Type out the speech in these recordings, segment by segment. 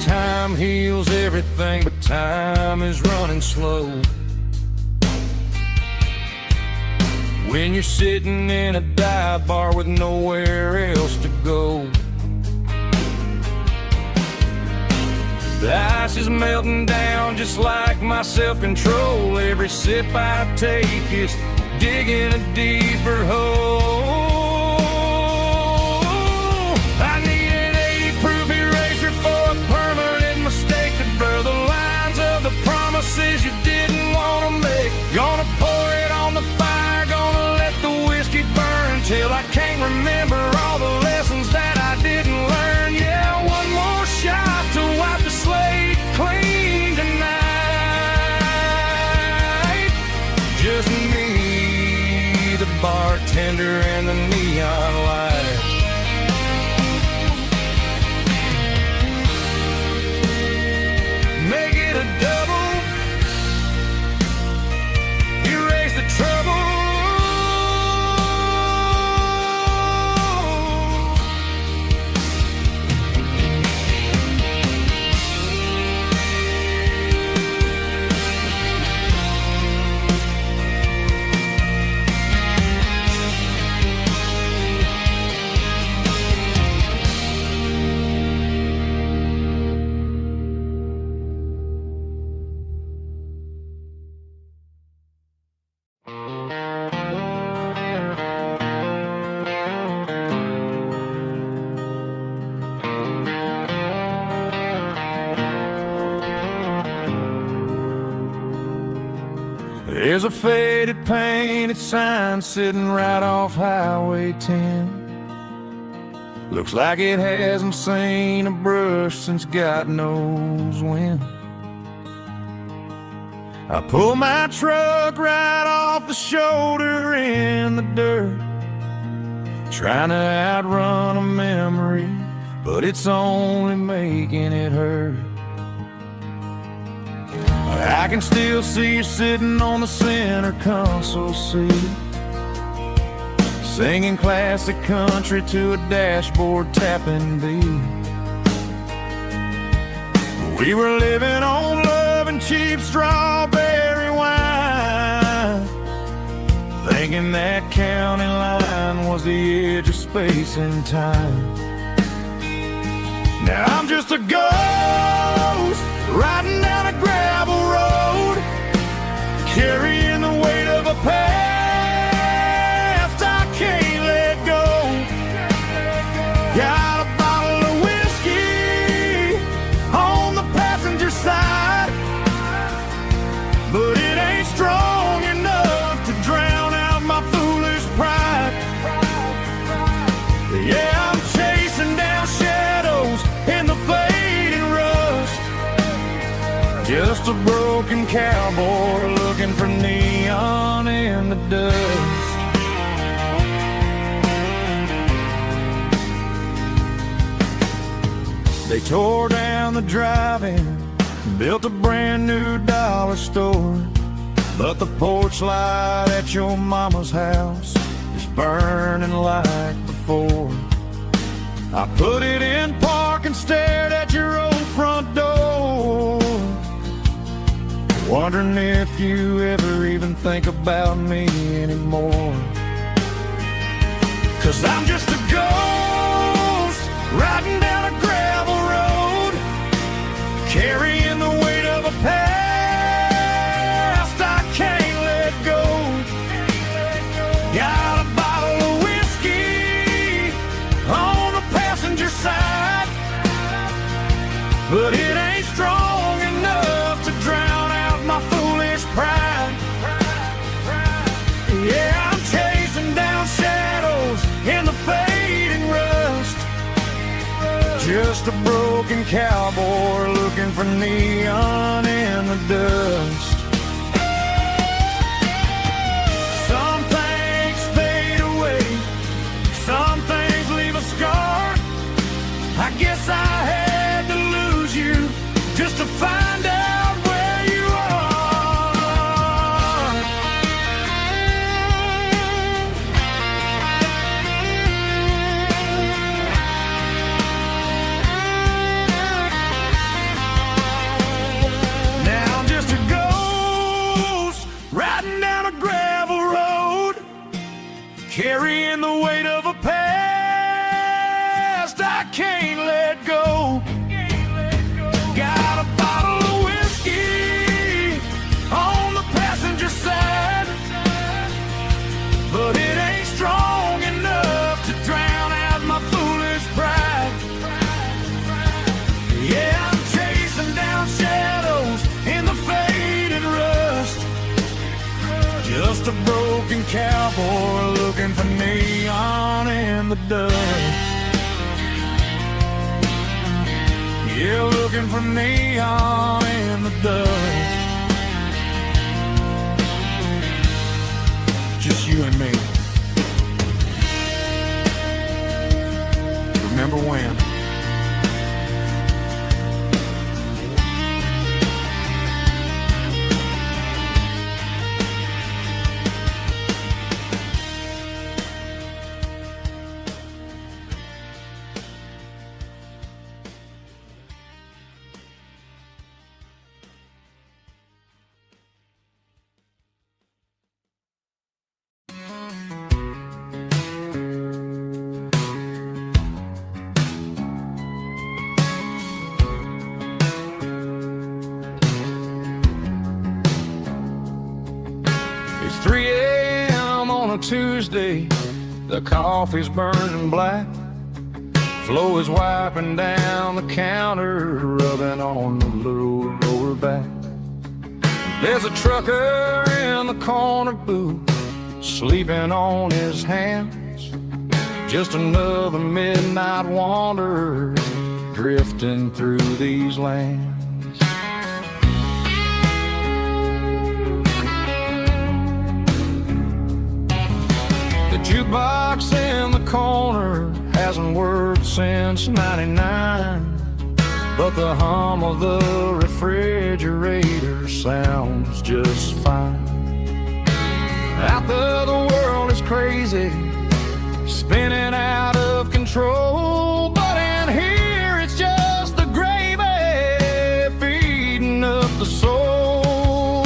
time heals everything, but time is running slow. When you're sitting in a dive bar with nowhere else to go, the ice is melting down just like my self-control. Every sip I take is digging a deeper hole. I need an 80-proof eraser for a permanent mistake to blur the lines of the promises you didn't want to make. Gonna pour it on the fire, gonna let the whiskey burn till I can't remember all the lessons that I didn't learn. Yeah, one more shot to wipe the slate clean tonight. Just me, the bartender, and the neon light. Make it a double, erase the trouble. There's a faded painted sign sitting right off Highway 10. Looks like it hasn't seen a brush since God knows when. I pull my truck right off the shoulder in the dirt, trying to outrun a memory, but it's only making it hurt. I can still see you sitting on the center console seat, singing classic country to a dashboard tapping beat. We were living on love and cheap strawberry wine, thinking that county line was the edge of space and time. Now I'm just a ghost riding down a gravel road, carrying the weight of a past I can't let go. Got a bottle of whiskey on the passenger side, but it ain't strong enough to drown out my foolish pride. Yeah, I'm chasing down shadows in the fading rust, just a broken cowboy looking for neon in the dust. They tore down the drive-in, built a brand new dollar store, but the porch light at your mama's house is burning like before. I put it in park and stared at your old front door, wondering if you ever even think about me anymore. 'Cause I'm just a ghost riding down a gravel road, carrying the weight of a past I can't let go. Got a bottle of whiskey on the passenger side, but it ain't strong enough to drown out my foolish pride. Yeah, I'm chasing down shadows in the fading rust, just a broken cowboy looking for neon in the dust. Some things fade away, some things leave a scar. I guess I had to lose you just to find out where you are. cowboy looking for neon in the dust. Yeah, looking for neon in the dust. Just you and me. Remember when? It's 3 a.m. on a Tuesday. The coffee's burning black. Flo is wiping down the counter, rubbing on the little lower back. There's a trucker in the corner booth, sleeping on his hands. Just another midnight wanderer, drifting through these lands. The jukebox in the corner hasn't worked since '99, but the hum of the refrigerator sounds just fine. Out there the world is crazy, spinning out of control, but in here it's just the gravy feeding up the soul.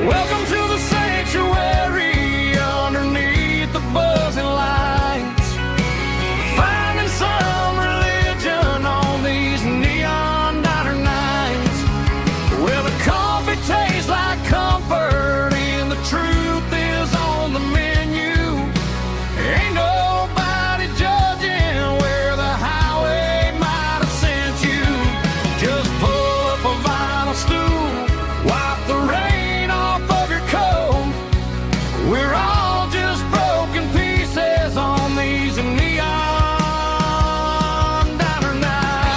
Welcome to the sanctuary underneath the buzzing lights, finding some religion on these neon diner nights, where the coffee tastes like comfort and the truth is on the menu. Ain't nobody judging where the highway might have sent you. Just pull up a vinyl stool, wipe the rain off of your coat. We're all just broken pieces on these neon diner nights.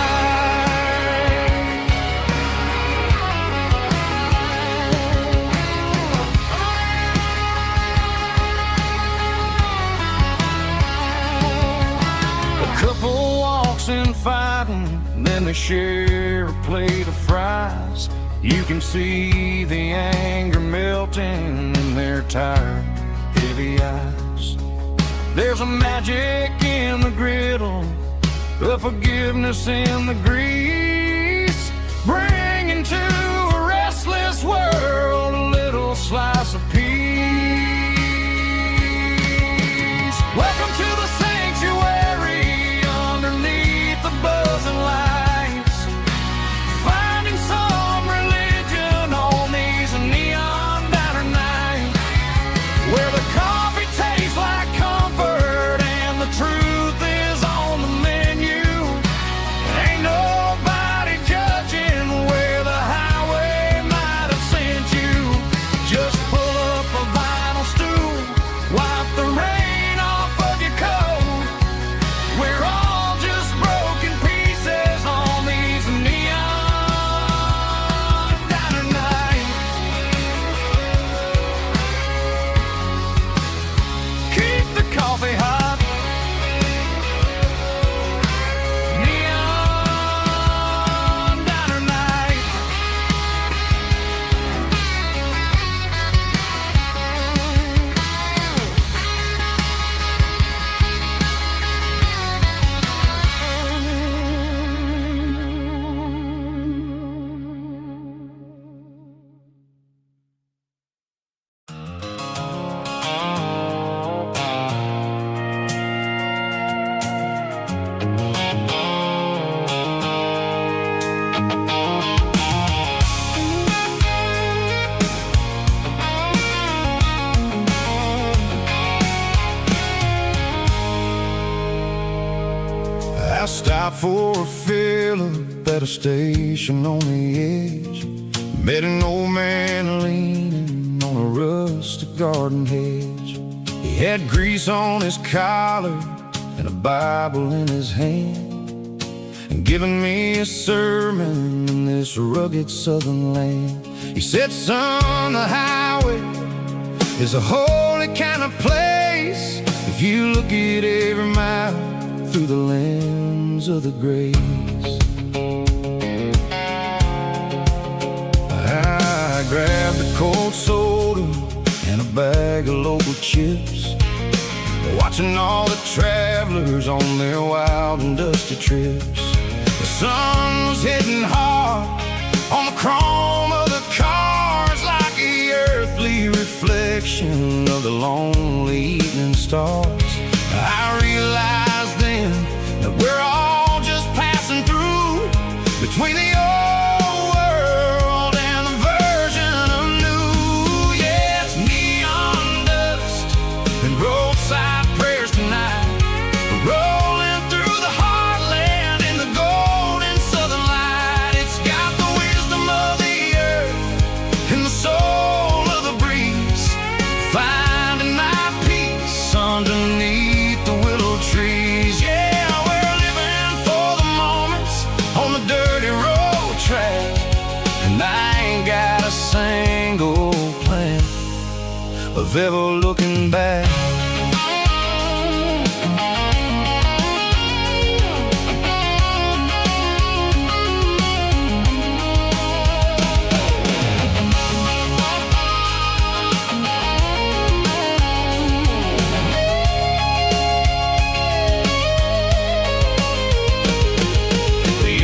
A couple walks in fighting, then they share a plate of fries. You can see the anger melting in their tired, heavy eyes. There's a magic in the griddle, a forgiveness in the grease, bringing to a restless world a little slice of peace. Welcome to the sanctuary underneath the buzzing lights, finding some religion on these neon diner nights, where the coffee tastes like comfort and the truth is on the menu. Ain't nobody judging where the highway might have sent you. Just pull up a vinyl stool, wipe the rain off of your coat. We're all just broken pieces on these neon diner nights. Keep the coffee hot. Neon diner nights. I stopped for a fill-up at a station on the edge. Met an old man leaning on on a rustic garden hedge. He had grease on his collar and a Bible in his hand, and giving me a sermon in this rugged southern land. He said, son, the highway is a holy kind of place if you look at every mile through the lens of the grace. I grabbed a cold soda and a bag of local chips, watching all the travelers on their wild and dusty trips. The sun was hitting hard on the chrome of the cars, like the earthly reflection of the lonely evening stars. I realized then that we're all just passing through between the old world and the version of new. Yeah, it's neon dust and roadside prayers tonight, rolling through the heartland in the golden southern light. It's got the wisdom of the earth and the soul of the breeze, finding my peace underneath the willow trees. Yeah, we're living for the moments on the dirty road track, and I ain't got a single plan of ever looking back.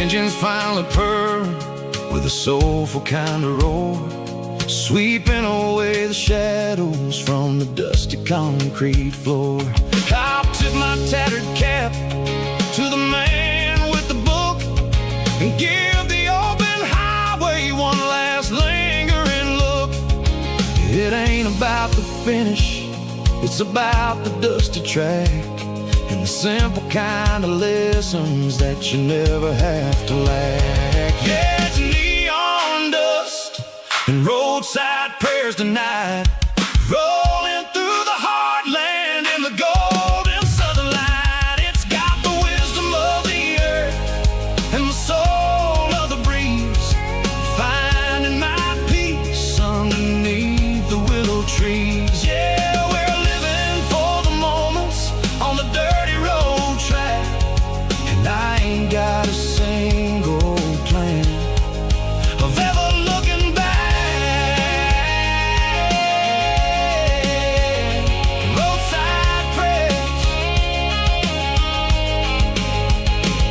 Engines finally purr with a soulful kind of roar, sweeping away the shadows from the dusty concrete floor. I'll tip my tattered cap to the man with the book and give the open highway one last lingering look. It ain't about the finish, it's about the dusty track and the simple kind of lessons that you never have to lack. Yeah, it's neon dust and roadside prayers tonight, rolling through the heartland in the golden southern light. It's got the wisdom of the earth and the soul of the breeze, finding my peace underneath the willow trees. Yeah, we're living for the moments on the dirty road track, and I ain't got a single plan of ever looking back. Roadside prayers,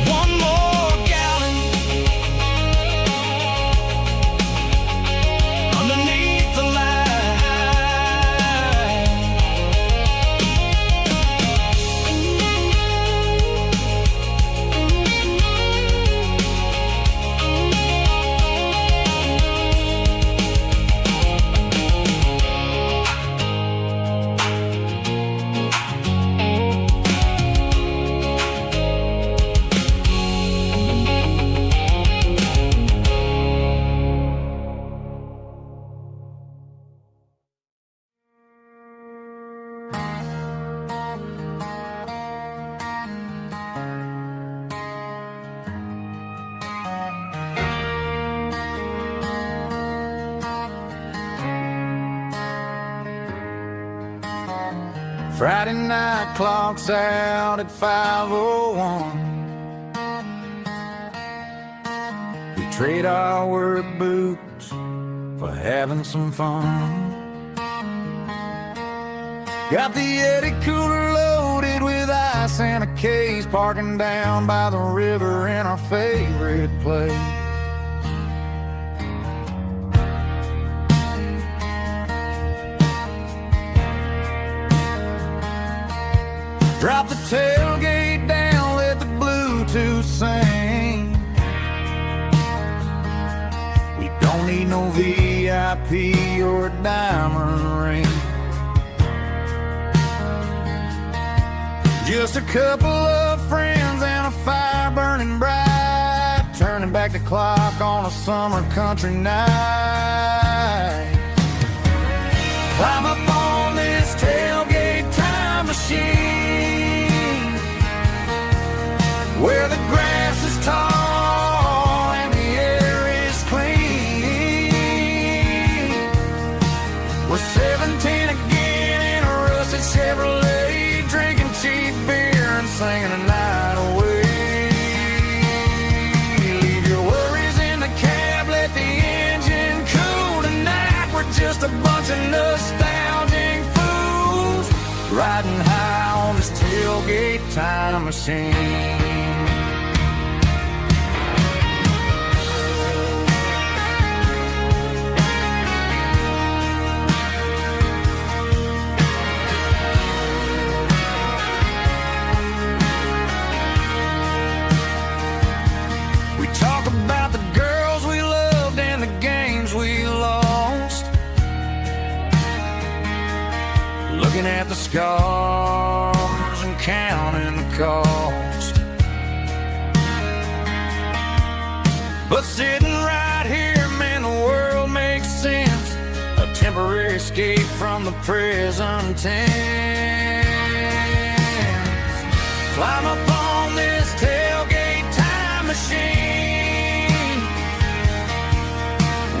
one more gallon underneath the light. Friday night clocks out at 5:01. We trade our work boots for having some fun. Got the Yeti cooler loaded with ice and a case, parking down by the river in our favorite place. Drop the tailgate down, let the Bluetooth sing. We don't need no VIP or a diamond ring. Just a couple of friends and a fire burning bright, turning back the clock on a summer country night. Climb up on this tailgate time machine, where the grass is tall and the air is clean. We're 17 again in a rusted Chevrolet, drinking cheap beer and singing the night away. Leave your worries in the cab, let the engine cool tonight. We're just a bunch of nostalgic fools riding high on this tailgate time machine. Talk about the girls we loved and the games we lost, looking at the scars and counting the cost. But sitting right here, man, the world makes sense, a temporary escape from the present tense. Climb up on this tailgate time machine,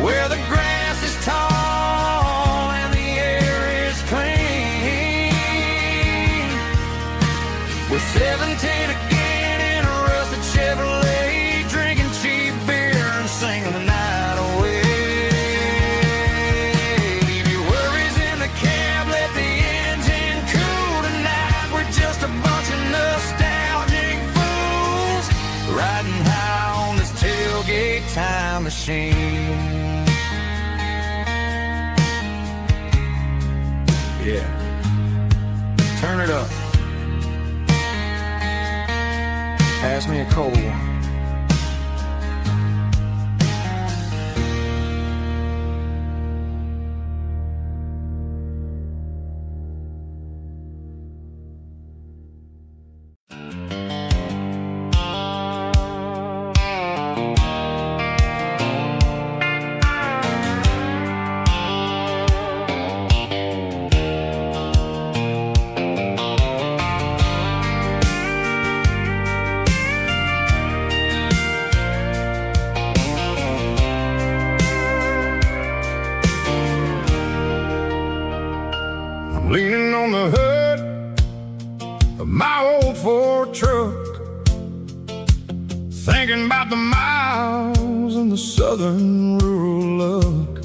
where the grass is tall and the air is clean. We're 17 again in a rusted Chevrolet, drinking cheap beer and singing the night away. Leave your worries in the cab, let the engine cool tonight. We're just a bunch of nostalgic fools riding high on this tailgate time machine. Yeah, turn it up. Pass me a cold one. Leaning on the hood of my old Ford truck, thinking about the miles and the southern rural look.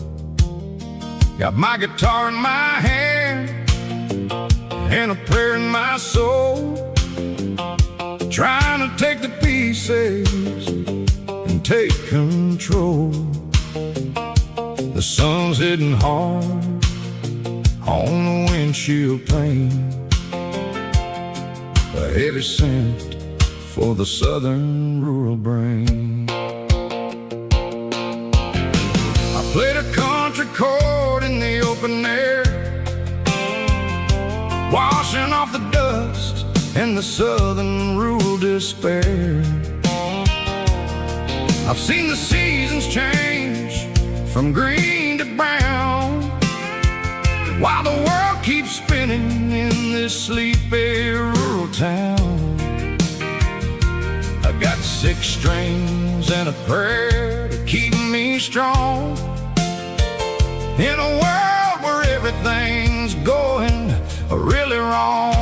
Got my guitar in my hand and a prayer in my soul, trying to take the pieces and take control. The sun's hitting hard on the windshield pane, a heavy scent for the southern rural brain. I played a country chord in the open air, washing off the dust and the southern rural despair. I've seen the seasons change from green to brown, while the world keeps spinning in this sleepy rural town. I got 6 strings and a prayer to keep me strong, in a world where everything's going really wrong.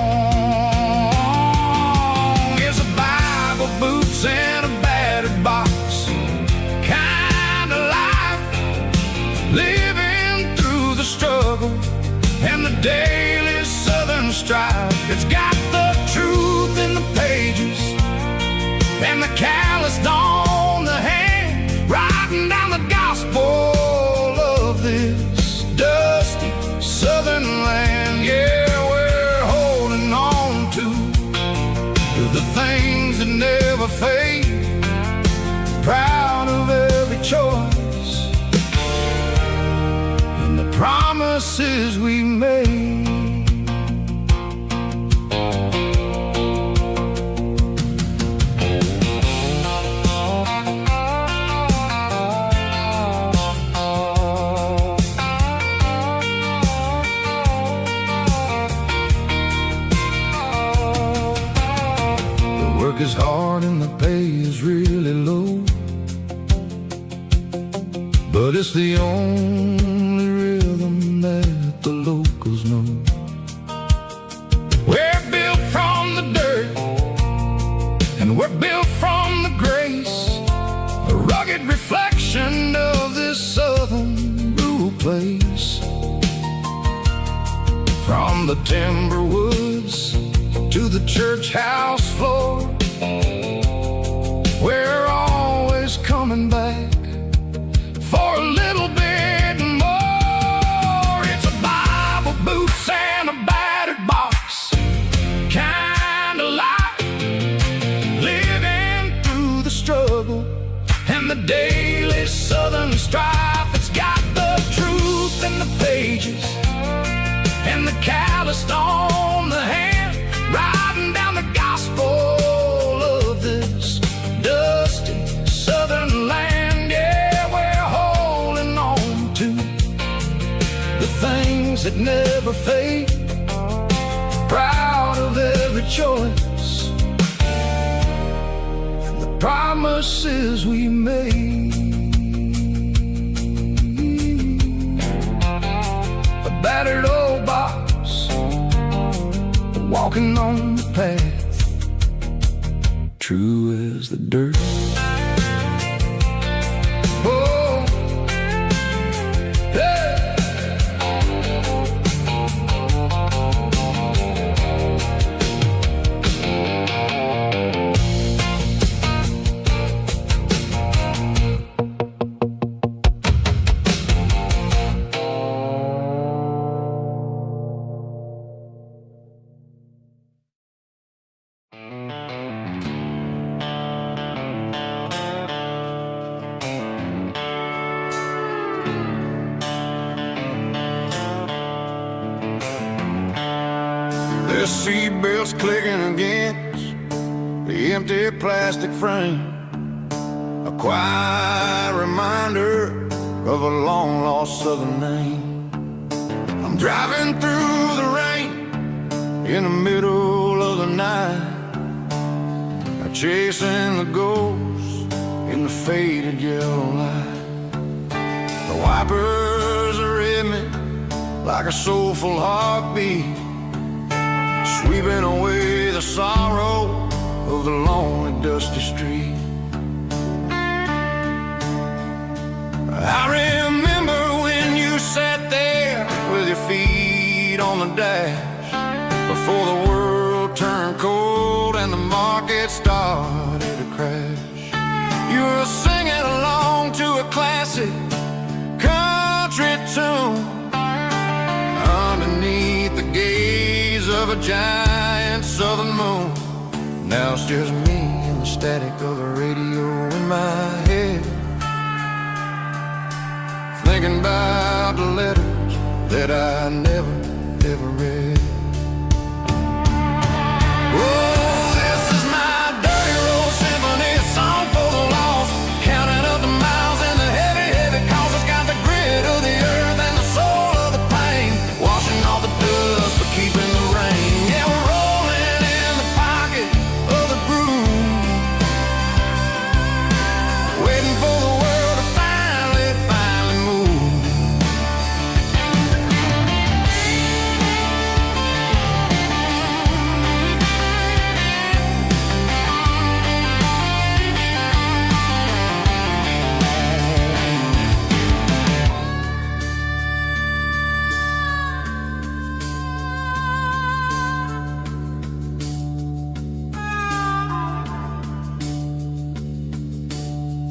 It's a Bible, boots, and a battered box kind of life, living through the struggle and the daily southern strife. It's got the truth in the pages and the calloused on the hand, writing down the gospel of this dusty southern land. Yeah, we're holding on to the things that never fade, proud of every choice and the promises we made. but it's the only rhythm that the locals know. We're built from the dirt, and we're built from the grace, a rugged reflection of this southern rural place. From the timber woods to the church house floor, we're always coming back for a little bit more. It's a Bible, boots, and a battered box kind of life, living through the struggle and the daily southern strife. It's got the truth in the pages and the calloused on the hand, riding down the gospel of this dusty southern land. Yeah, we're holding on to the things that never fade, proud of every choice and the promises we made. A battered old box, walking on the path, true as the dirt. Oh, hey. The seatbelt's clicking against the empty plastic frame, a quiet reminder of a long-lost southern name. I'm driving through the rain in the middle of the night, chasing the ghosts in the faded yellow light. The wipers are in me like a soulful heartbeat, sweeping away the sorrow of the lonely, dusty street. I remember when you sat there with your feet on the dash, before the world turned cold and the market started to crash. You were singing along to a classic country tune underneath the gaze of a giant southern moon. Now it's just me and the static of the radio in my head, thinking about the letters that I never, ever read. Oh, this is my dirty road symphony, a song for the lost, counting up the miles and the heavy, heavy calls. It's got the grit of the earth and the soul of the pain, washing off the dust but keeping the rain. Yeah, we're rolling in the pocket of the groove, waiting for the world to finally move.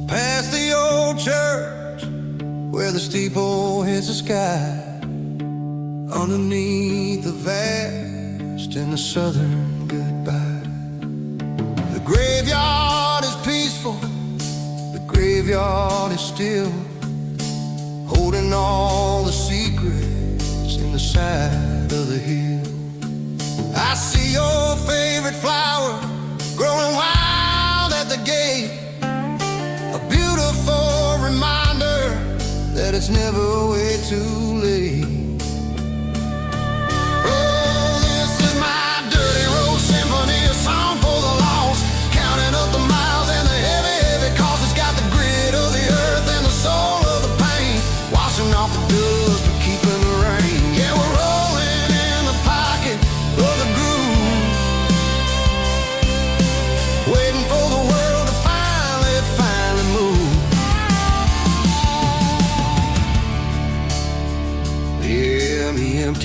Past the old church where the steeple hits the sky, underneath the vast and the southern goodbye. The graveyard is peaceful, the graveyard is still, holding all the secrets in the side of the hill. I see your favorite flower growing wild at the gate, a beautiful reminder that it's never way too late. Oh, this is my dirty road symphony, a song for the lost, counting up the miles and the heavy, heavy cost. It's got the grit of the earth and the soul of the pain,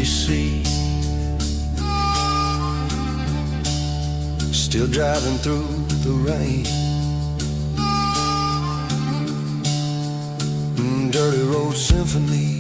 see. Still driving through the rain. Dirty Road Symphony.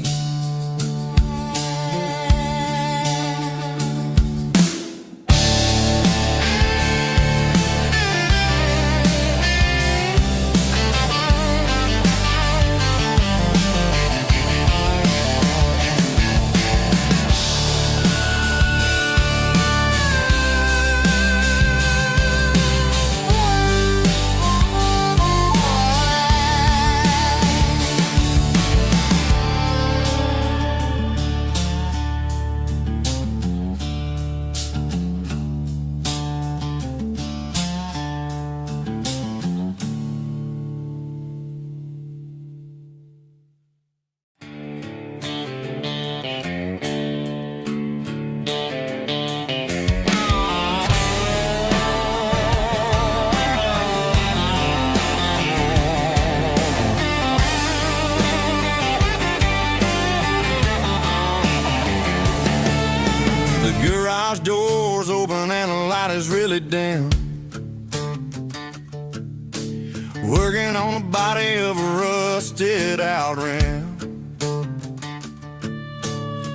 Garage doors open and the light is really dim. Working on the body of a rusted out rim.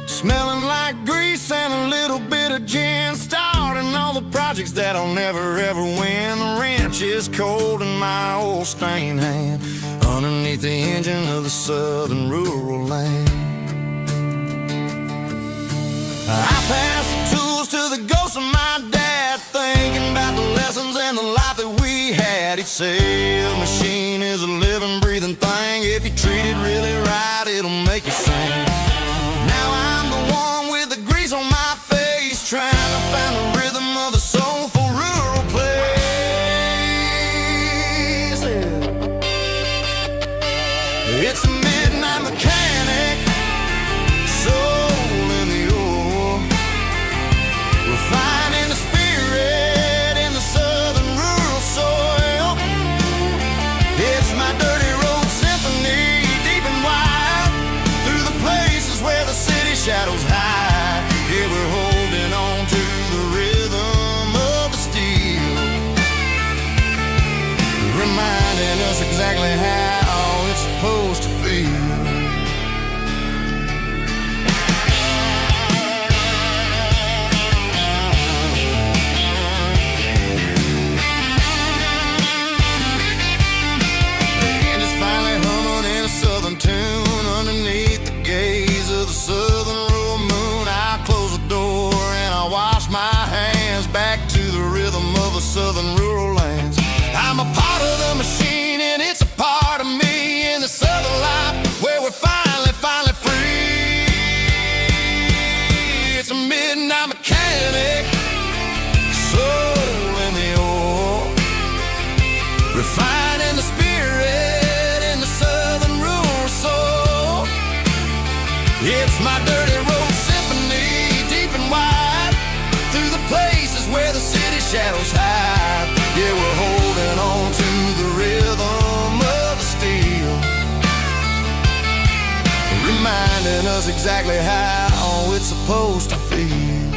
Smelling like grease and a little bit of gin. Starting all the projects that'll never ever win. The wrench is cold in my old stained hand underneath the engine of the southern rural land. I pass the tools to the ghost of my dad, thinking about the lessons and the life that we had. He'd say a machine is a living, breathing thing. If you treat it really right, it'll make you sing. Now I'm the one with the grease on my face, trying to find the rhythm of the soulful rural place. It's a midnight mechanic, soul in the ore, refining the spirit in the southern rural soil. It's my dirty road symphony, deep and wide, through the places where the city shadows hide. Yeah, we're holding on to the rhythm of the steel, reminding us exactly how it's supposed to feel. Tune underneath the gaze of the southern rural moon. I close the door and I wash my hands back to the rhythm of the southern rural lands. I'm a part of the machine and it's a part of me in the southern life where we're finally free. It's a midnight mechanic, soul in the ore, refining the spirit in the southern rural soul. It's my dirty road symphony, deep and wide, through the places where the city shadows hide. Yeah, we're holding on to the rhythm of the steel, reminding us exactly how it's supposed to feel.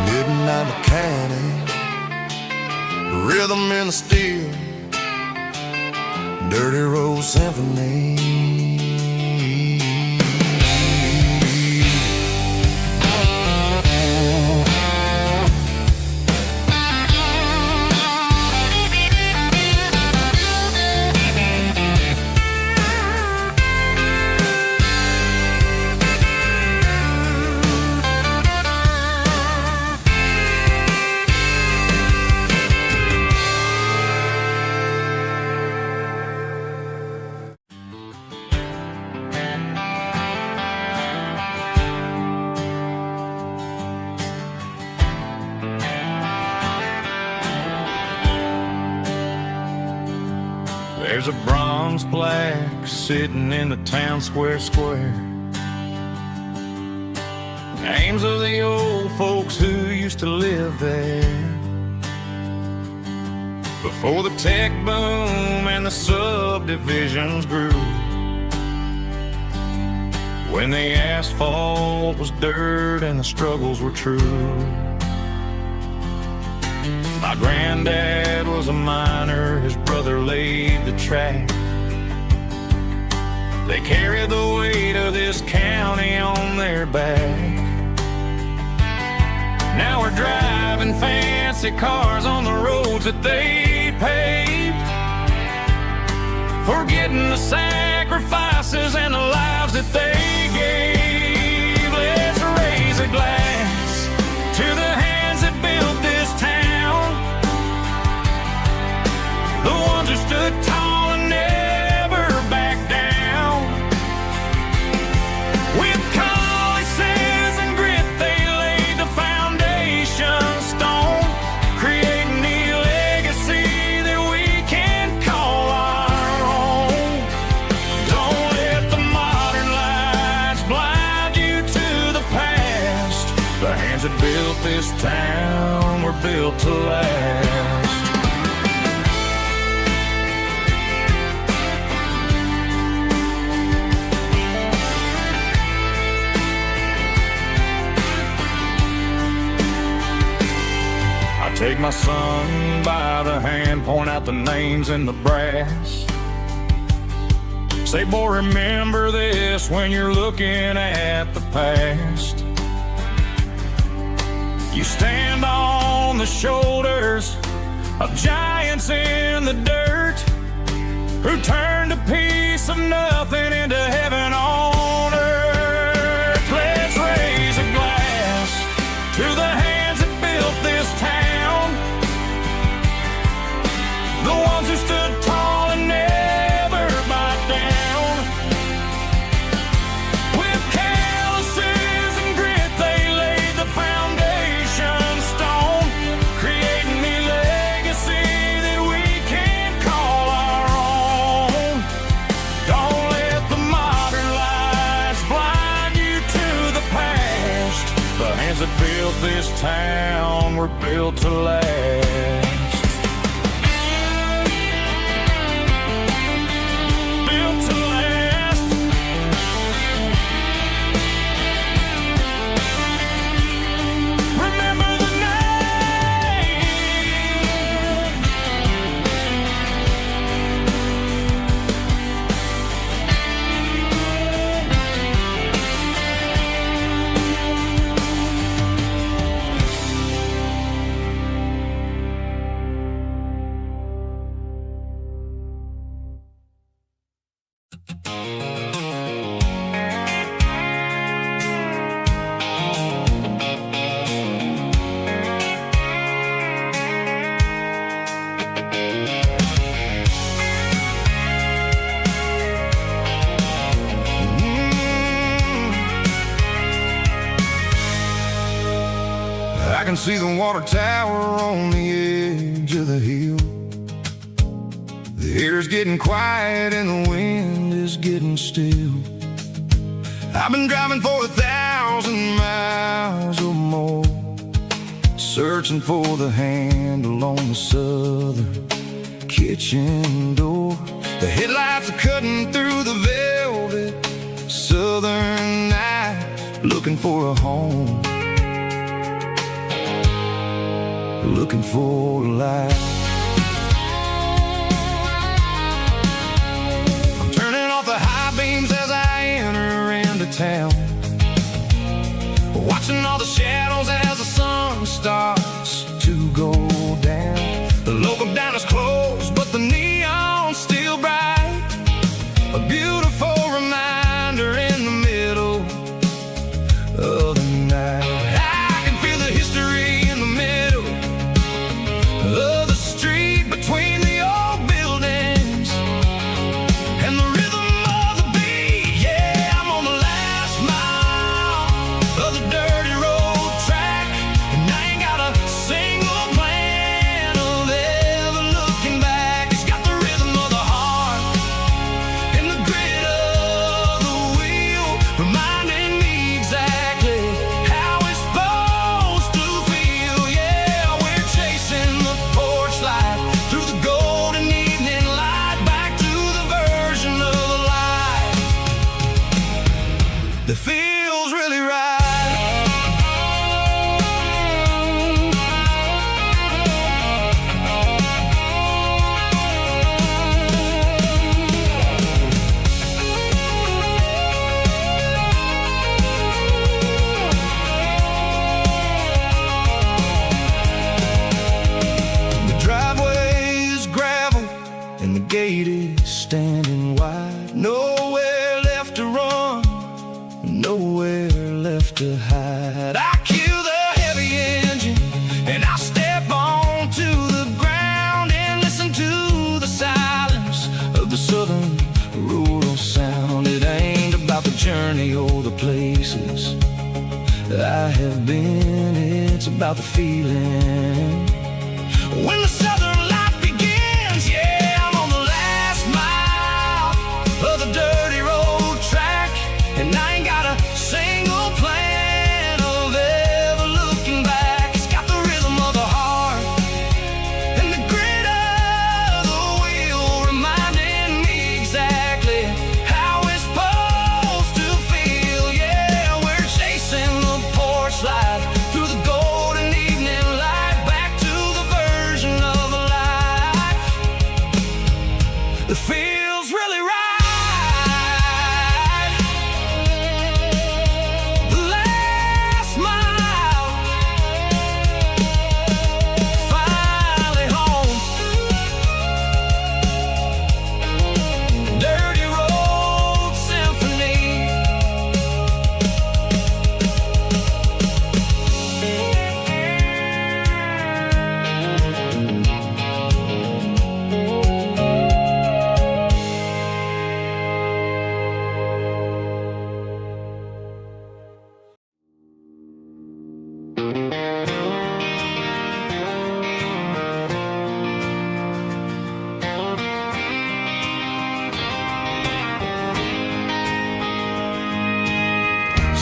Midnight mechanic, rhythm in the steel, dirty road symphony. There's a bronze plaque sitting in the town square. Names of the old folks who used to live there before the tech boom and the subdivisions grew. when the asphalt was dirt and the struggles were true. My granddad was a miner, his brother laid the track. They carried the weight of this county on their back. Now we're driving fancy cars on the roads that they paved, forgetting the sacrifices and the lives that they gave. Let's raise a glass to the hands that built this town, the ones who stood tall and never backed down. With calluses and grit they laid the foundation stone, creating the legacy that we can call our own. Don't let the modern lights blind you to the past. The hands that built this town were built to last. Take my son by the hand, point out the names in the brass. Say, boy, remember this when you're looking at the past. You stand on the shoulders of giants in the dirt, who turned a piece of nothing into heaven on earth. Let's raise a glass to the hands that built this town, the ones who stood tall and never backed down. With calluses and grit they laid the foundation stone, creating the legacy that we can call our own. Don't let the modern lights blind you to the past. The hands that built this town were built to last. I can see the water tower on the edge of the hill. The air's getting quiet and the wind is getting still. I've been driving for 1,000 miles or more, searching for the handle on the southern kitchen door. The headlights are cutting through the velvet southern night, looking for a home, looking for a life. I'm turning off the high beams as I enter into town, watching all the shadows as the sun starts to go down. The local diner's closed, but the neon's still bright, a beautiful reminder in the middle of the night. I can feel the history in the middle of the street, between the old buildings and the rhythm of the beat. Yeah, I'm on the last mile of the dirty road track, and I ain't got a single plan of the gate is standing wide. Nowhere left to run, nowhere left to hide. I kill the heavy engine and I step onto the ground and listen to the silence of the southern rural sound. It ain't about the journey or the places I have been, it's about the feeling when the southern life begins. Yeah, I'm on the last mile of the dirty road track, and I ain't got a single plan of ever looking back. It's got the rhythm of the heart and the grit of the wheel, reminding me exactly how it's supposed to feel. Yeah, we're chasing the porch light through the golden evening light, back to the version of a life that feels really right. The last mile, finally home. Dirty road symphony.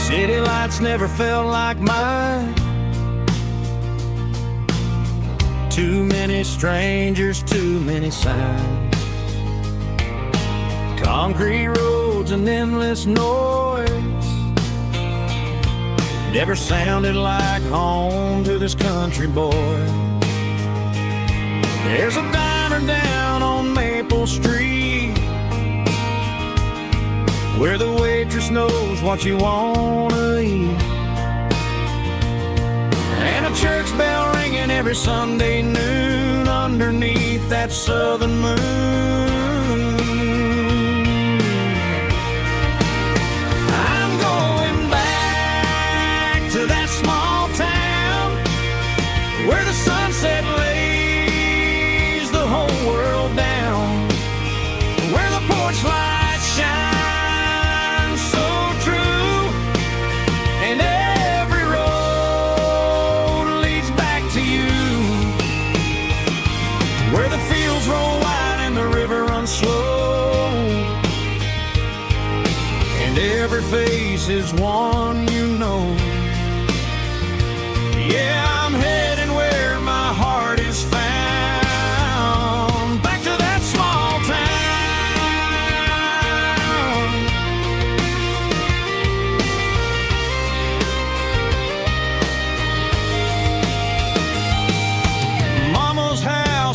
City lights never felt like mine. Too many strangers, too many signs. Concrete roads and endless noise never sounded like home to this country boy. There's a diner down on Maple Street where the waitress knows what you wanna eat, and a church bell ringing every Sunday noon underneath that southern moon. I'm going back to that small town where the sunset lays the whole world down, where the porch lights shine and every road leads back to you, where the fields roll wide and the river runs slow, and every face is one you know. Yeah, I'm heading where my heart is found, back to that small town.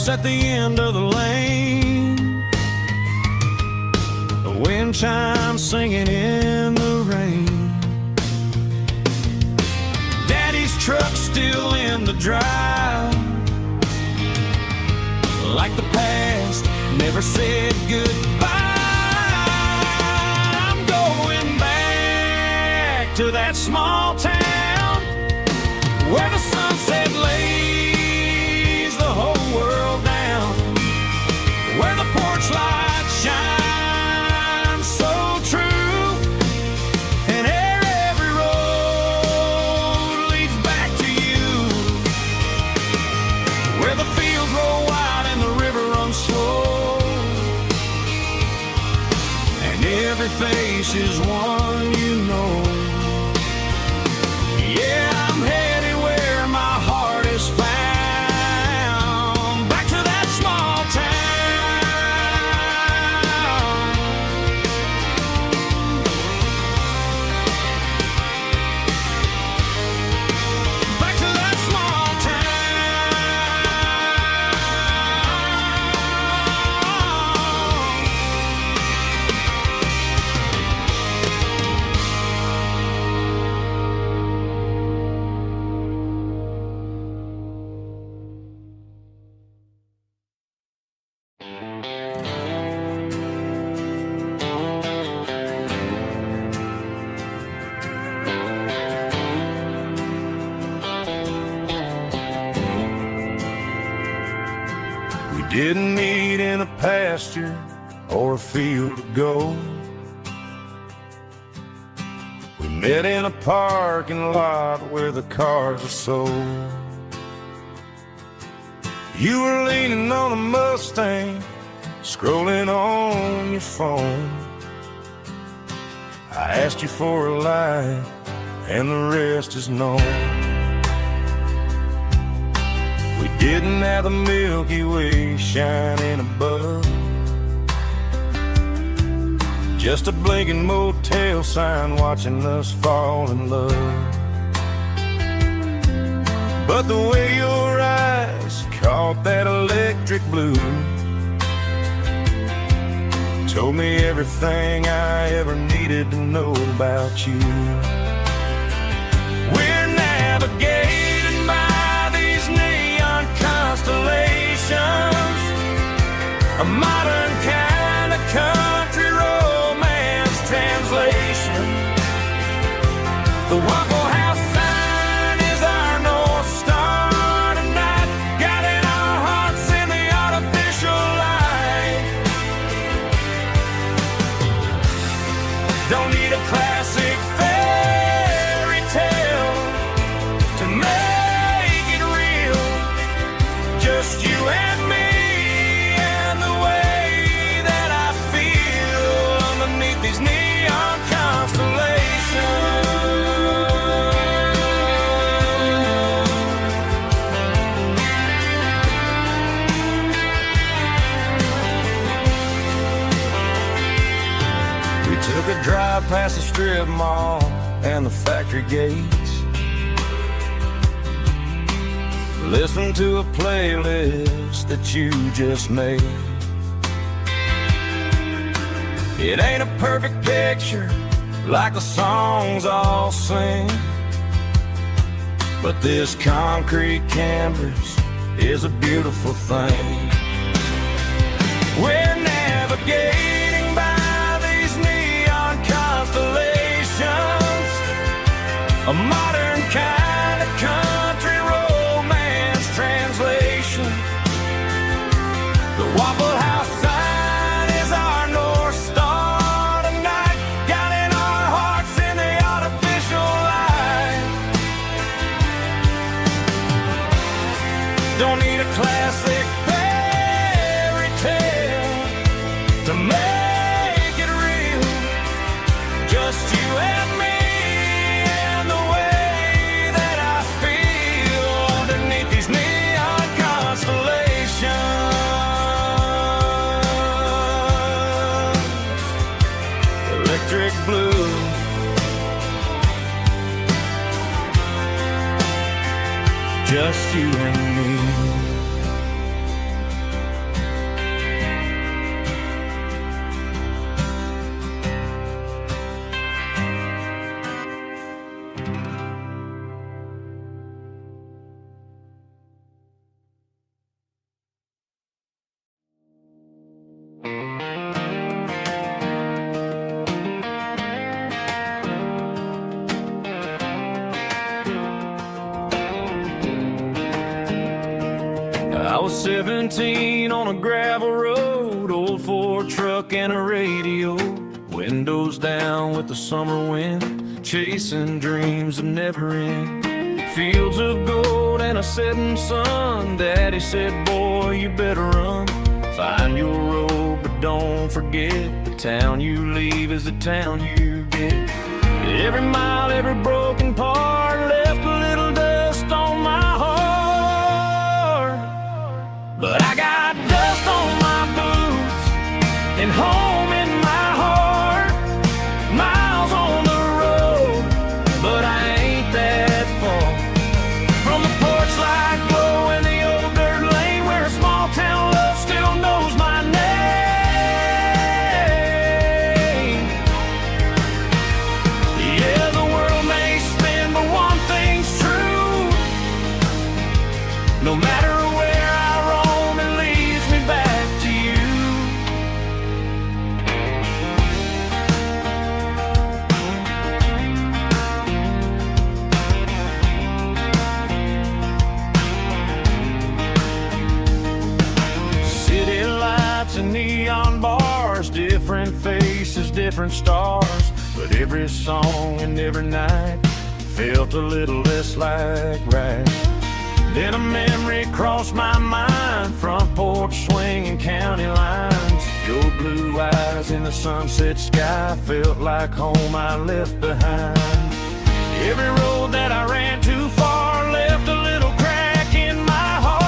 At the end of the lane, the wind chimes singing in the rain, Daddy's truck still in the drive, like the past never said goodbye. I'm going back to that small town where the sunset lays the whole world down, where the porch lights shine so true, and every road leads back to you, where the fields roll wide and the river runs slow, and every face is one you know. Yeah, I'm headed where my heart is found, back to that small town. Back to that small town. Didn't meet in a pasture or a field of gold. We met in a parking lot where the cars are sold. You were leaning on a Mustang, scrolling on your phone. I asked you for a light, and the rest is known. We didn't have the Milky Way shining above, just a blinking motel sign watching us fall in love. But the way your eyes caught that electric blue told me everything I ever needed to know about you. We're navigating by these neon constellations, a modern kind of country romance translation. The Waffle House sign is our North Star tonight, guiding our hearts in the artificial light. Don't need a classic fairy tale to make it real, just you and me and the way that I feel underneath these neon constellations. We took a drive past the strip mall and the factory gates, listened to a playlist that you just made. It ain't a perfect picture like the songs all sing, but this concrete canvas is a beautiful thing. We're navigating by these neon constellations, a modern kind of country romance translation. The Waffle House sign is our North Star tonight, guiding our hearts in the artificial light. Don't need a classic fairy tale to make it real, just you and me and the way that I feel underneath these neon constellations. Electric blue, just you and me. I was 17 on a gravel road, old Ford truck and a radio, windows down with the summer wind, chasing dreams that never end. Fields of gold and a setting sun, Daddy said, boy, you better run. Find your road, but don't forget, the town you leave is the town you get. Every mile, every broken part left a little dust on my heart, but I got dust on my boots and home in my heart. Miles on the road, but I ain't that far from the porch light glow in the old dirt lane where a small town love still knows my name. Yeah, the world may spin, but one thing's true: no matter where I roam, it leads different stars, but every song and every night felt a little less like right. Then a memory crossed my mind, front porch swinging county lines. Your blue eyes in the sunset sky felt like home I left behind. Every road that I ran too far left a little crack in my heart.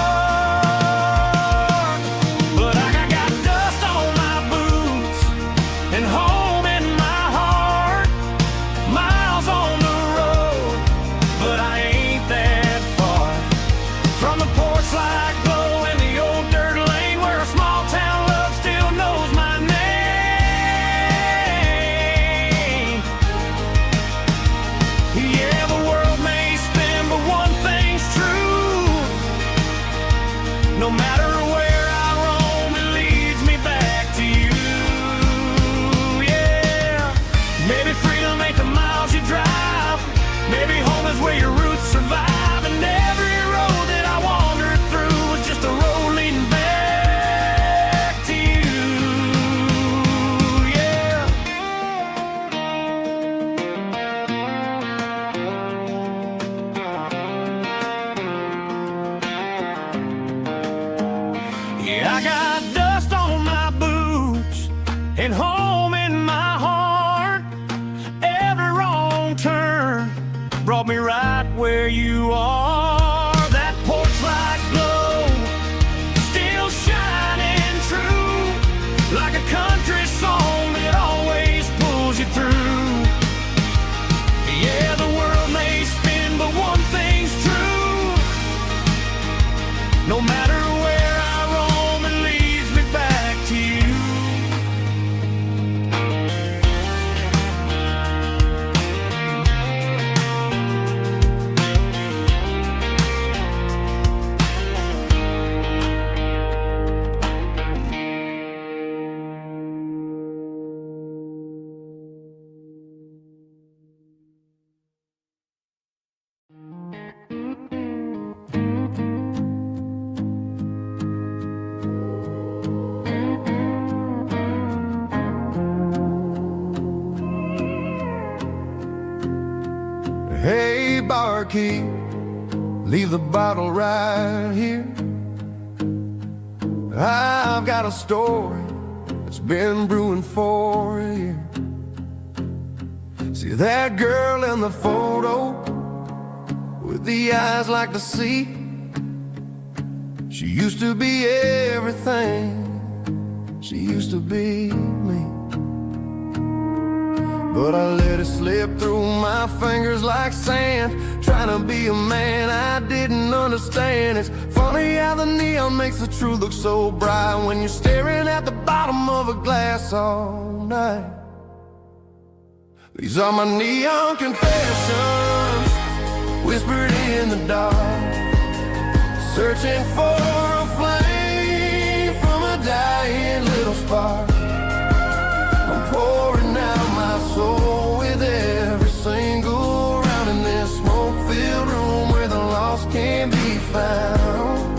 But I got dust on my boots and home in my heart. Miles on the road, but I ain't that far from the porch light glow and the old dirt lane where a small town love still knows my name. Yeah, the world may spin, but one thing's true. No matter where I roam, it leads me back to you. Yeah, maybe freedom ain't the miles you drive. Maybe home is where your roots survive. And every road that I wandered through was just a road leading back to you. Yeah. Yeah, I got dust on my boots and home in my heart. Every wrong turn brought me right where you are. That porch light glow still shining true, like a country song that always pulls you through. Yeah, the world may spin, but one thing's true. No matter where I roam, it leads me back to you. Hey, barkeep, leave the bottle right here. I've got a story that's been brewing for a year. See that girl in the photo with the eyes like the sea? She used to be everything, she used to be me. But I let it slip through my fingers like sand, trying to be a man I didn't understand. It's funny how the neon makes the truth look so bright when you're staring at the bottom of a glass all night. These are my neon confessions, whispered in the dark, searching for a flame from a dying little spark. I'm pouring out my soul with every single round in this smoke-filled room where the lost can be found.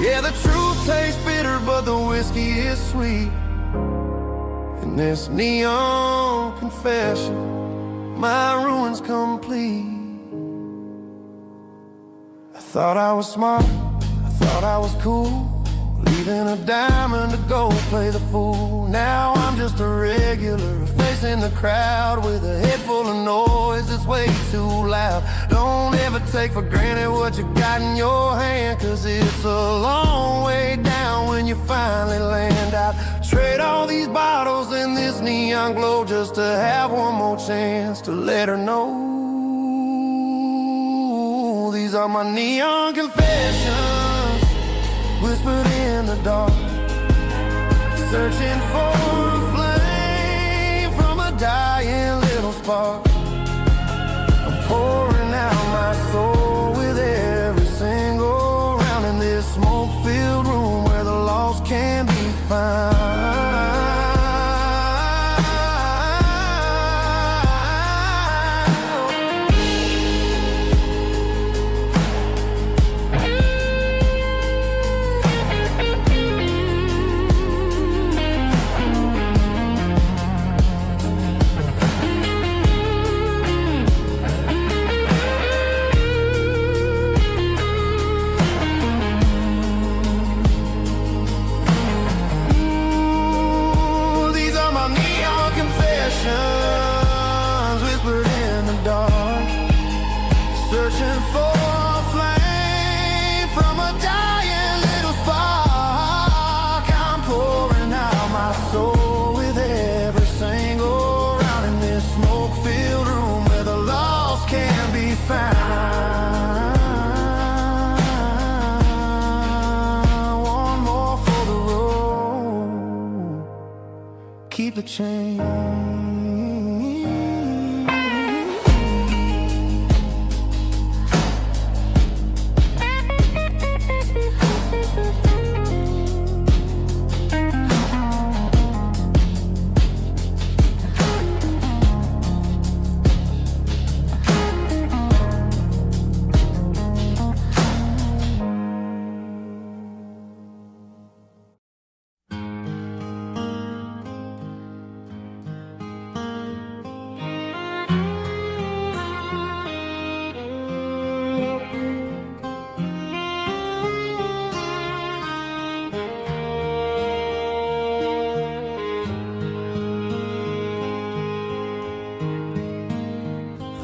Yeah, the truth tastes bitter, but the whiskey is sweet. In this neon confession, my ruin's complete. I thought I was smart, I thought I was cool, leaving a diamond to go play the fool. Now I'm just a regular, facing the crowd with a head full of noise that's way too loud. Don't ever take for granted what you got in your hand, cause it's a long way down when you finally land out. Trade all these bottles and this neon glow just to have one more chance to let her know. These are my neon confessions, whispered in the dark, searching for a flame from a dying little spark. I'm pouring out my soul with every single round in this smoke-filled room where the lost can be found. keep the change.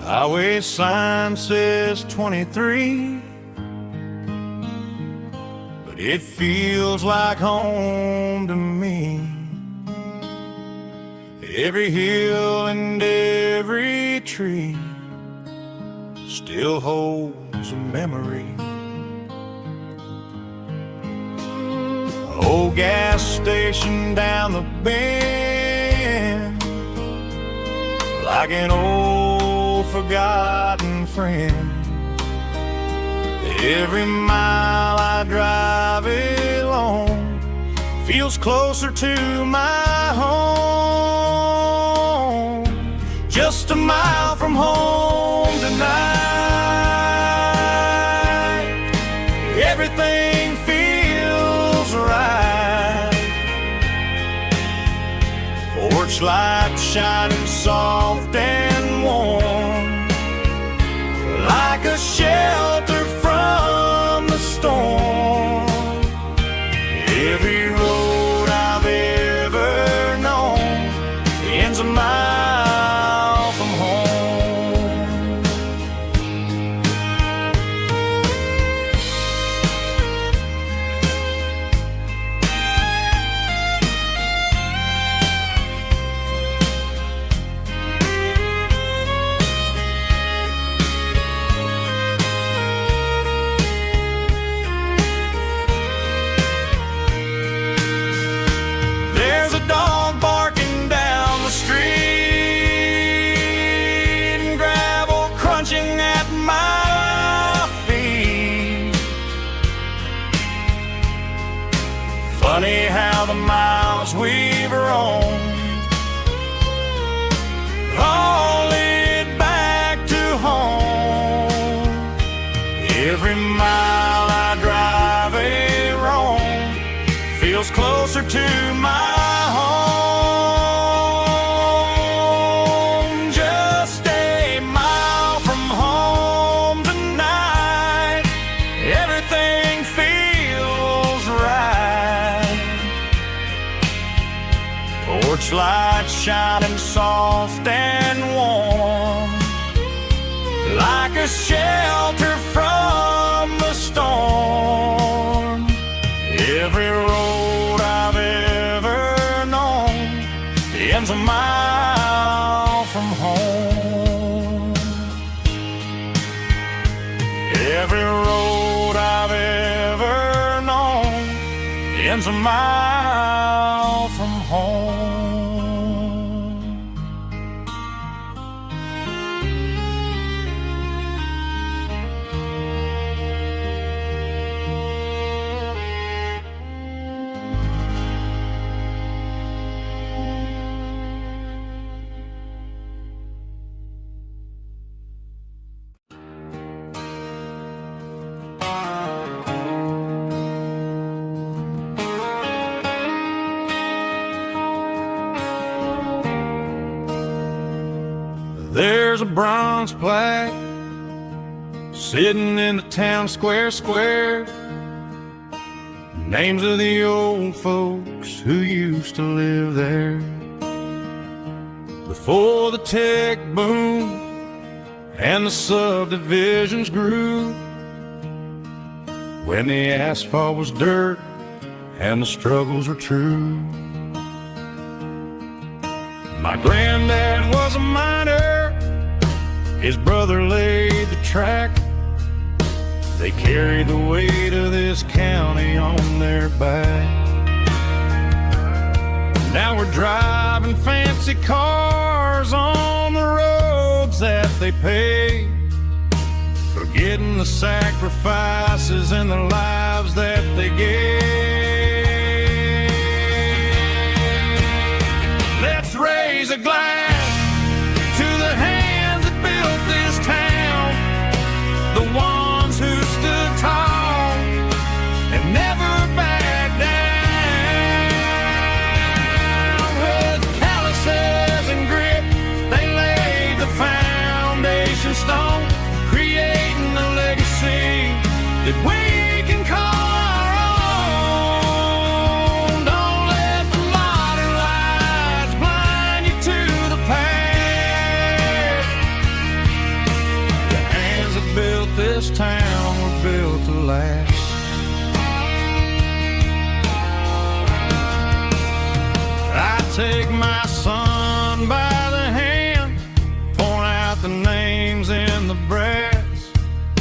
Highway sign says 23, but it feels like home to me. Every hill and every tree still holds a memory. Old gas station down the bend, like an old forgotten friend. Every mile I drive along feels closer to my home. Just a mile from home tonight, everything feels right. Porch light shining soft and warm, like a shelter from the storm. Every road I've ever known ends a mile from home. There's a dog barking down the street, and gravel crunching at my feet. Funny how the miles we've roamed all lead back to home. Every mile I drive roam feels closer to my home. Just a mile from home tonight, everything feels right. Porch light shining soft and warm, like a shelter from the storm. Every road I've ever known ends a mile from home. Every road I've ever known ends a mile from home. There's a bronze plaque sitting in the town square. Names of the old folks who used to live there before the tech boom and the subdivisions grew, when the asphalt was dirt and the struggles were true. My granddad was a miner, his brother laid the track. They carried the weight of this county on their back. Now we're driving driving fancy cars on the roads that they paved, forgetting the sacrifices and the lives that they gave. Let's raise a glass to the hands that built this town, the ones who stood tall and never backed down. With calluses and grit, they laid the foundation stone, creating a legacy that we can call our own. Don't let the modern lights blind you to the past. The hands that built this town were built to last. I take my son by the hand, point out the names in the brass.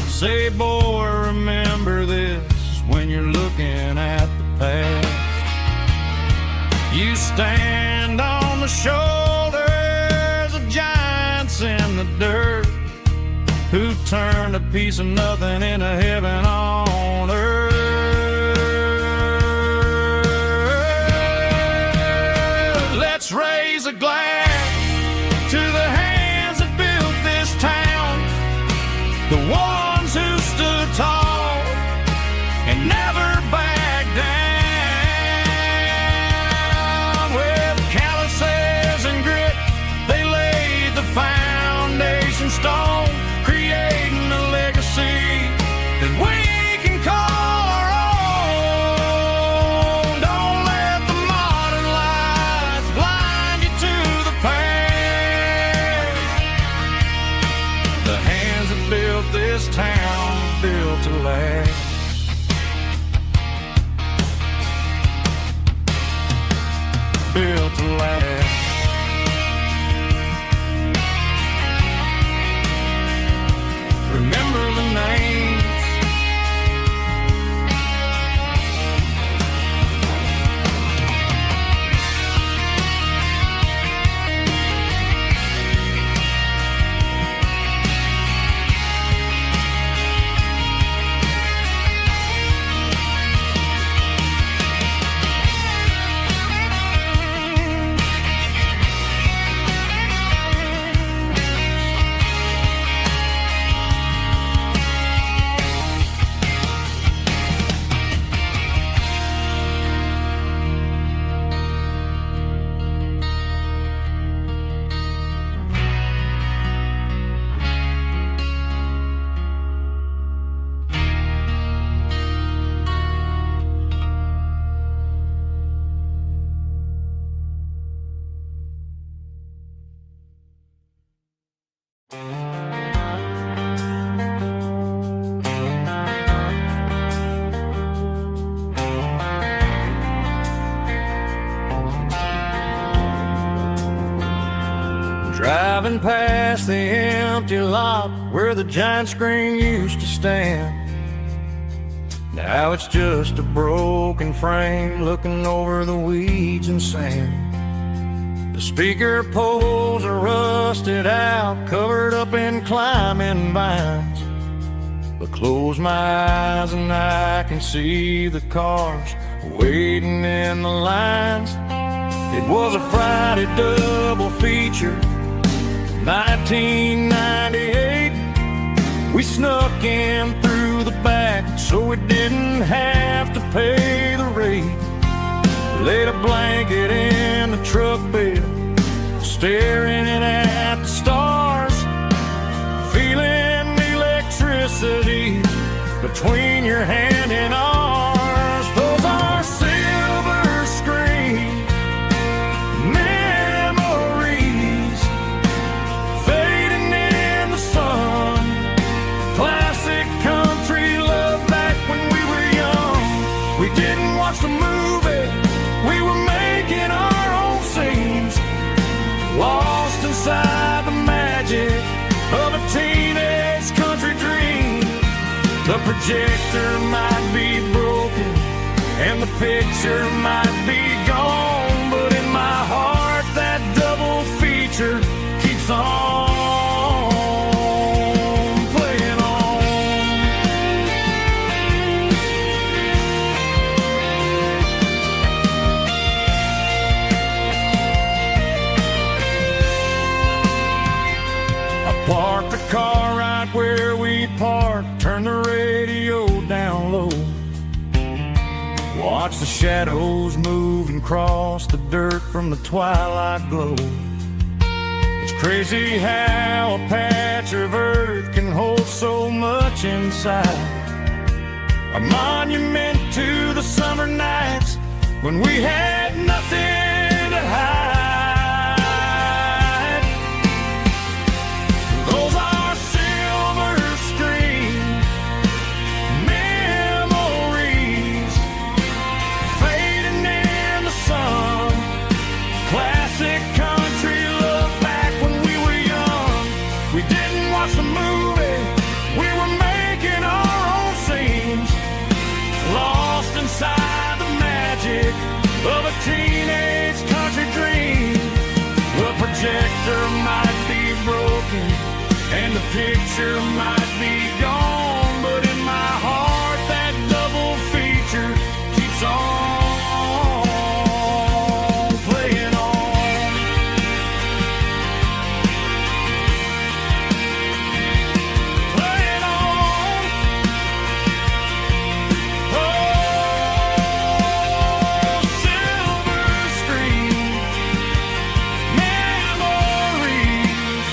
Say, boy, remember this when you're looking at the past. You stand on the shoulders of giants in the dirt, who turned a piece of nothing into heaven on earth. Let's raise a glass to the hands that built this town, the ones who stood tall and never backed down. With calluses and grit, they laid the foundation stone, creating a legacy that we can call our own. Don't let the modern lights blind you to the past. The hands that built this town built to last. Built to last. Remember the names. Driving past the empty lot where the giant screen used to stand. Now it's just a broken frame looking over the weeds and sand. The speaker poles are rusted out, covered up in climbing vines. But close my eyes and I can see the cars waiting in the lines. It was a Friday double feature, 1998. We snuck in through the back so we didn't have to pay the rate. Laid a blanket in the truck bed, staring at the stars, feeling the electricity between your hand and ours. Those are silver screen memories fading in the sun. Classic country love back when we were young. We didn't watch the movie, we were making our own scenes, lost inside the magic of a teenage country dream. The projector might be broken and the picture might be gone, but in my heart that Watch the shadows move and cross the dirt from the twilight glow. It's crazy how a patch of earth can hold so much inside. A monument to the summer nights when we had nothing to hide. Those are silver screen memories fading in the sun. Classic country look back when we were young. We didn't watch the movie, we were making our own scenes, lost inside the magic of a teenage country dream. The projector might be broken and the picture might be gone, but in my heart that double feature keeps on playing on. Playing on. Oh, silver screen memories.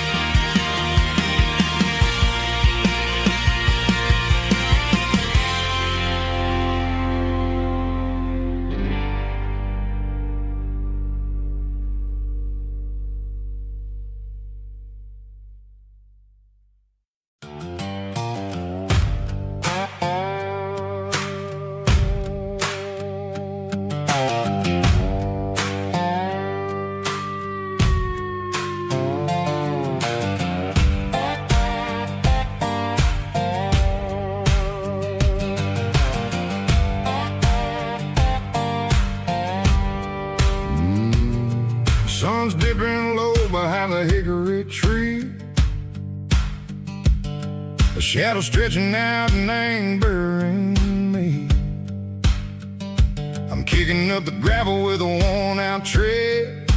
Sun's dipping low behind the hickory tree. A shadow stretching out and angering me. I'm kicking up the gravel with a worn-out tread,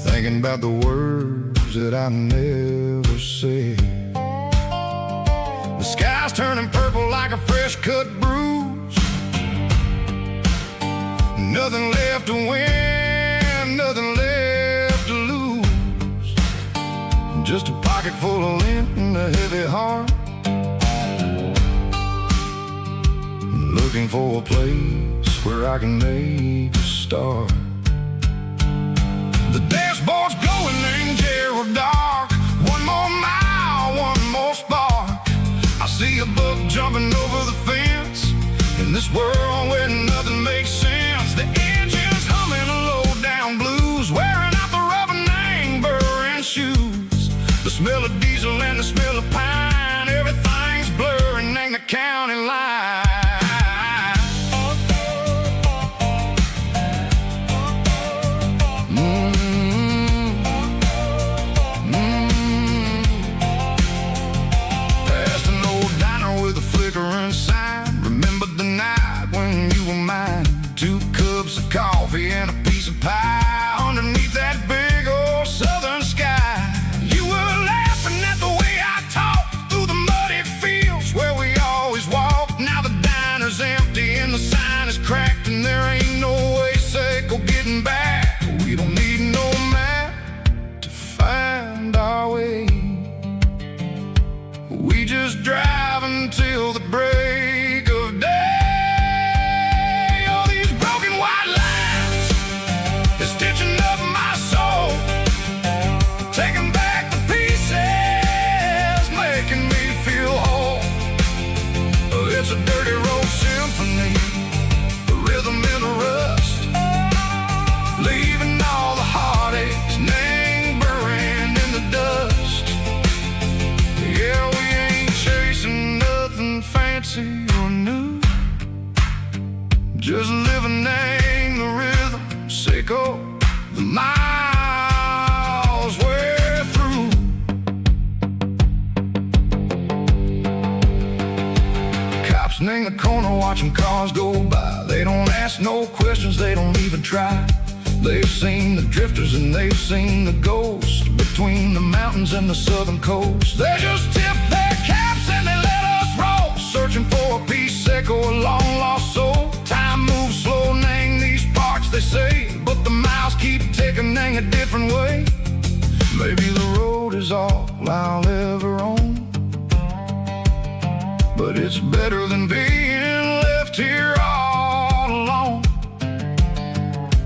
thinking about the words that I never said. The sky's turning purple like a fresh-cut bruise. Nothing left to win, nothing left to lose. Just a pocket full of lint and a heavy heart, looking for a place where I can make a start. The dashboard's glowing in Gerald dark. One more mile, one more spark. I see a buck jumping over the fence in this world where nothing makes sense. The engine's humming a low-down blues, wearing out the rubber-name burring shoes. The smell of diesel and the smell of pine, everything's blurring in the county line. Past an old diner with a flickering sign. Remember the night when you were mine. 2 cups of coffee and a piece of pie underneath that big old southern sky. You were laughing at the way I talked through the muddy fields where we always walked. Now the diner's empty and the sign is cracked, and there ain't no way safe of getting back. We don't need no map to find our way. We just drive until the break of day. Stitching up my soul, taking back the pieces, making me feel whole. It's a dirty road symphony, a rhythm in the rust, leaving all the heartaches lingering in the dust. Yeah, we ain't chasing nothing fancy or new, just living in the rhythm, sicko. The miles we're through. Cops in the corner watching cars go by. They don't ask no questions, they don't even try. They've seen the drifters and they've seen the ghosts between the mountains and the southern coast. They just tip their caps and they let us roll, searching for a piece echo a long lost soul. Time moves slow, nang these parts they say, but the miles keep ticking, nang a different way. Maybe the road is all I'll ever own, but it's better than being left here all alone.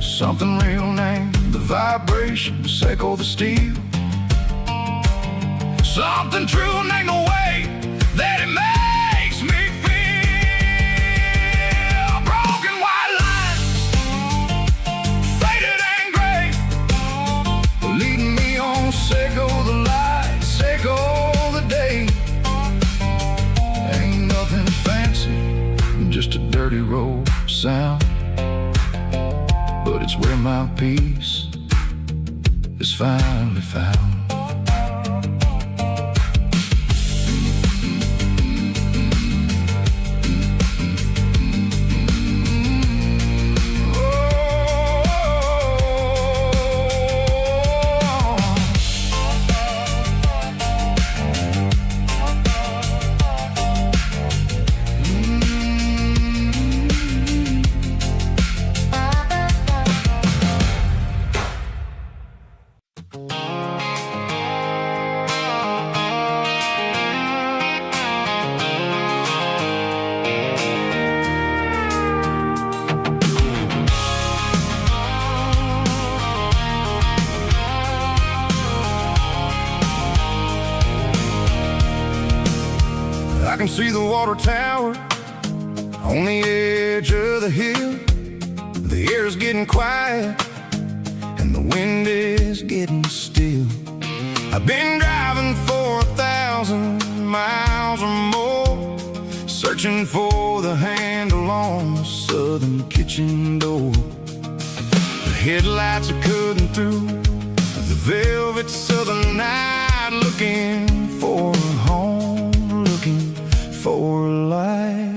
Something real, nang the vibrations echo the steel. Something true, nang the way that it makes me feel. Broken white lines, faded and gray, leading me on, Seiko the light, Seiko the day. Ain't nothing fancy, just a dirty road sound, but it's where my peace is finally found. I can see the water tower on the edge of the hill. The air is getting quiet and the wind is getting still. I've been driving for 1,000 miles or more, searching for the handle on the southern kitchen door. The headlights are cutting through the velvet southern night, looking for a home, looking for life.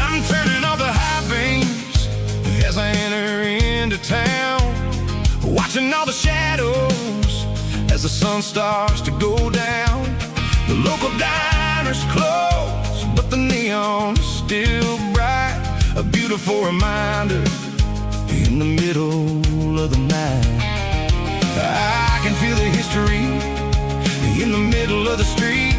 I'm turning off the high beams as I enter into town, watching all the shadows as the sun starts to go down. The local diner's closed, but the neon's still bright, a beautiful reminder in the middle of the night. I can feel the history in the middle of the street,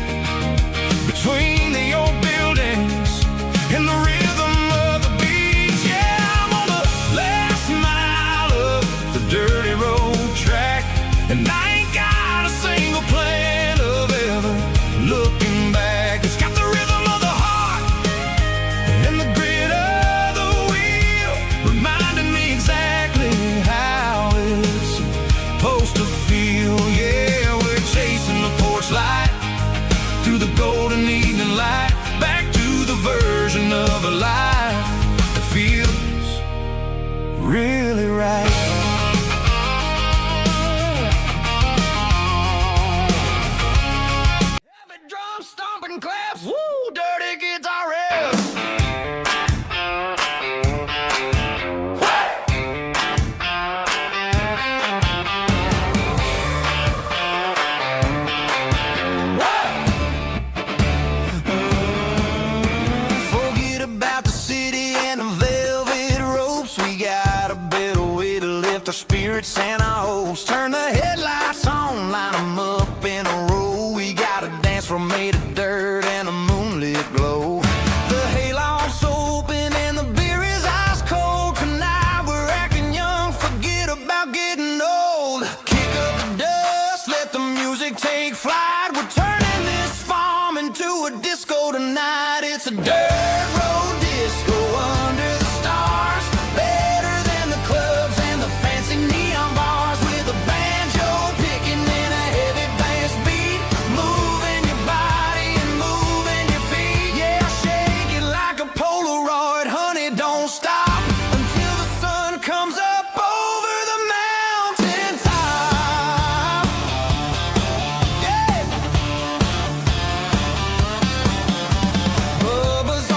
between the old buildings and the rhythm of the beats. Yeah, I'm on the last mile of the dirty road track, and I ain't got a single plan of ever looking back. It's got the rhythm of the heart and the grit of the wheel, reminding me exactly how it's supposed to feel. Yeah, we're chasing the porch light through the golden evening light, back to the version of a life that feels really right. Heavy drum stomping claps, woo, dirty guitar riffs. Forget about the city and the velvet ropes. We got a better way to lift our spirits and our hopes. Turn the headlights on, line them up in a row. We got a dance floor made of dirt and a moonlit glow. The hayloft's open and the beer is ice cold. Tonight we're acting young, forget about getting old. Kick up the dust, let the music take flight. We're turning this farm into a disco tonight. It's a dirt road disco under the stars, better than the clubs and the fancy neon bars, with a banjo picking in a heavy bass beat, moving your body and moving your feet. Yeah, shake it like a Polaroid, honey, don't stop until the sun comes up over the mountain top. Yeah. Bubba's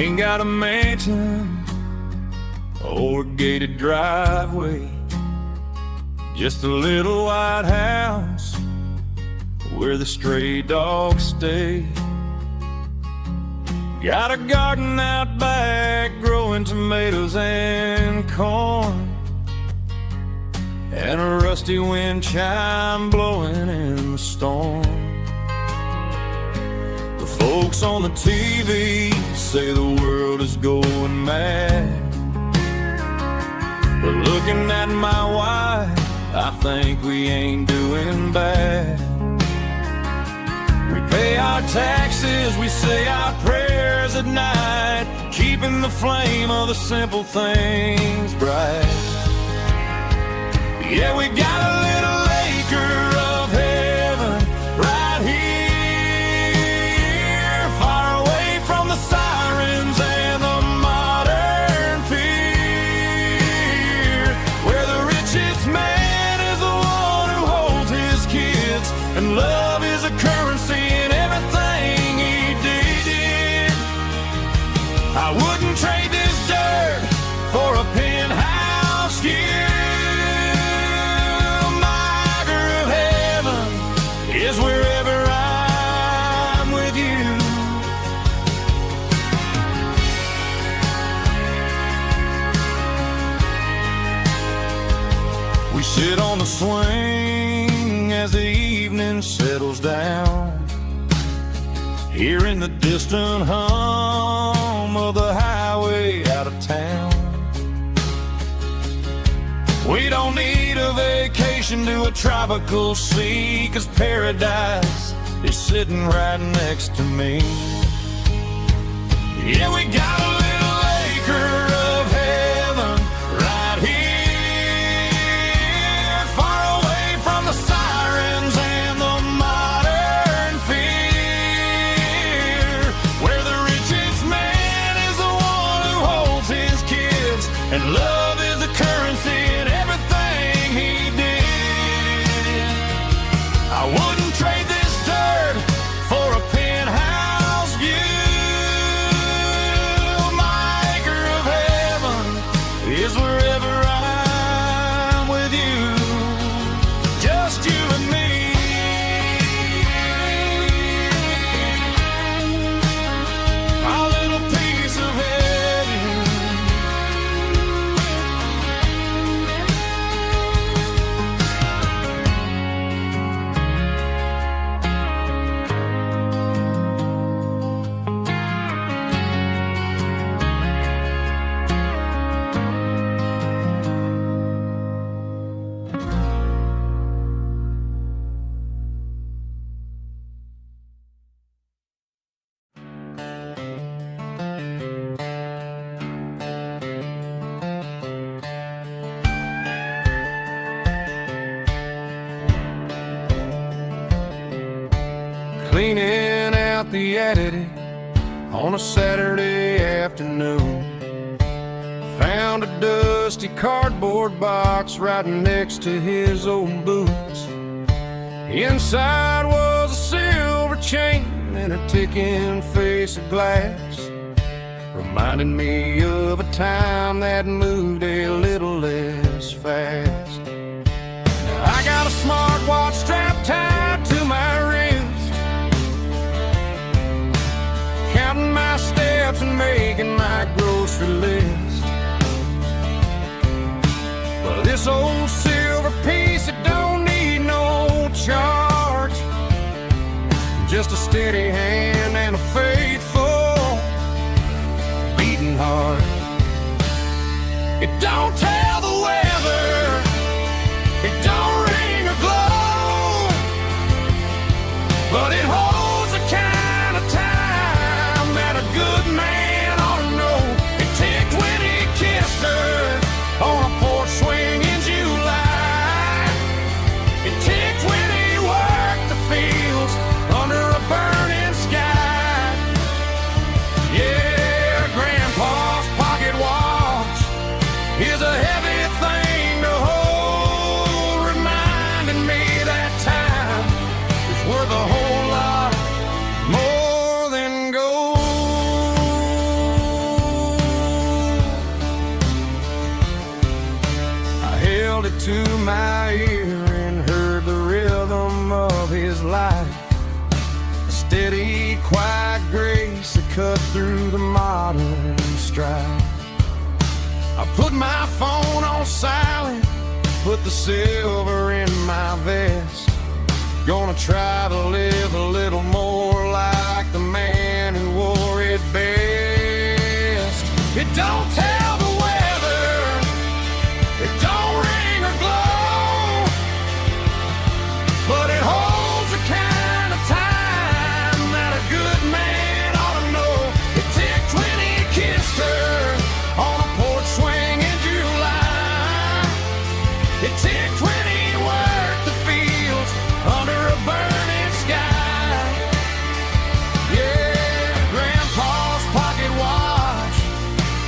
Ain't got a mansion or a gated driveway, just a little white house where the stray dogs stay. Got a garden out back growing tomatoes and corn, and a rusty wind chime blowing in the storm. The folks on the TV say the world is going mad, but looking at my wife, I think we ain't doing bad. We pay our taxes, we say our prayers at night, keeping the flame of the simple things bright. Yeah, we got a little acre of heaven right here, far away from the sirens and the modern fear, where the richest man is the one who holds his kids, and love is a currency in everything he did. I wouldn't trade this dirt for a penthouse view. Is wherever I'm with you. We sit on the swing as the evening settles down, hearing the distant hum of the highway out of town. We don't need a vacation to a tropical sea, 'cause paradise is sitting right next to me. Yeah, we got a little acre of heaven right here, far away from the sirens and the modern fear, where the richest man is the one who holds his kids, and love is the currency in everything he did. I wouldn't trade this dirt for a penthouse view. My acre of heaven is wherever I'm with you, just you and me. Our little piece of heaven. Cleaning out the attic on a Saturday afternoon, found a dusty cardboard box right next to his old boots. Inside was a silver chain and a ticking face of glass, reminding me of a time that moved a little less fast. Now I got a smartwatch strapped tied to my wrist, counting my steps and making my grocery list. But this old silver piece, it don't need no charge, just a steady hand and a faithful beating heart. It don't tell the weather, it don't ring or glow, but it holds the kind of time that a good man ought to know. It ticked when he kissed her on a porch swing in July. It ticked when he worked the fields under a burning sky. Yeah, Grandpa's pocket watch is a heavy held it to my ear and heard the rhythm of his life. A steady, quiet grace that cut through the modern strife. I put my phone on silent, put the silver in my vest. Gonna try to live a little more like the man who wore it best. It don't tell the weather, it don't ring or glow, but it holds the kind of time that a good man ought to know. It ticked when he kissed her on a porch swing in July. It ticked when he worked the fields under a burning sky. Yeah, Grandpa's pocket watch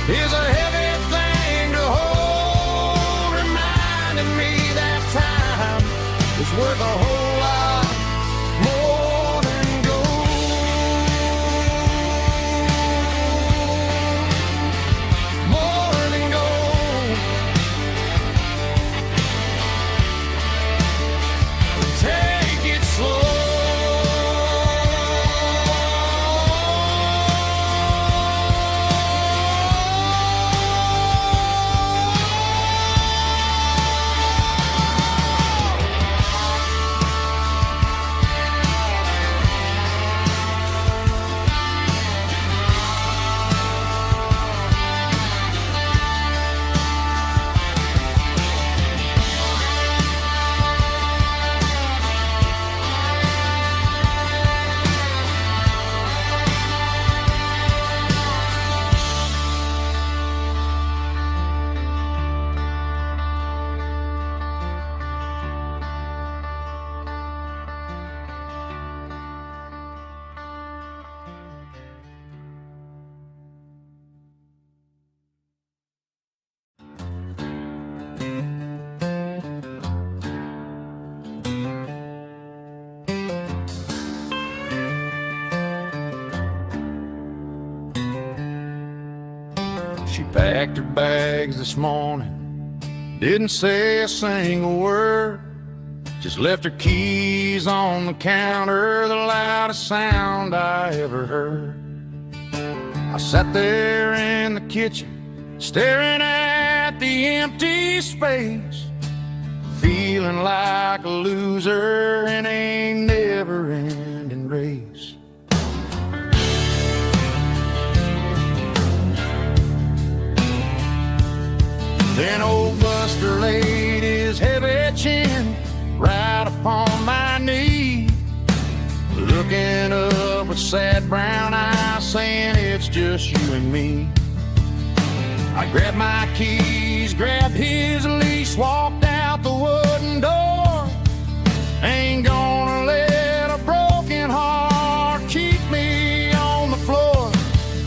is a heavy thing to hold, reminding me that time is worth a whole lot more than gold. More than gold. Take it slow. She packed her bags this morning, didn't say a single word, just left her keys on the counter, the loudest sound I ever heard. I sat there in the kitchen, staring at the empty space, feeling like a loser in a never-ending race. Then old Buster laid his heavy chin right upon my knee, looking up with sad brown eyes, saying it's just you and me. I grabbed my keys, grabbed his leash, walked out the wooden door. Ain't gonna let a broken heart keep me on the floor.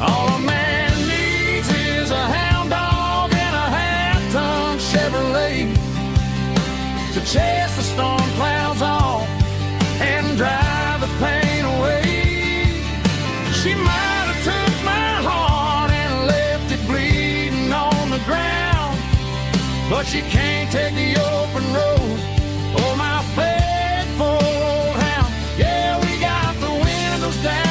All a man needs is a hound dog and a half-ton Chevrolet to chase the storm clouds off and drive the pain away. She might have took my heart and left it bleeding on the ground, but she can't take the open road or my faithful old hound. Yeah, we got the windows down,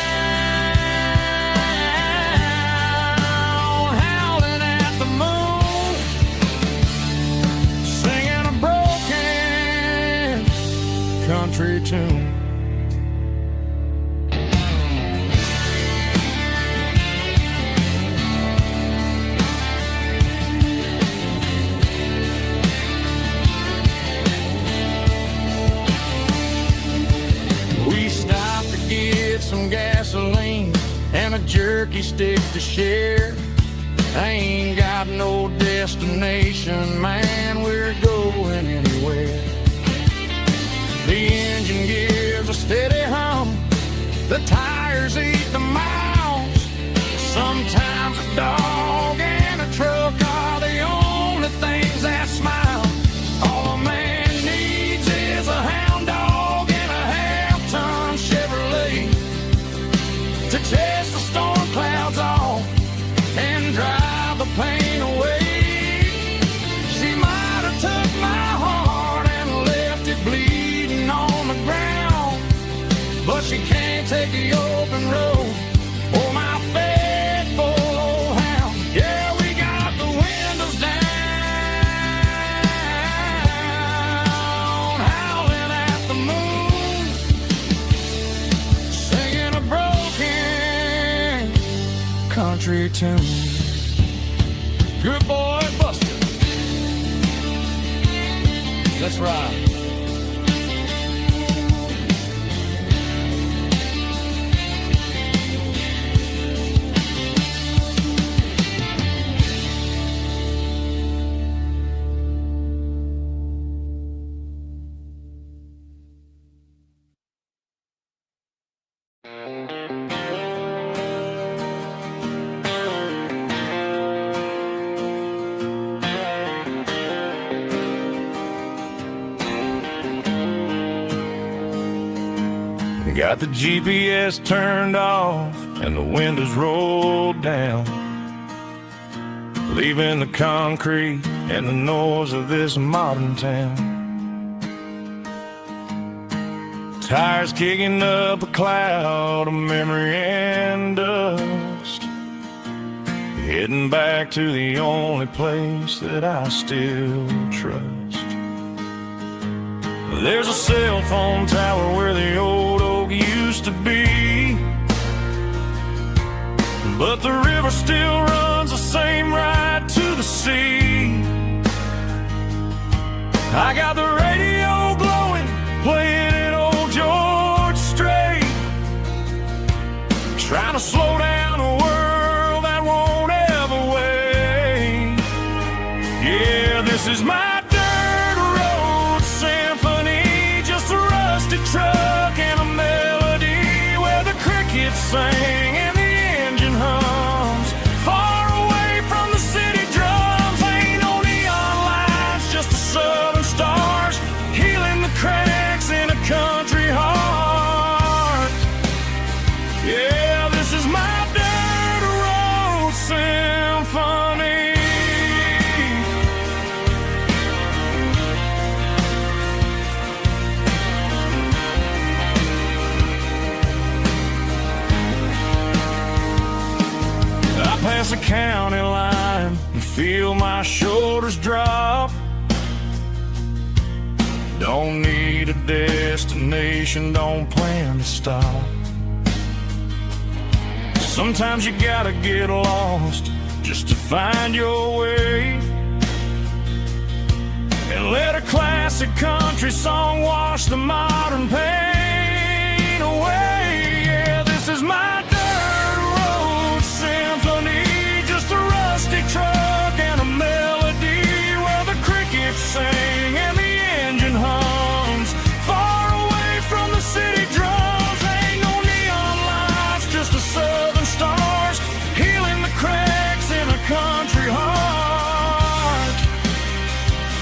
howling at the moon, singing a broken country tune. We stopped to get some gasoline and a jerky stick to share. I ain't got no destination, man, we're going anywhere. The engine gives a steady hum, the tires eat the miles. Sometimes a dog and a truck are the only things that smile. All a man needs is a hound dog and a half-ton Chevrolet to chase the storm clouds off and drive the pain away. She might have took loving road. Oh, my faithful old hound. Yeah, we got the windows down, howling at the moon, singing a broken country tune. Good boy, Buster. Let's ride. Got the GPS turned off and the windows rolled down, leaving the concrete and the noise of this modern town. Tires kicking up a cloud of memory and dust, heading back to the only place that I still trust. There's a cell phone tower where the old oak used to be, but the river still runs the same right to the sea. I got the radio glowing, playing it old George Strait, trying to slow down a world that won't ever wait. Yeah, this is my truck and a melody where the crickets sing and the engine hums, far away from the city drums. Ain't no neon lights, just the southern stars healing the cracks in a country heart. Yeah, this is my dirt road symphony. Past the county line and feel my shoulders drop. Don't need a destination, don't plan to stop. Sometimes you gotta get lost just to find your way, and let a classic country song wash the modern pain away. Yeah, this is my symphony, just a rusty truck and a melody where the crickets sing and the engine hums, far away from the city drums. Ain't no neon lights, just the southern stars healing the cracks in a country heart.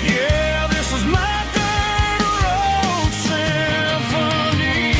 Yeah, this is my dirt road symphony.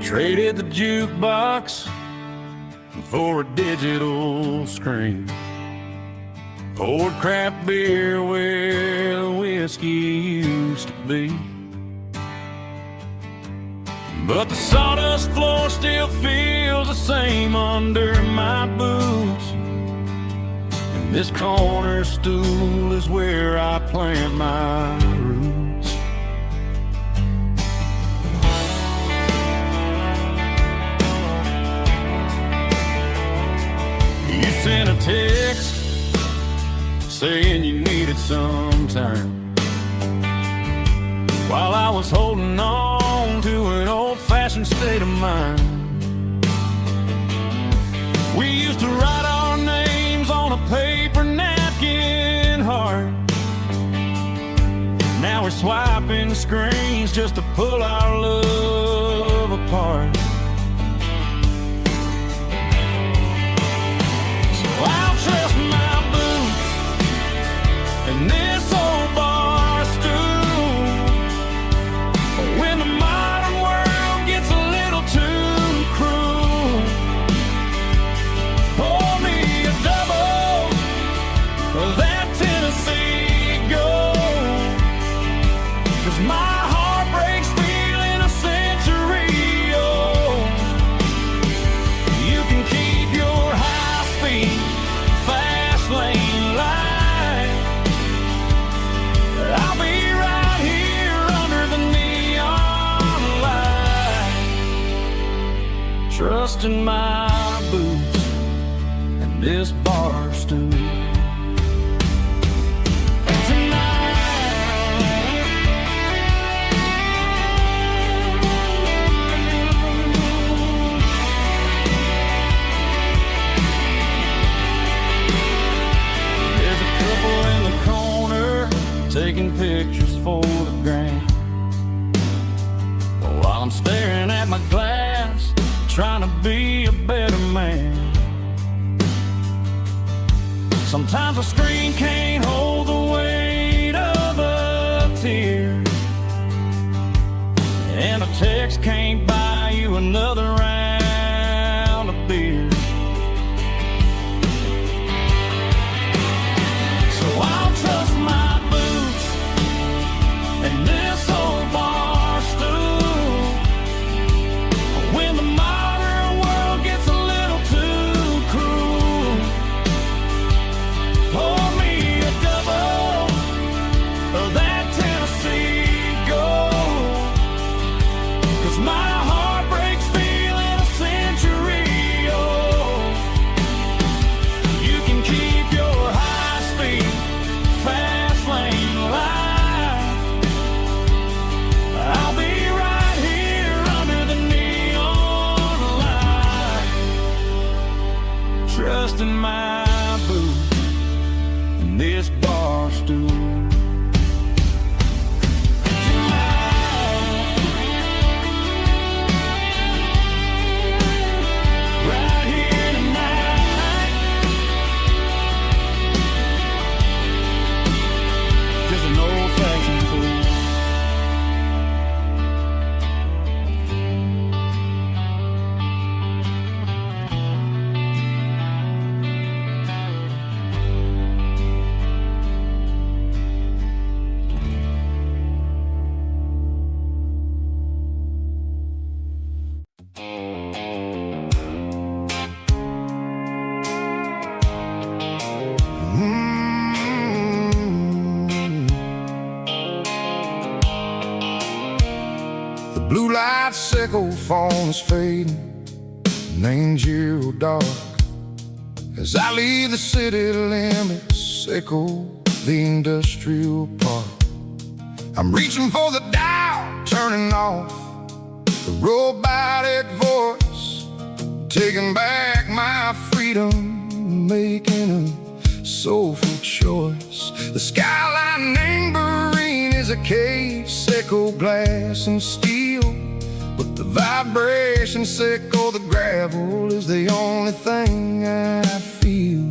Traded the jukebox for a digital screen, poured craft beer where the whiskey used to be. But the sawdust floor still feels the same under my boots, and this corner stool is where I plant my roots. saying you needed some time, while I was holding on to an old-fashioned state of mind. We used to write our names on a paper napkin heart. Now we're swiping screens just to pull our love apart. So I'll trust my boots and this old bar stool. When the modern world gets a little too cruel, pour me a double of that Tennessee Gold, 'cause my heart breaks feeling a century old. You can keep your high-speed, fast lane light. I'll be right here under the neon light, trusting my boots and this bar stool. Taking pictures for the gram, while I'm staring at my glass, trying to be a better man. Sometimes a screen can't hold the weight of a tear, and a text can't buy you another round of beer. So I'll trust my and this old bar stool. When the modern world gets a little too cruel, pour me a double of that Tennessee Gold, 'cause my heart breaks feeling a century old. You can keep your high-speed, fast lane light. I'll be right here under the neon light, trusting my boots and this bar stool. Right here tonight, just an old-fashioned fool. The blue light sickle phone is fading, and angel dark. As I leave the city limits, sickle the industrial park. I'm reaching for the dial, turning off the robotic voice, taking back my freedom, making a soulful choice. The skyline neighboring is a cave, sickle glass and steel, but the vibration sickle, the gravel, is the only thing I feel.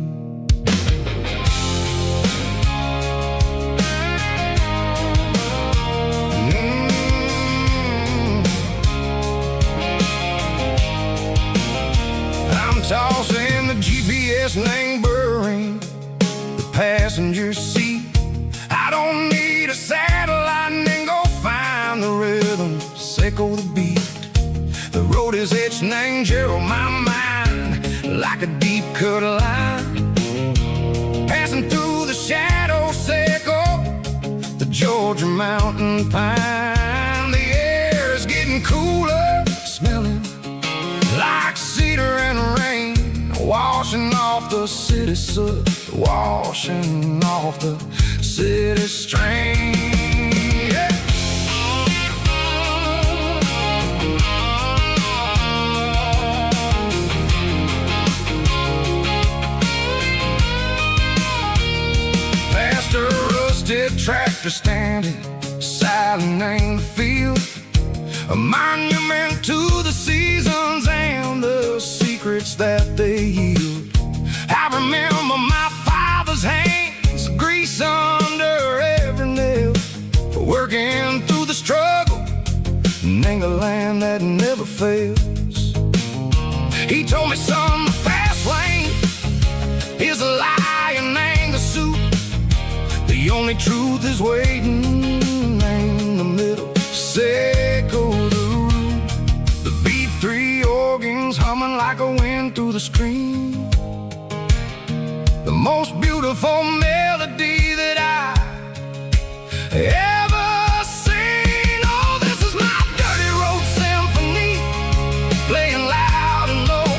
I'm tossing the GPS neighboring the passenger seat. I don't need a satellite and go find the rhythm, sickle the beat. The road is etched and angel on my mind like a deep cut line, passing through the shadow sickle, the Georgia mountain pine. The air is getting cooler, smelling like cedar and rain, washing off the the city soot washing off the city strain. Yeah. Past a rusted tractor standing silent in the field, a monument to the seasons and the secrets that they yield. I remember my father's hands, grease under every nail, for working through the struggle and the land that never fails. He told me, son, the fast lane is a lie and ain't the suit. The only truth is waiting in the middle. Seco the root, the B3 organs humming like a wind through the screen. The most beautiful melody that I ever seen. Oh, this is my dirty road symphony, playing loud and low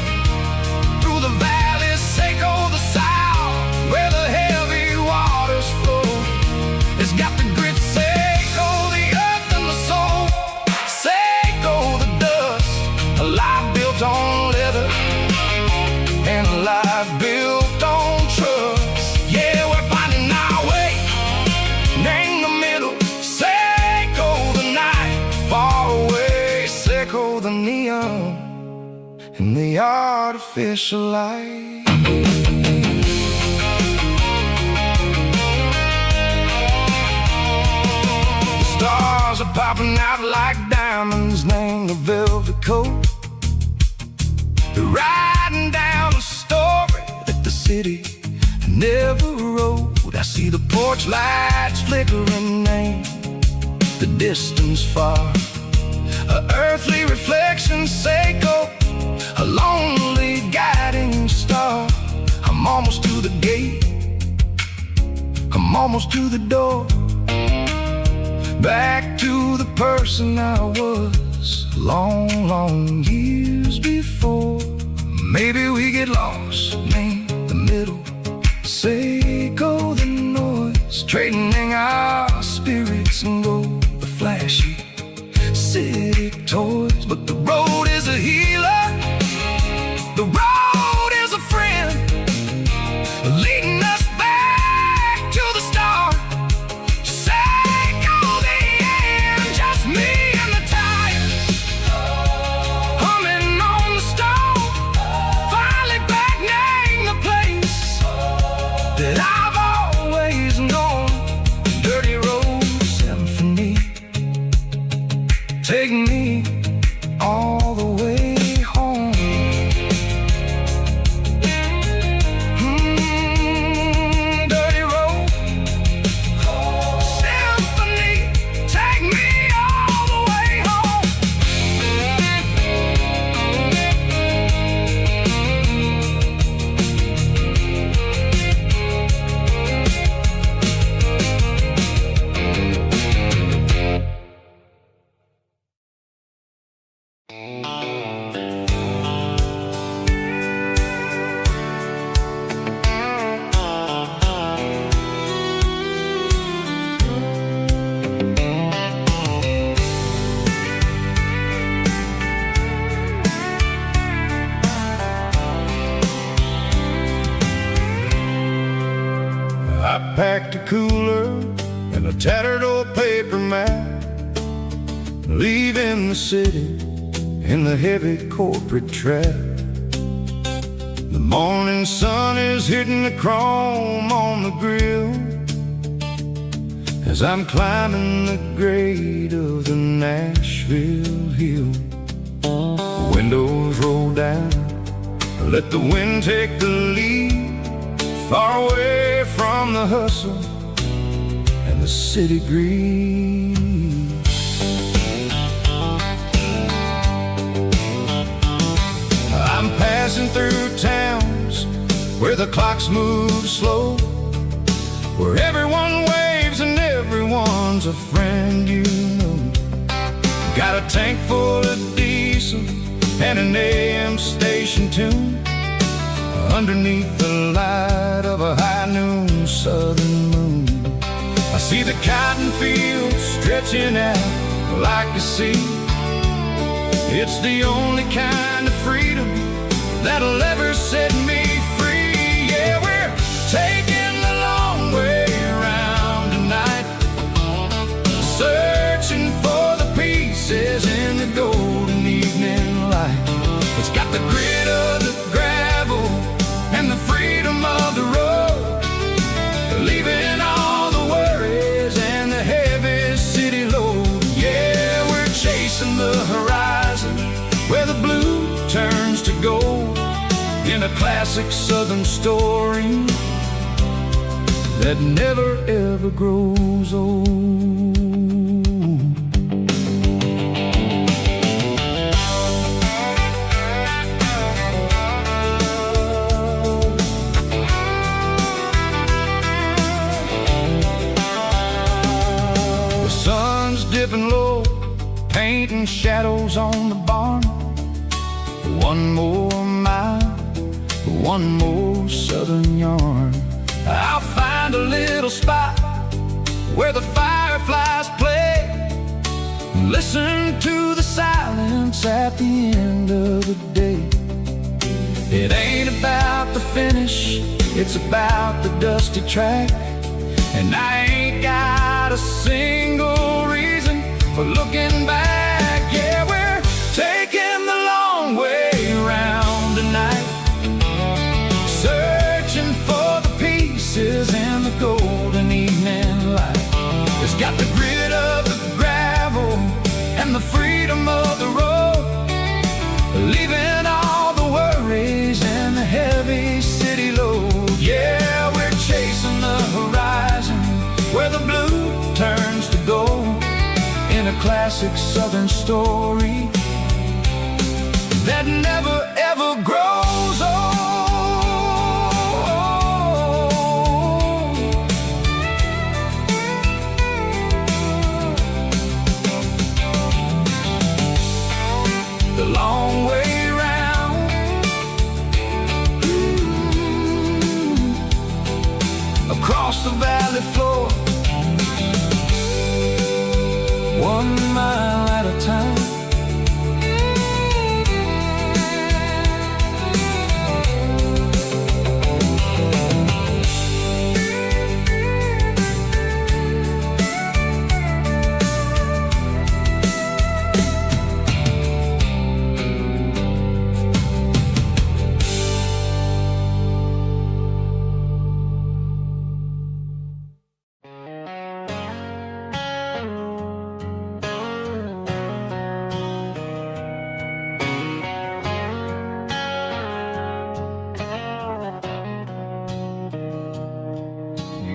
through the valleys, Seco the south, where the heavy waters flow. It's got the grit, Seco the earth and the soul, Seco the dust, a life built on leather and a life built on trust. Yeah, we're finding our way in the middle. Seco the night, far away, Seco the neon and the artificial light. The stars are popping out like diamonds, named the velvet coat. They're riding down a story that the city never wrote. I see the porch lights flickering in the distance far, a earthly reflection, Seco, a lonely guiding star. I'm almost to the gate, I'm almost to the door, back to the person I was long, long years before. Maybe we get lost in the middle, Seco the noise, trading our spirits and gold, the flashy city toys. But the road is a healer, the road is a friend, leading us back to the start. Seco the end, just me and the tires, humming on the stove, finally back name the place that I've always known. Dirty road symphony, take me all the way home. Dirty road symphony, take me all the way home. I packed a cooler and a tattered old paper map, leaving the city in the heavy corporate trap. The morning sun is hitting the chrome on the grill as I'm climbing the grade of the Nashville hill. Windows roll down, let the wind take the lead, far away from the hustle and the city grease. I'm passing through towns where the clocks move slow, where everyone waves and everyone's a friend you know. Got a tank full of diesel and an AM station tune, underneath the light of a high noon southern moon. I see the cotton fields stretching out like a sea. It's the only kind of freedom that'll ever set me free. Yeah, we're taking the long way around tonight, searching for the pieces in the golden evening light. It's got the grit of the gravel and the freedom of the road, leaving all the worries and the heavy city load. Yeah, we're chasing the horizon where the blue turns to gold, in a classic southern story that never ever grows old. The sun's dipping low, painting shadows on the barn. One more mile, one more southern yarn. I'll find a little spot where the fireflies play, listen to the silence at the end of the day. It ain't about the finish, it's about the dusty track. And I ain't got a single reason for looking back. Yeah, we're taking the long way around tonight, searching for the pieces in the golden evening light. It's got the grit of the gravel and the freedom of the road, leaving all the worries and the heavy city load. Yeah, we're chasing the horizon where the blue turns to gold, in a classic southern story that never ever grows old. The long way round, across the valley floor, 1 mile at a time.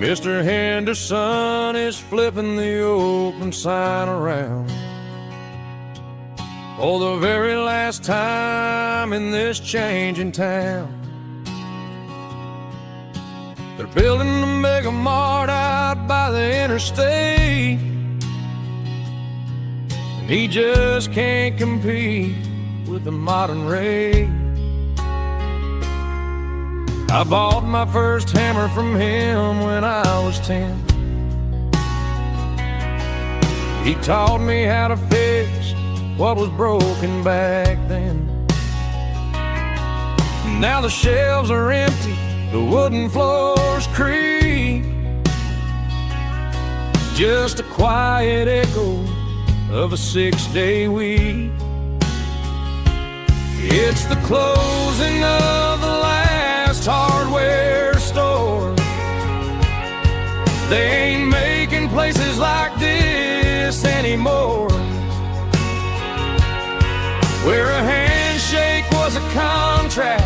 Mr. Henderson is flipping the open sign around for the very last time in this changing town. They're building a mega mart out by the interstate, and he just can't compete with the modern rate. I bought my first hammer from him when I was 10. He taught me how to fix what was broken back then. Now the shelves are empty, the wooden floors creak, just a quiet echo of a 6-day week. It's the closing of the last hardware store. They ain't making places like this anymore, where a handshake was a contract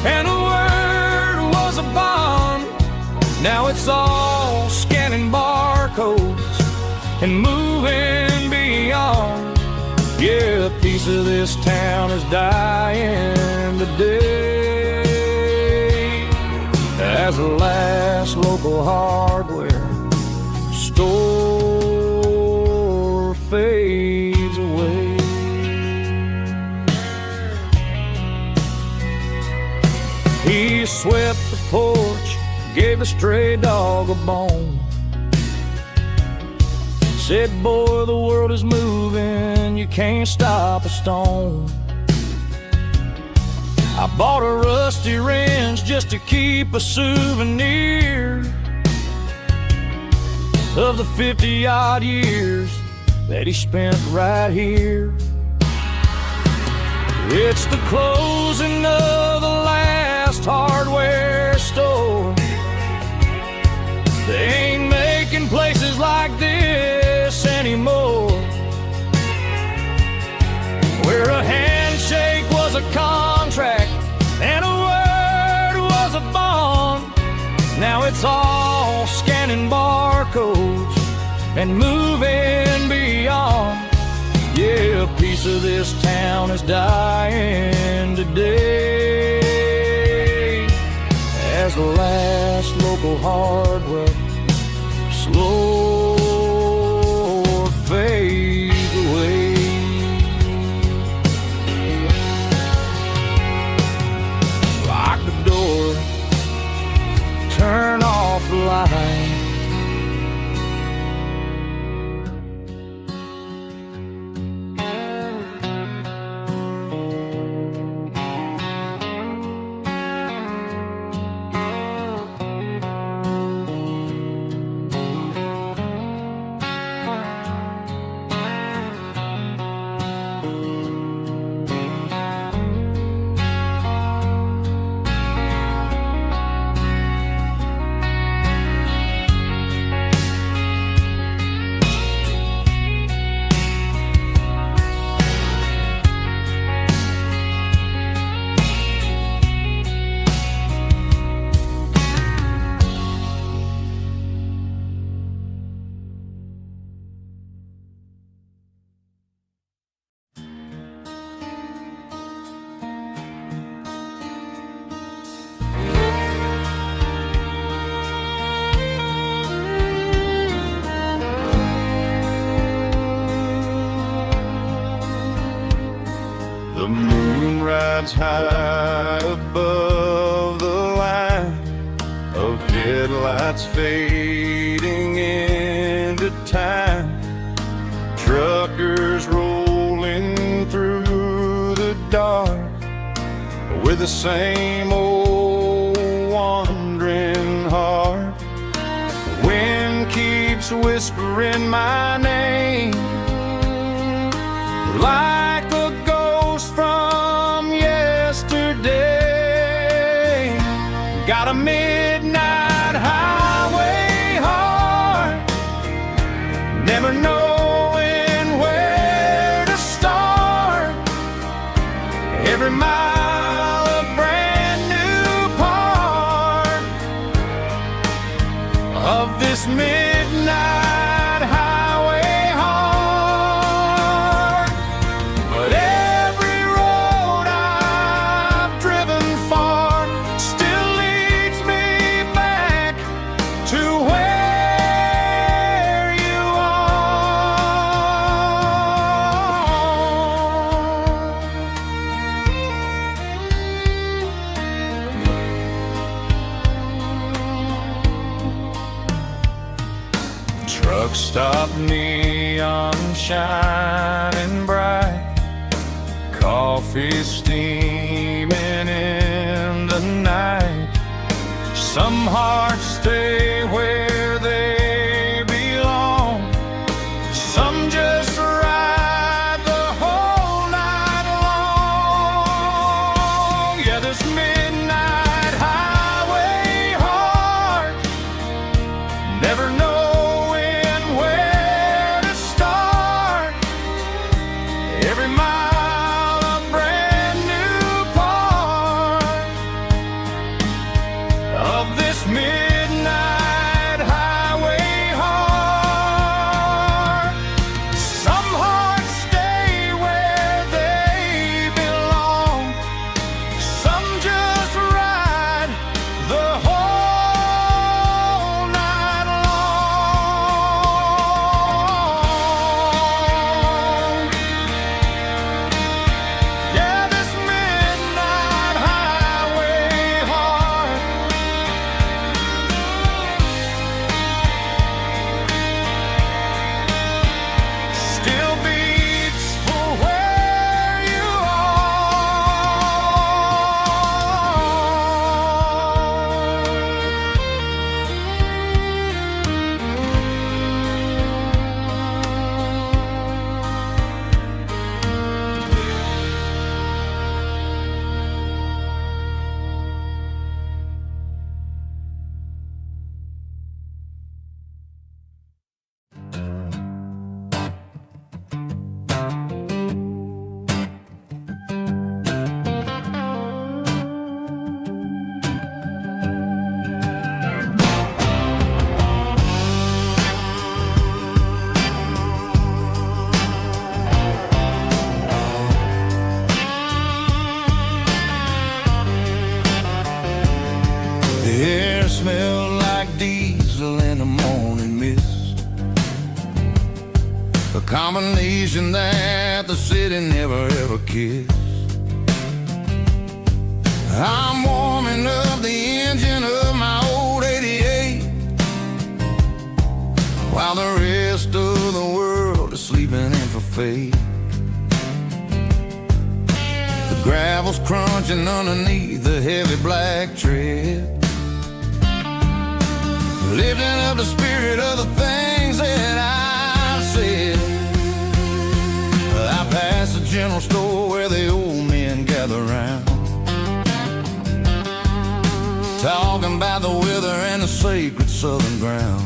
and a word was a bond. Now it's all scanning barcodes and moving beyond. Yeah, a piece of this town is dying today as the last local hardware store fades away. He's swept the porch, gave the stray dog a bone. Said, boy, the world is moving, you can't stop a stone. I bought a rusty wrench just to keep a souvenir of the 50-odd years that he spent right here. It's the closing of the last hardware store. They ain't making places like this anymore, where a handshake was a contract and a word was a bond. Now it's all scanning barcodes and moving beyond. Yeah, a piece of this town is dying today as the last local hardware slow fades away. Lock the door, turn off the light. The moon rides high above the line of headlights fading into time. Truckers rolling through the dark with the same old wandering heart. The wind keeps whispering my name like a ghost from yesterday. Got a midnight highway heart, never knowing where to start. Every mile a brand new part of this midnight highway heart. But every road I've driven far still leads me back to where you are. Truck stop, neon shining bright, coffee steaming in the night. Some hearts stay where they belong, some just ride the whole night long. Yeah, this midnight highway heart, never knowing where to start. Every mile a brand new part of this midnight highway heart. Some hearts stay where they belong, some just ride the whole night long. combination that the city never ever kissed. I'm warming up the engine of my old 88, while the rest of the world is sleeping in for fate. The gravel's crunching underneath the heavy black tread, lifting up the spirit of the things that I've said. I pass the general store where the old men gather round, talking about the weather and the sacred southern ground.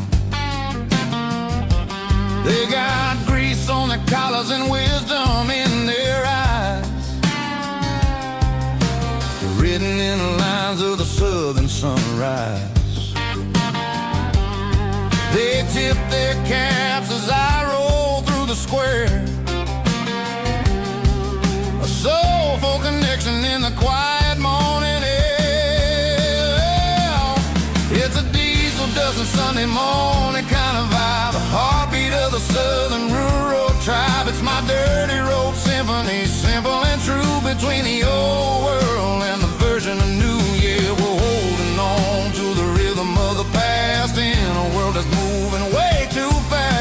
They got grease on their collars and wisdom in their eyes, written in the lines of the southern sunrise. They tip their caps as I roll through the square, a soulful connection in the quiet morning air. It's a diesel dusting Sunday morning kind of vibe, a heartbeat of the southern rural tribe. It's my dirty road symphony, simple and true, between the old world and the version of new. Yeah, we're holding on to the rhythm of the past in a world that's moving way too fast.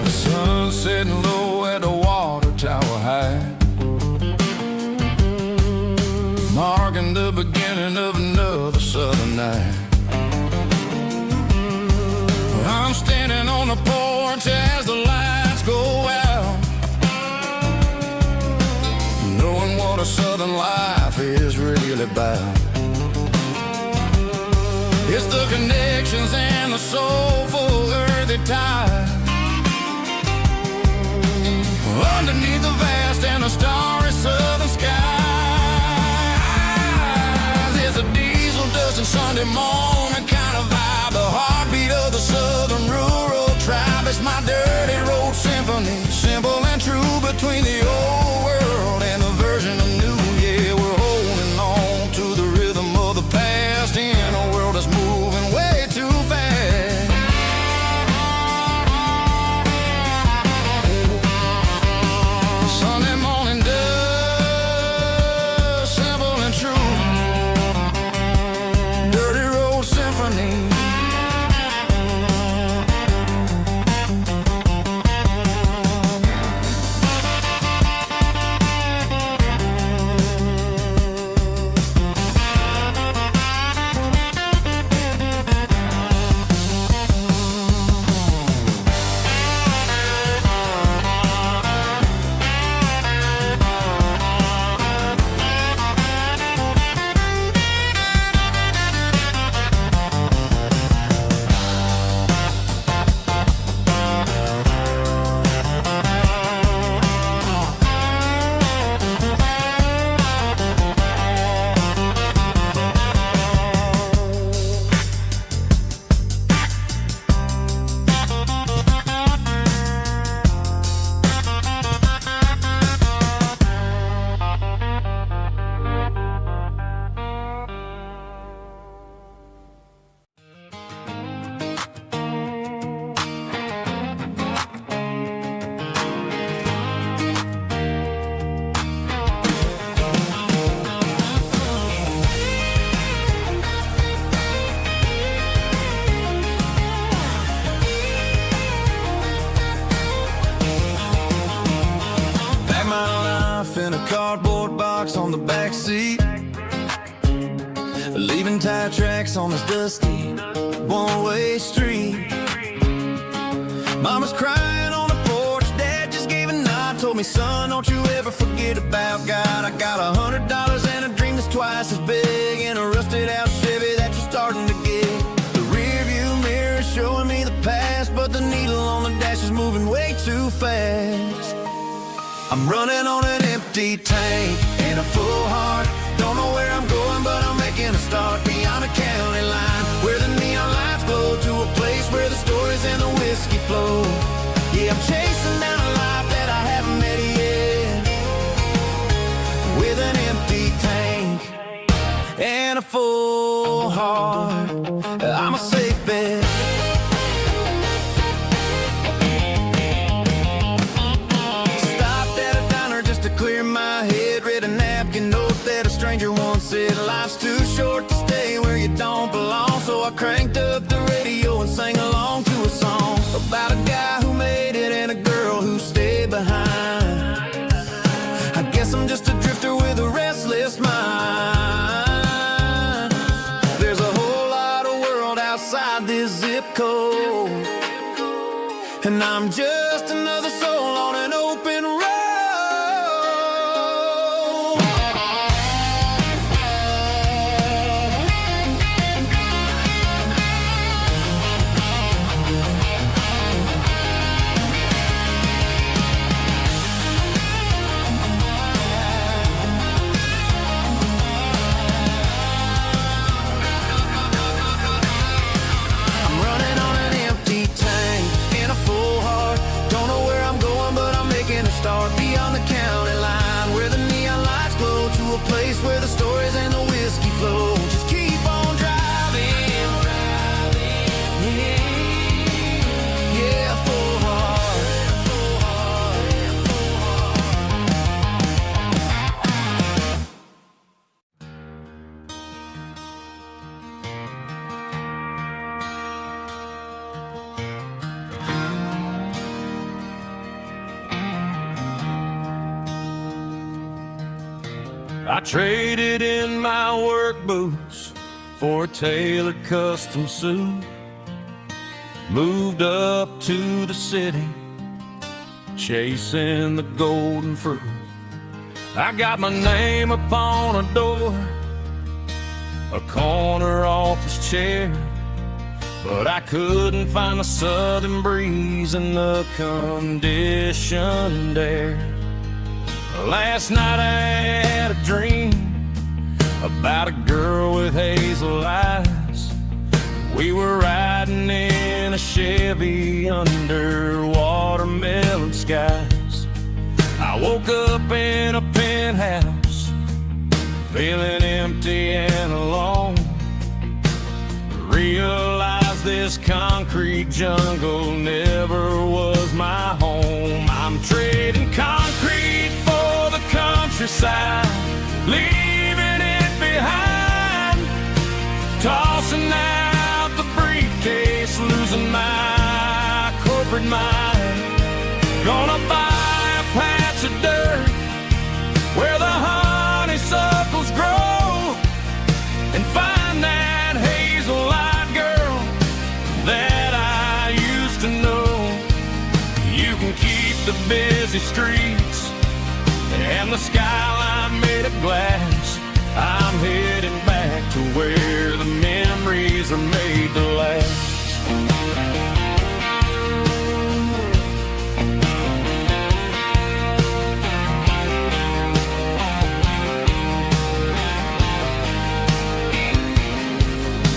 The sun setting low at the water tower high, marking the beginning of another southern night. I'm standing on the porch as the lights go out, knowing what a southern life is really about. It's the connections and the soulful earthy tide, underneath the vast and the starry southern skies. It's a diesel dusting Sunday morning kind of vibe, the heartbeat of the southern rural tribe. It's my dirty road symphony, simple and true, between the old world and the version of new. Yeah, we're holding on to the rhythm of the past in a world that's moving way too fast. Sunday morning dust, simple and true, dirty road symphony. In a cardboard box on the back seat, leaving tire tracks on this dusty one-way street. Mama's crying on the porch, Dad just gave a nod, told me, son, don't you ever forget about God. I got $100 and a dream that's twice as big, and a rusted out Chevy that you're starting to get. The rear view mirror is showing me the past, but the needle on the dash is moving way too fast. I'm running on an empty tank and a full heart. Don't know where I'm going, but I'm making a start beyond a county line, where the neon lights glow, to a place where the story flow. Yeah, I'm chasing down a life that I haven't met yet, with an empty tank and a full heart. I'm a safe bet. Stopped at a diner just to clear my head. Read a napkin note that a stranger once said, life's too short to stay where you don't belong. So I cranked up the radio and sang along to a song about a guy who made it and a girl who stayed behind. I guess I'm just a drifter with a restless mind. There's a whole lot of world outside this zip code, and I'm just another soul on an open road. Beyond the county line, where the neon lights glow, to a place where the stories and the whiskey flow. Just keep on driving, yeah, full heart. I traded in my work boots for a tailored custom suit. Moved up to the city, chasing the golden fruit. I got my name upon a door, a corner office chair, but I couldn't find the southern breeze in the conditioned air. Last night I had a dream about a girl with hazel eyes. We were riding in a Chevy under watermelon skies. I woke up in a penthouse, feeling empty and alone. Realized this concrete jungle never was my home. I'm trading concrete for the countryside, leaving it behind. Tossing out the briefcase, losing my corporate mind. Gonna buy a patch of dirt where the honeysuckles grow, and find that hazel-eyed girl that I used to know. You can keep the busy streets and the skyline made of glass. I'm heading back to where the memories are made to last.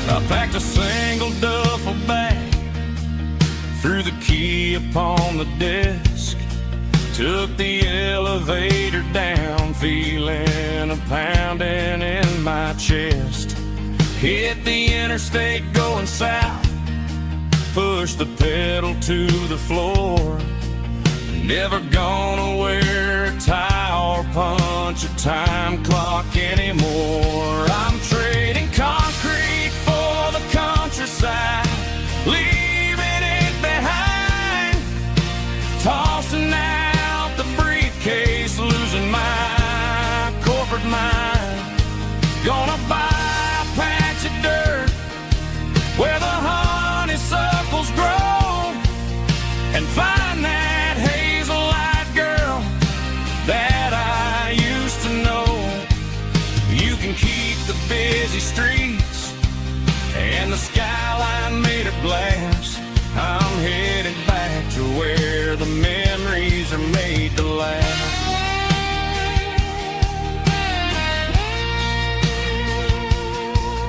I packed a single duffel bag, threw the key upon the desk, took the elevator down, feeling a pounding in my chest. Hit the interstate going south, pushed the pedal to the floor. Never gonna wear a tie or punch a time clock anymore. I'm trading concrete for the countryside, leaving it behind. Tossing out the briefcase, losing my corporate mind. Gonna buy a patch of dirt where the honeysuckles grow, and find that hazel-eyed girl that I used to know. You can keep the busy streets and the skyline made of glass. I'm headed back to where the memories are made to last.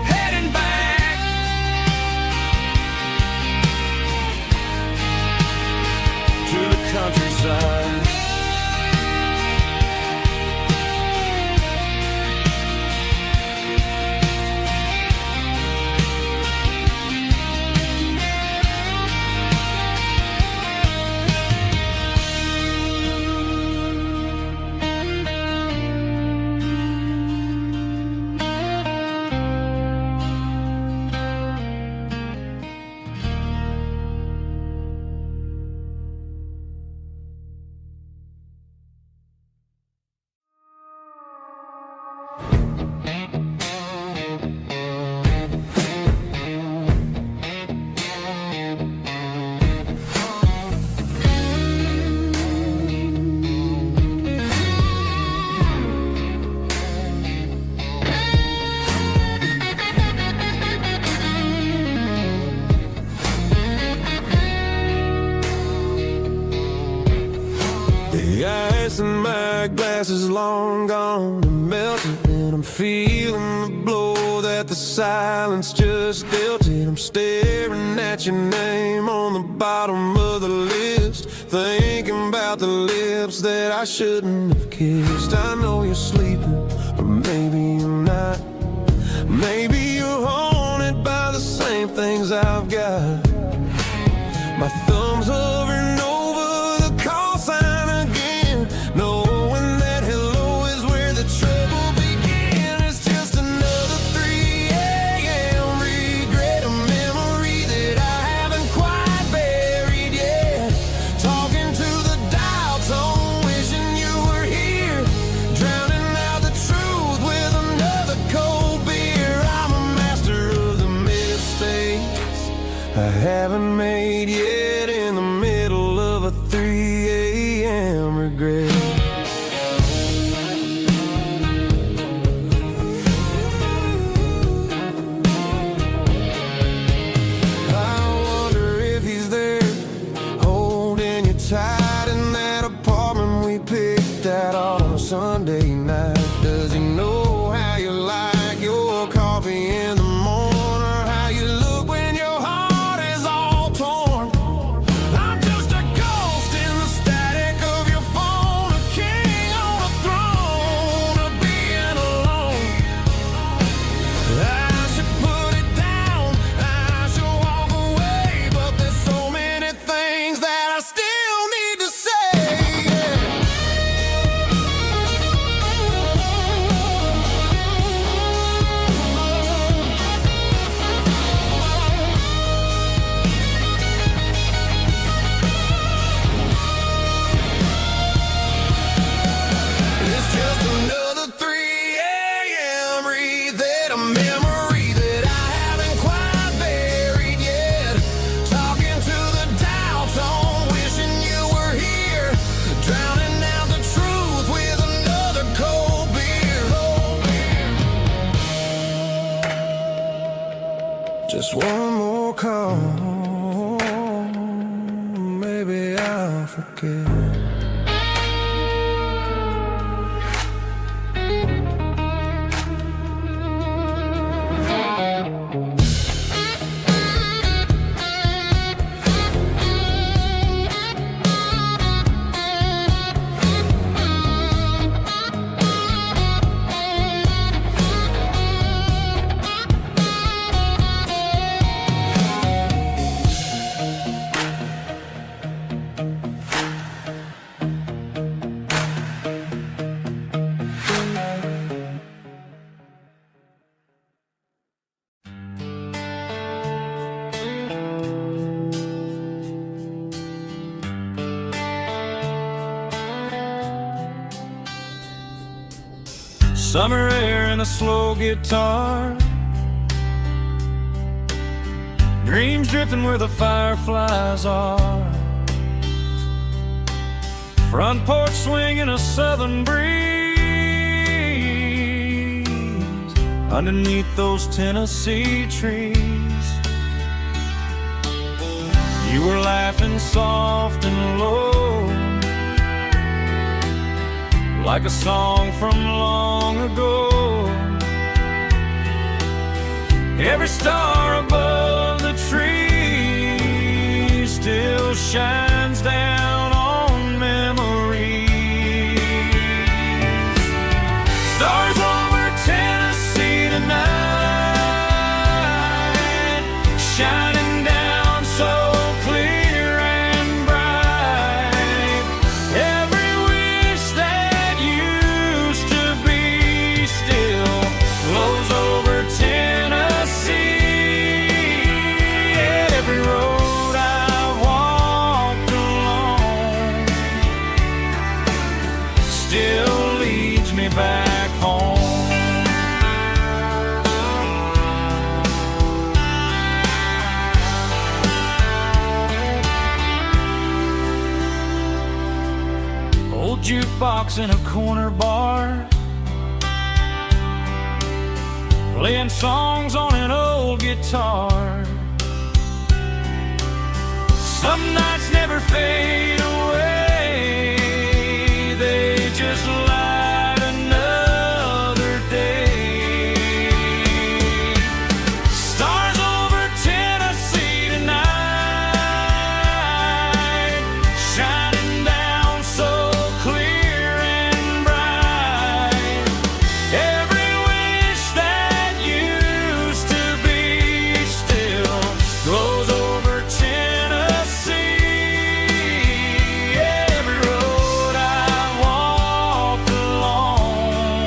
Heading back. countryside. The ice in my glass is long gone and melted, and I'm feeling the blow that the silence just dealt it. I'm staring at your name on the bottom of the list, thinking about the lips that I shouldn't have kissed. I know you're sleeping, but maybe you're not. Maybe you're haunted by the same things I've got. My thumb's hovering over the call sign again, knowing that hello is where the trouble began. It's just another 3 a.m. regret, a memory that I haven't quite buried yet. Talking to the dial tone, wishing you were here, drowning out the truth with another cold beer. I'm a master of the mistakes I haven't made yet, in the middle of a 3 a.m. regret. I wonder if he's there, holding you tight in that apartment we picked out on a Sunday night. Does he know how you like your coffee in the morning, or how you look when your heart is all torn? I'm just a ghost in the static of your phone, a king on a throne of being alone. I should put it down, I should walk away, but there's so many things that I still need to say. It's just another 3 a.m. read, a memory that I haven't quite buried yet. Talking to the dial tone, wishing you were here, drowning out the truth with another cold beer. Just one more call, maybe I'll forget. Summer air and a slow guitar, dreams drifting where the fireflies are. Front porch swinging a southern breeze underneath those Tennessee trees. You were laughing soft and low, like a song from long ago. Every star above the tree still shines down on old jukebox in a corner bar, playing songs on an old guitar. Some nights never fade away, they just light another day. Stars over Tennessee tonight, shining down so clear and bright. Every wish that used to be still glows over Tennessee. Every road I walked along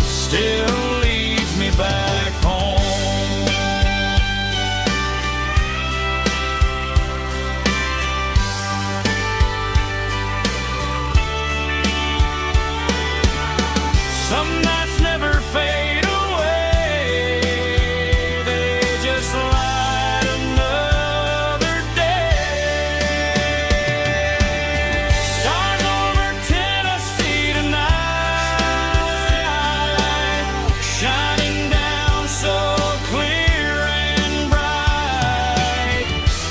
still leads me back home. Some nights never fade away, they just light another day. Stars over Tennessee tonight, shining down so clear and bright.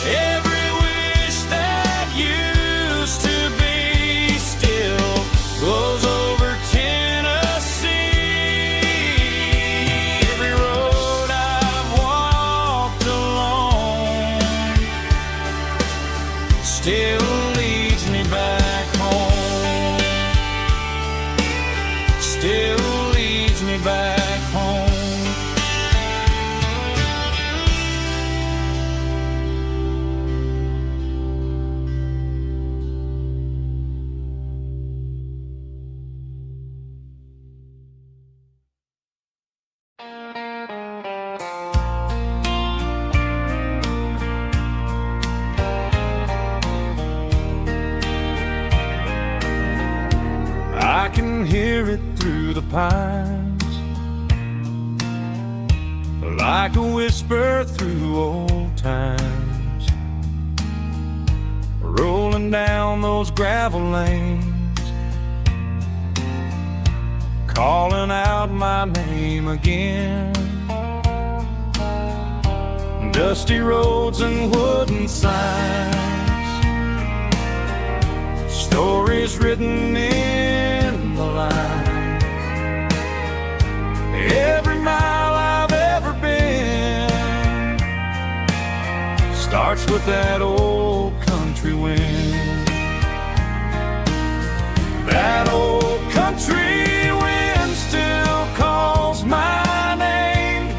Every wish that used to be still glows over Tennessee. Every road I've walked along still leads me back home. Still leads me back home. I can hear it through the pines, like a whisper through old times, rolling down those gravel lanes, calling out my name again. Dusty roads and wooden signs, stories written in the lines. Every mile I've ever been starts with that old country wind. That old country wind still calls my name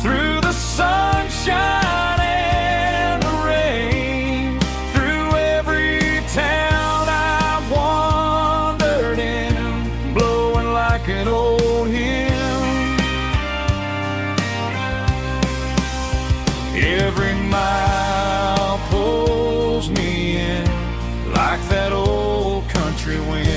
through the sunshine and the rain, through every town I've wandered in, blowing like an old hymn. Every mile pulls me in like that old country wind.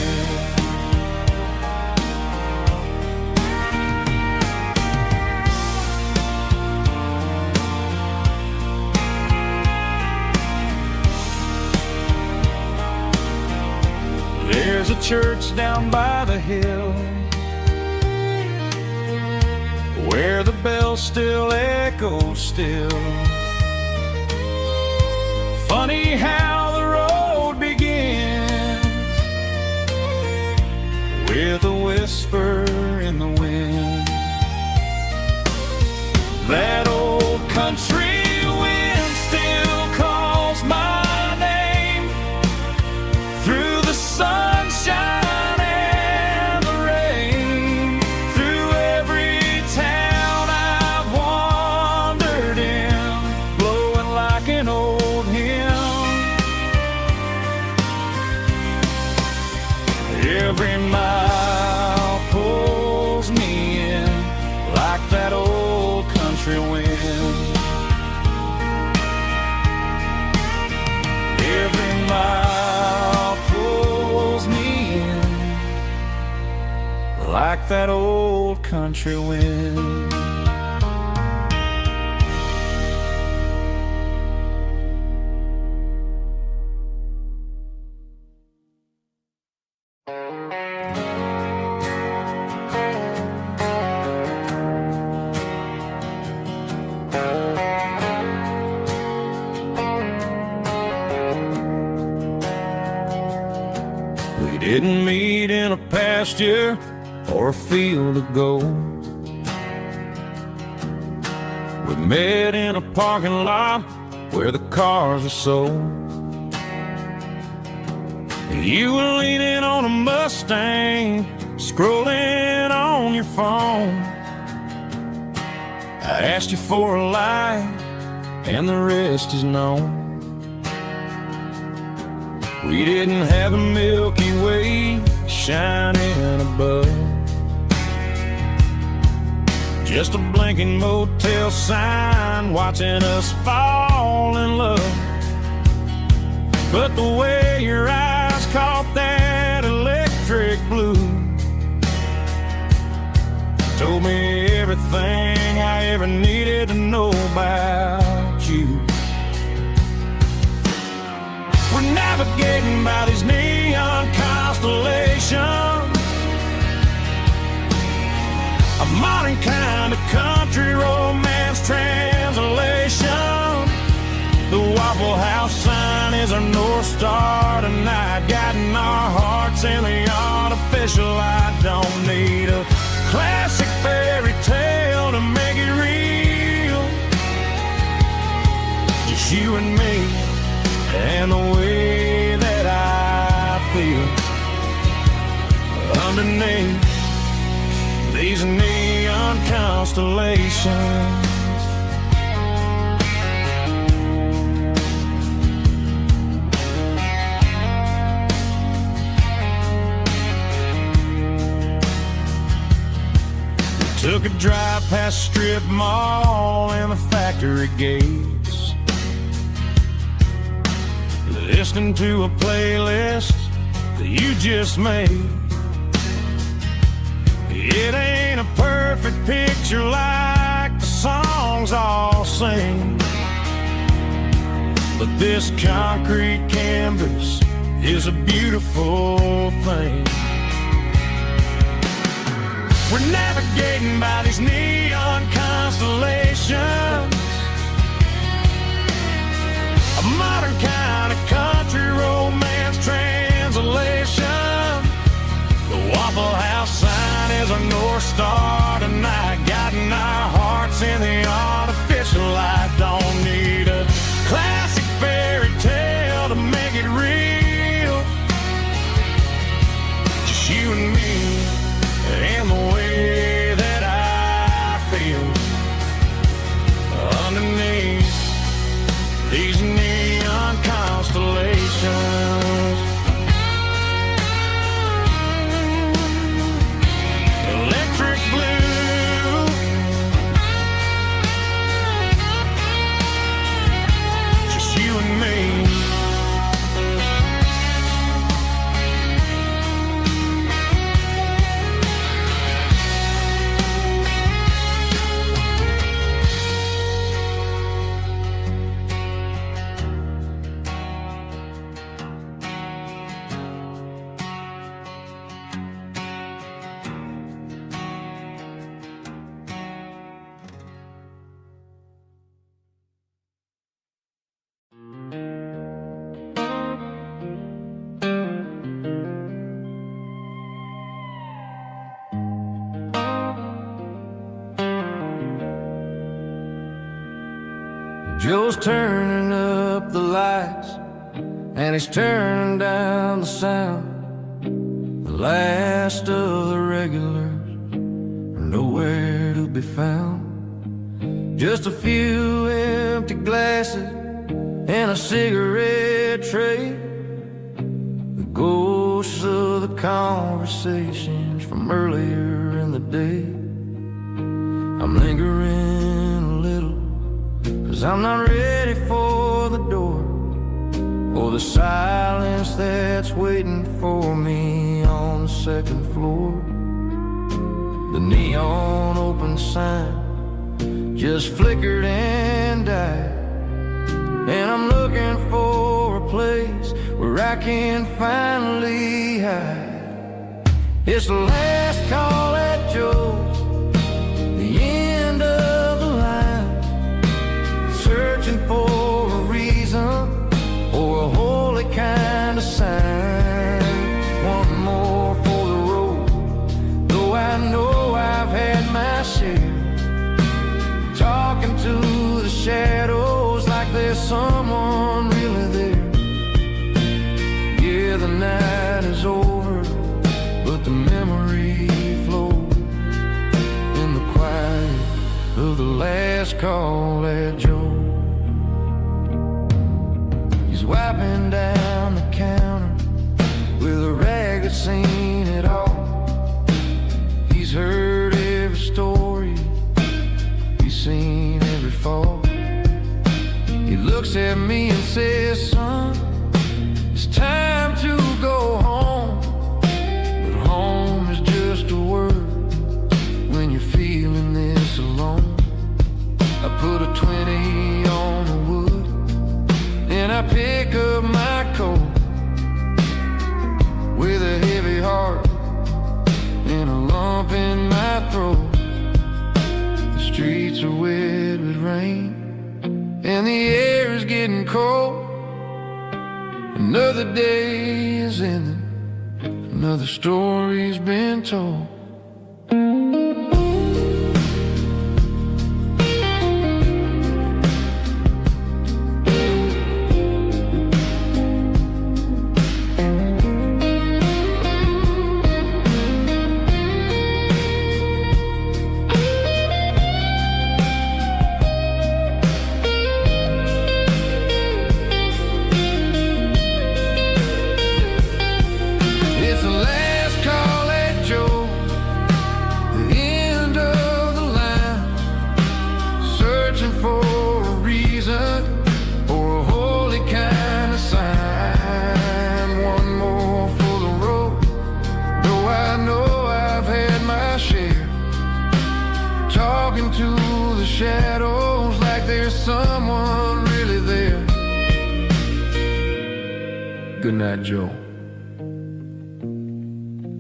There's a church down by the hill where the bells still echo still. Funny how the road begins with a whisper in the wind. That old country wind still calls my name through the sunshine and the rain, through every town I've wandered in, blowing like an old hymn. Every mile pulls me in like that old country wind. Every mile pulls me in like that old country wind. didn't meet in a pasture or a field of gold. We met in a parking lot where the cars are sold. You were leaning on a Mustang, scrolling on your phone. I asked you for a light, and the rest is known. We didn't have a Milky Way shining above, just a blinking motel sign watching us fall in love. But the way your eyes caught that electric blue told me everything I ever needed to know about you. We're navigating by these neon constellations, a modern kind of country romance translation. The Waffle House sign is our North Star tonight, guiding our hearts in the artificial light. Don't need a classic fairy tale to make it real, just you and me and the way that I feel underneath these neon constellations. We took a drive past strip mall and the factory gates, listening to a playlist that you just made. It ain't a perfect picture like the songs all sing, but this concrete canvas is a beautiful thing. We're navigating by these neon constellations, a modern kind of country romance translation. The Waffle House sign is our North Star tonight, guiding our hearts in the artificial light. Don't need a classic fairy tale to make it real, just you and me and the way that I feel underneath these neon constellations. Electric blue, just you and me. Joe's turning up the lights and he's turning down the sound. The last of the regulars are nowhere to be found. Just a few empty glasses and a cigarette tray, the ghosts of the conversations from earlier in the day. I'm lingering a little, 'cause I'm not ready for the door, or the silence that's waiting for me on the second floor. The neon open sign just flickered and died, and I'm looking for a place where I can finally hide. It's the last call at Joe's, the end of the line, searching for a reason or a holy kind of sign. One call that Joe. He's wiping down the counter with a rag that's seen it all. He's heard every story, he's seen every fall. He looks at me and says, son, it's time to go home. But home is just a word when you're feeling this alone. I put a 20 on the wood and I pick up my coat with a heavy heart and a lump in my throat. The streets are wet with rain and the air is getting cold. Another day is ending, another story's been told. Shadows like there's someone really there. Good night, Joe.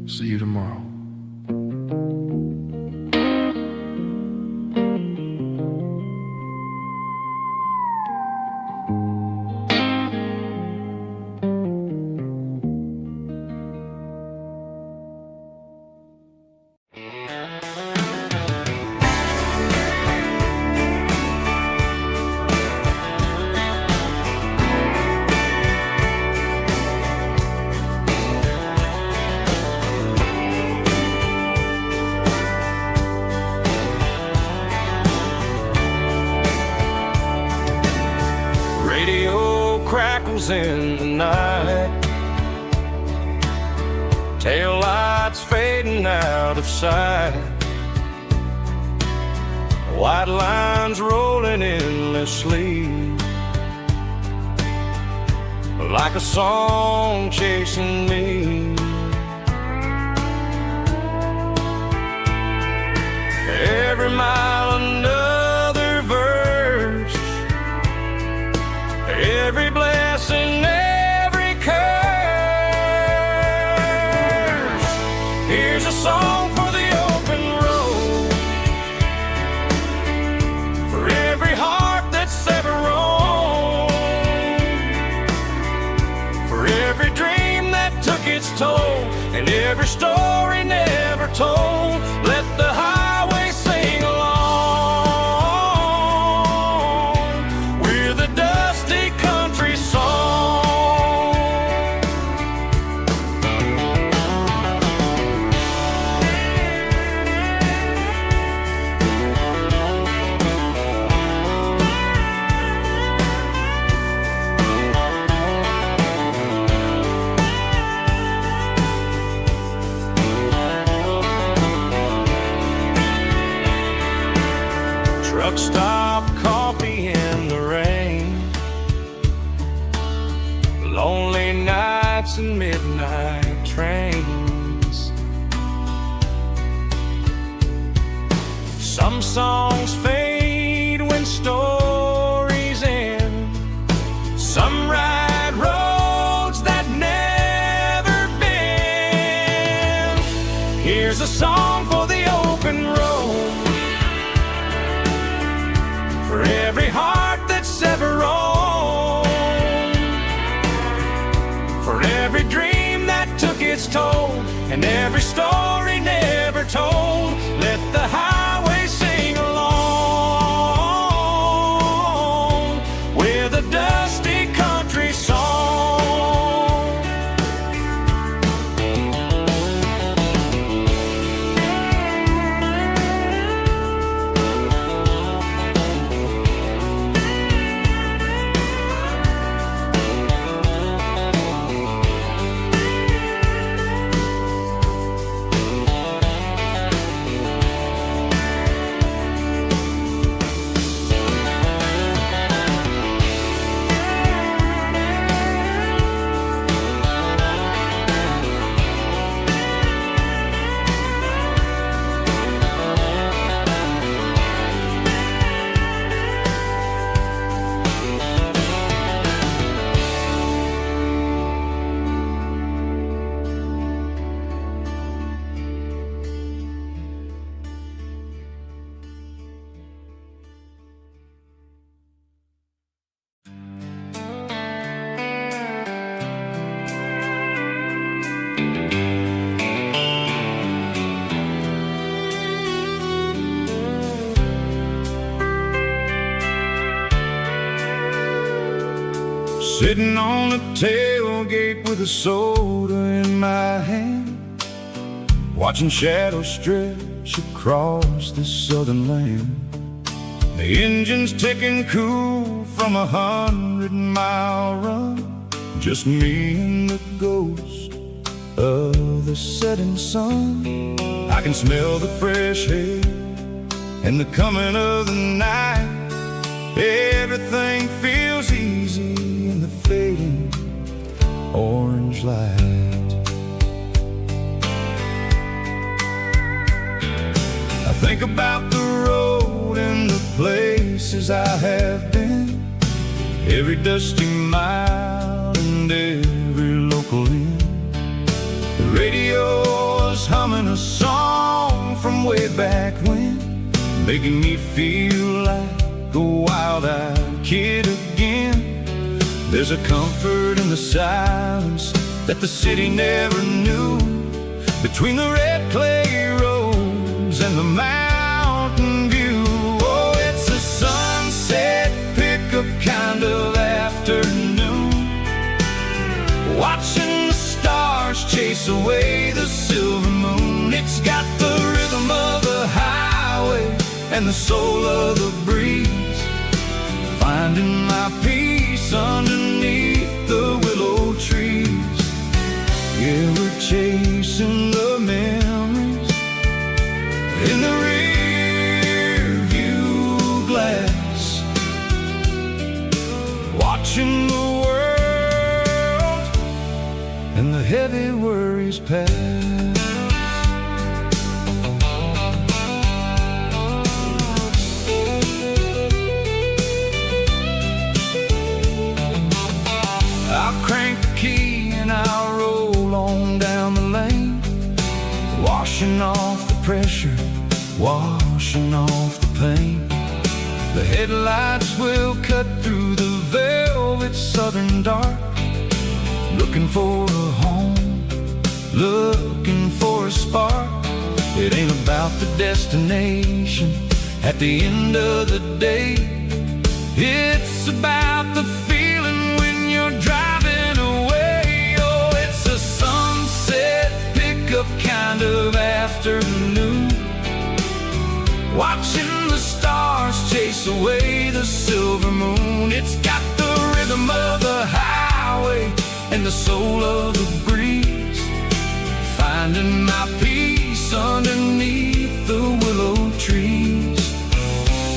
See you tomorrow. Crackles in the night, tail lights fading out of sight, white lines rolling endlessly, like a song chasing me. Every mile another verse, every blessing, every curse. Here's a song for the open road, for every heart that's ever roamed, for every dream that took its toll, and every story never told. Let the highway sing along with a dusty country song. Truck stop, coffee in the rain, lonely nights and midnight trains. Some songs fade when stories end, some ride roads that never bend. Here's a song for the open road, for every heart that's ever roamed, for every dream that took its toll, and every story never told. Let the highway sing along with a dusty country song. Sitting on the tailgate with a soda in my hand, watching shadows stretch across this southern land. The engine's ticking cool from 100-mile run, just me and the ghost of the setting sun. I can smell the fresh air and the coming of the night. Everything feels easy in the fading orange light. I think about the road and the places I have been, every dusty mile and every local inn. The radio is humming a song from way back when, making me feel like a wild-eyed kid again. There's a comfort in the silence that the city never knew, between the red clay roads and the mountain view. Oh, it's a sunset pickup kind of afternoon, watching the stars chase away the silver moon. It's got the rhythm of the highway and the soul of the breeze, finding my peace underneath the willow trees. Yeah, we're chasing the memories in the rear view glass, watching the world and the heavy worries pass. I'll crank the key and I'll roll on down the lane, washing off the pressure, washing off the pain. The headlights will cut through the velvet southern dark, looking for a home, looking for a spark. It ain't about the destination at the end of the day, it's about the feeling when you're driving away. Oh, it's a sunset pickup kind of afternoon, watching the stars chase away the silver moon. It's got the rhythm of the highway and the soul of the breeze, finding my peace underneath the willow trees.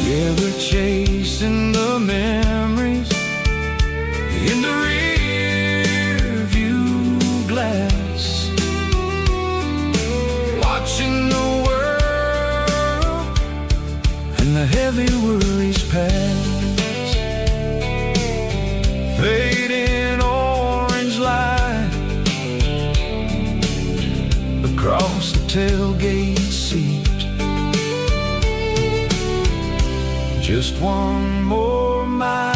Yeah, we're chasing the memories in the rear view glass, watching the world and the heavy worries pass. Fading orange light across the tailgate seat, just one more mile.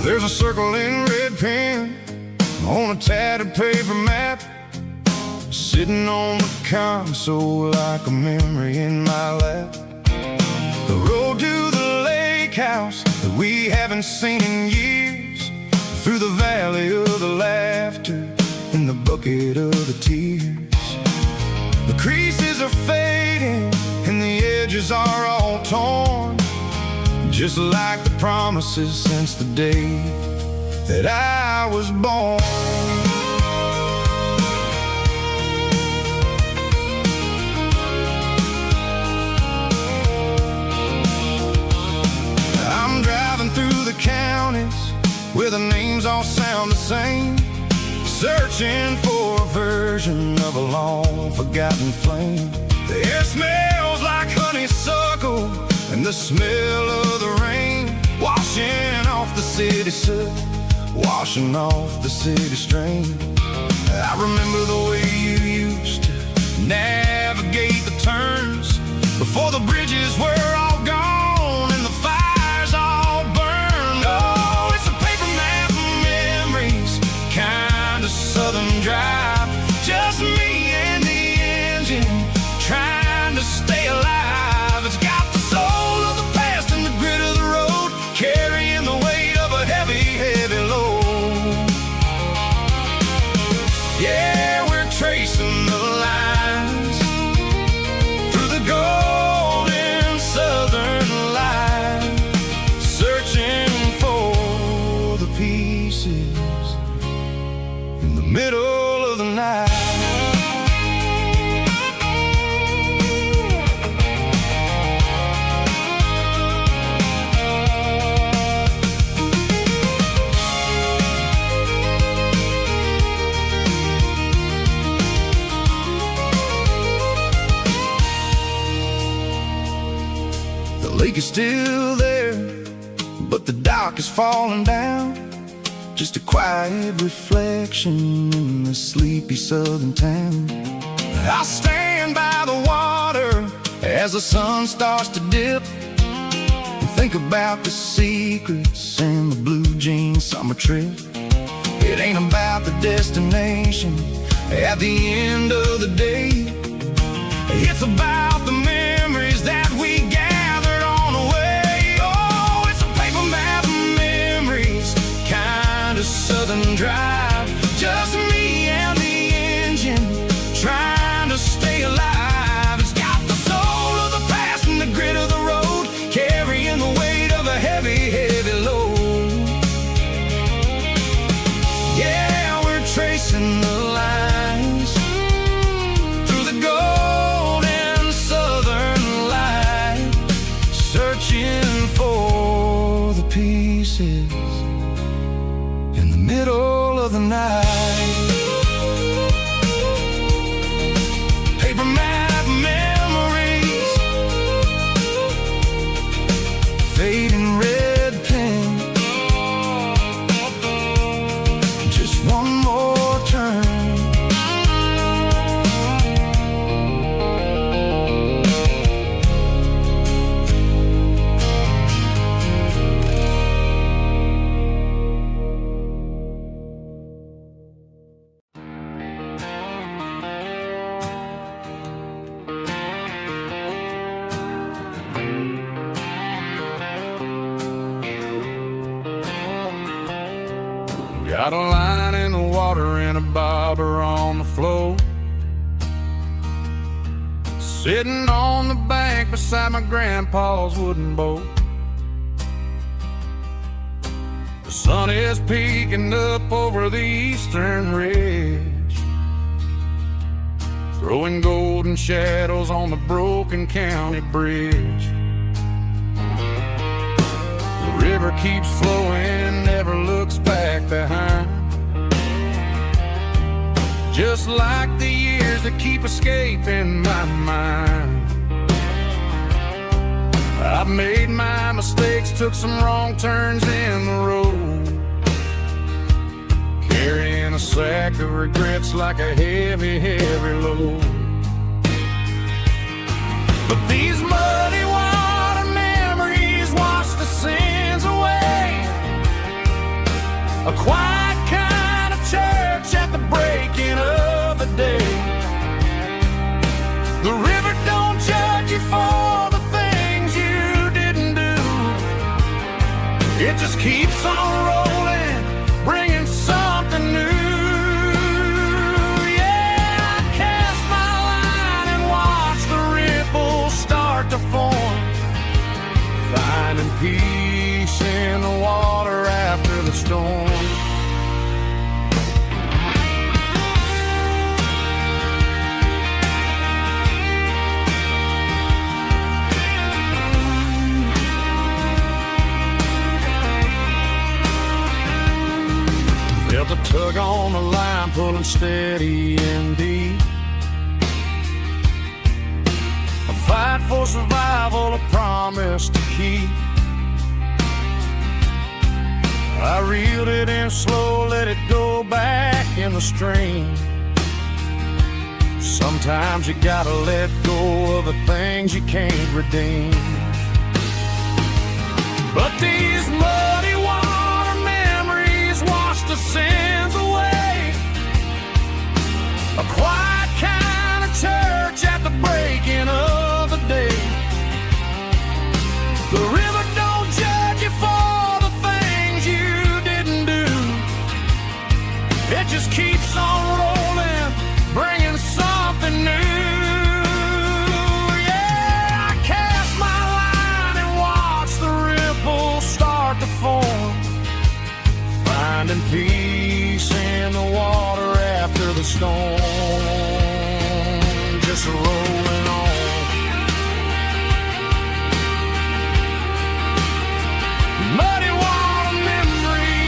There's a circle in red pen on a tattered paper map, sitting on the console like a memory in my lap. The road to the lake house that we haven't seen in years, through the valley of the laughter and the bucket of the tears. The creases are fading and the edges are all torn, just like the promises since the day that I was born. I'm driving through the counties where the names all sound the same, searching for a version of a long forgotten flame. The air smells like honeysuckle, and the smell of the rain washing off the city soot, washing off the city strain. I remember the way you used to navigate the turns before the bridges were all gone and the fires all burned. Oh, it's a paper map of memories, kind of southern drive. Just me and the engine trying to stay alive. It's got the soul of the past and the grit of the road, carrying the weight of a heavy, heavy load. Yeah, we're tracing the lines through the golden southern light, searching for the pieces in the middle of the night. The lake is still there, but the dock is falling down. Just a quiet reflection in the sleepy southern town. I'll stand by the water as the sun starts to dip and think about the secrets and the blue jean summer trip. It ain't about the destination at the end of the day. It's about the memories that we gathered on the way. Oh, it's a paper map of memories, kind of southern drive. Just me and the engine trying to stay alive. It's got the soul of the past and the grit of the road, carrying the weight of a heavy, heavy load. Yeah, we're tracing the lines through the golden southern light, searching for the pieces in the middle of the night. Paper map memories, fading red pen, just one more turn. Got a line in the water and a bobber on the floor, sitting on the bank beside my grandpa's wooden boat. The sun is peeking up over the eastern ridge, throwing golden shadows on the broken county bridge. The river keeps flowing, never looks back behind, just like the years that keep escaping my mind. I've made my mistakes, took some wrong turns in the road, carrying a sack of regrets like a heavy, heavy load. But these muddy water memories wash the sins away. A quiet kind of church at the breaking of the day. The river don't judge you for the things you didn't do. It just keeps on rolling, bringing something new. Yeah, I cast my line and watch the ripples start to form, finding peace in the water after the storm. Felt a tug tug on the line, pulling steady and deep. A fight for survival, a promise to keep. I reeled it in slow, let it go back in the stream. Sometimes you gotta let go of the things you can't redeem. But these muddy water memories wash the sins away. A quiet kind of church at the breaking of the day. The river don't judge you for the things you didn't do. It just keeps on rolling, bringing something new. Yeah, I cast my line and watch the ripples start to form, finding peace in the water after the storm, just rolling on. Muddy water memory.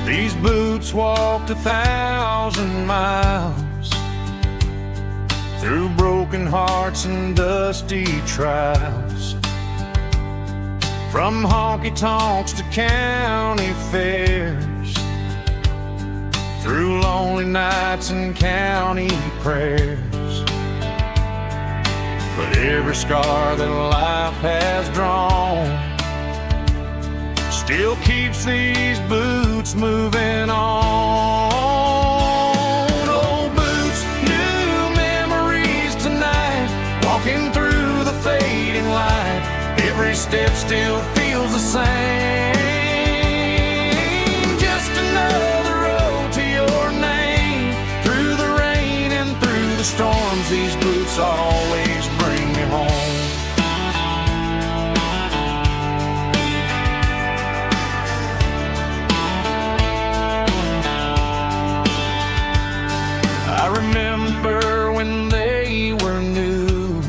These boots walked 1,000 miles through broken hearts and dusty trials, from honky-tonks to county fairs, through lonely nights and county prayers. But every scar that life has drawn still keeps these boots moving on. Old boots, new memories tonight, walking through the fading light. Every step still feels the same. Just another road to your name. Through the rain and through the storms, these boots always bring me home. I remember when they were new,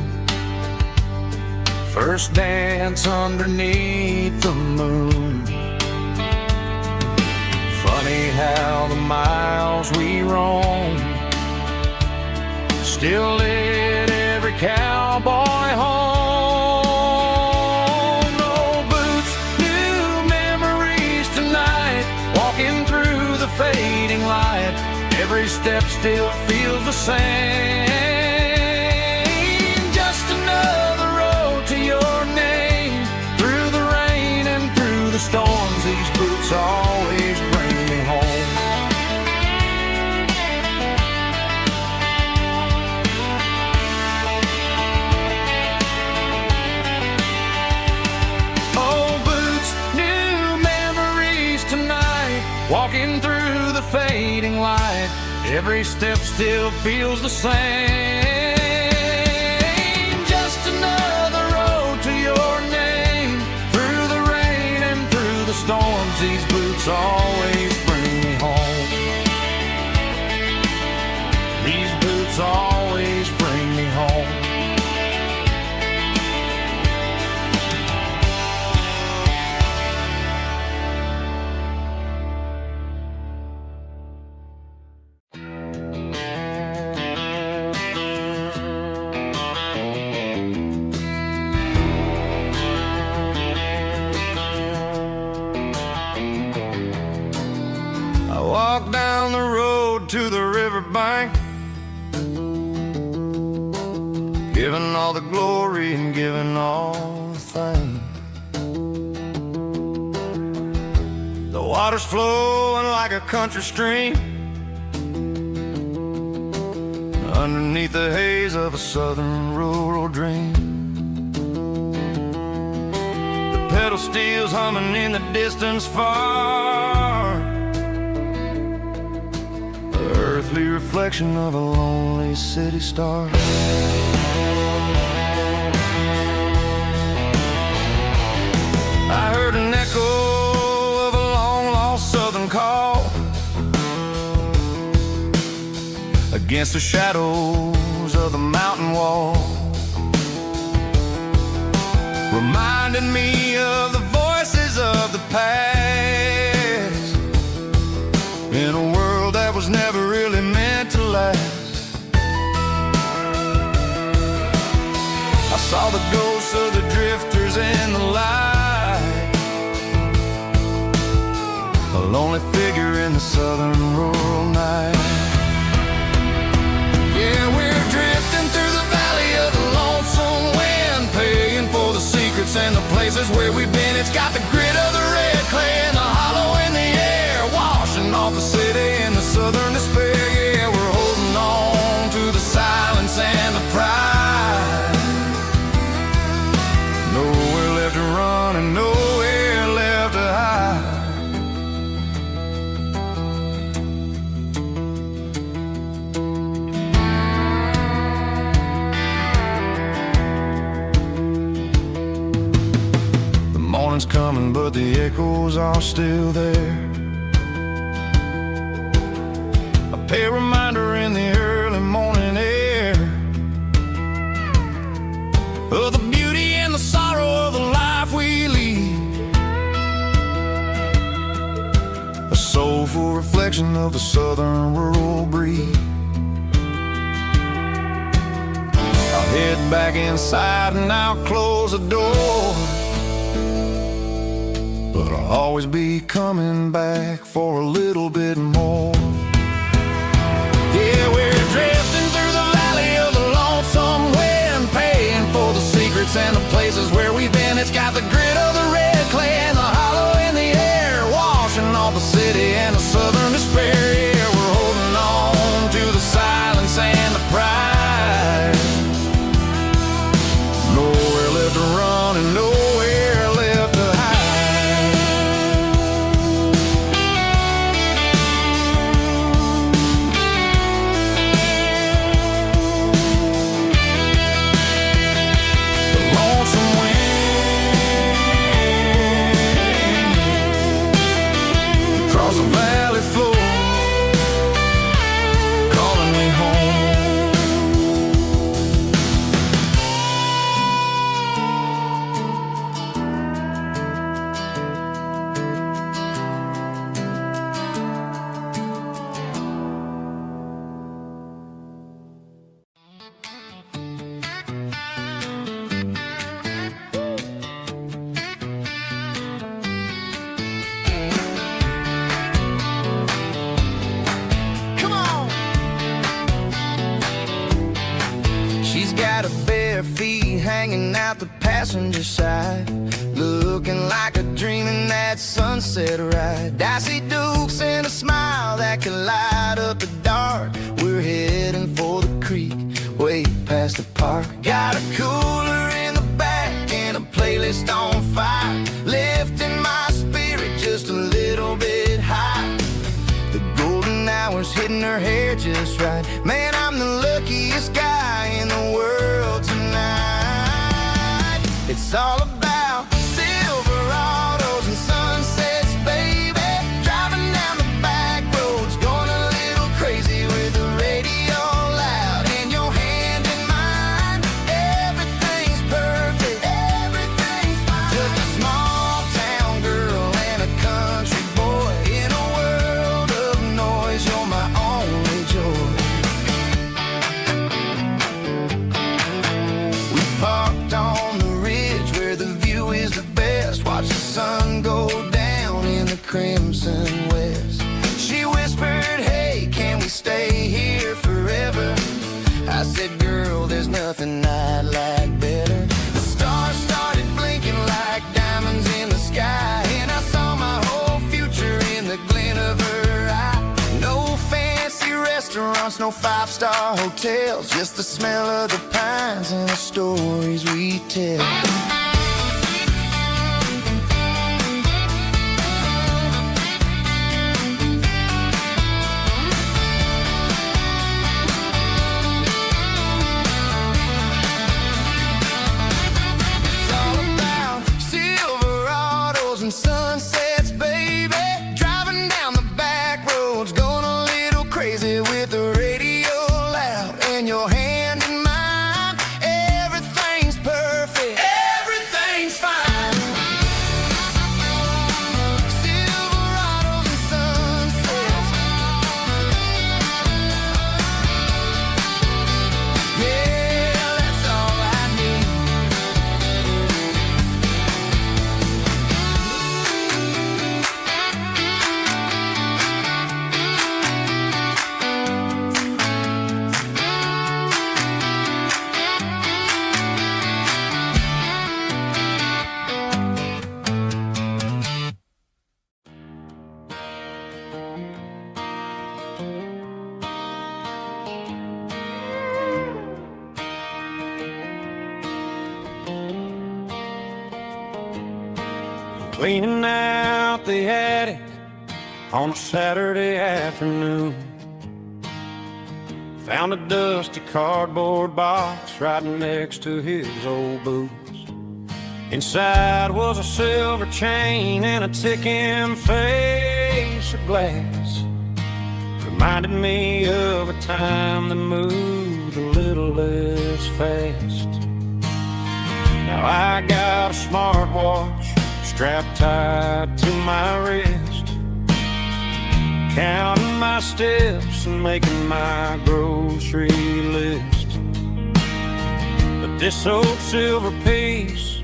first dance underneath the moon. Funny how the miles we roam still led every cowboy home. Old boots, new memories tonight, walking through the fading light. Every step still feels the same. Just another road to your name. Through the rain and through the storms, these boots always bring me home. Old boots, new memories tonight, walking through the fading light. Every step still feels the same. Just another road to your name. Through the rain and through the storms, these boots always bring me home. These boots always bring me home. Walk down the road to the riverbank, giving all the glory and giving all the thanks. The water's flowing like a country stream underneath the haze of a southern rural dream. The pedal steel's humming in the distance far. The earthly reflection of a lonely city star. I heard an echo of a long-lost southern call against the shadows of the mountain wall, reminding me of the voices of the past, in a world that was never really meant to last. I saw the ghosts of the drifters in the light, a lonely figure in the southern rural night. Yeah, we're drifting through the valley of the lonesome wind, paying for the secrets and the places where we've been. It's got the grit of the red clay and the hollow in the air, washing off the city and the southern despair. Yeah, we're holding on to the silence and the pride. Nowhere left to run and nowhere left to hide. Morning's coming, but the echoes are still there. A pale reminder in the early morning air of the beauty and the sorrow of the life we lead, a soulful reflection of the southern rural breed. I'll head back inside and I'll close the door, but I'll always be coming back for a little bit more. Yeah, we're drifting through the valley of the lonesome wind, paying for the secrets and the places where we've been. It's got the grit of the red clay and the hollow in the air, washing off the city and the southern despair. Yeah, we're holding on to the silence and the pride. Nowhere left to run and nowhere left to hide. Hanging out the passenger side, looking like a dream in that sunset ride. I see Dukes and a smile that can light up the dark. We're heading for the creek, way past the park. Got a cooler in the back and a playlist on fire, lifting my spirit just a little bit high. The golden hour's hitting her hair just right. Man, I'm the luckiest guy in the world tonight. It's all about Silverados and sunsets, baby. Driving down the back roads, going a little crazy with the radio loud and your hand in mine. Everything's perfect, everything's fine. Just a small town girl and a country boy in a world of noise. You're my only joy. We parked on the watch the sun go down in the crimson west. She whispered, hey, can we stay here forever? I said, girl, there's nothing I'd like better. The stars started blinking like diamonds in the sky, and I saw my whole future in the glint of her eye. No fancy restaurants, no five-star hotels, just the smell of the pines and the stories we tell. cleaning out the attic on a Saturday afternoon. Found a dusty cardboard box right next to his old boots. Inside was a silver chain and a ticking face of glass. Reminded me of a time that moved a little less fast. Now I got a smartwatch strapped tight to my wrist, counting my steps and making my grocery list. But this old silver piece,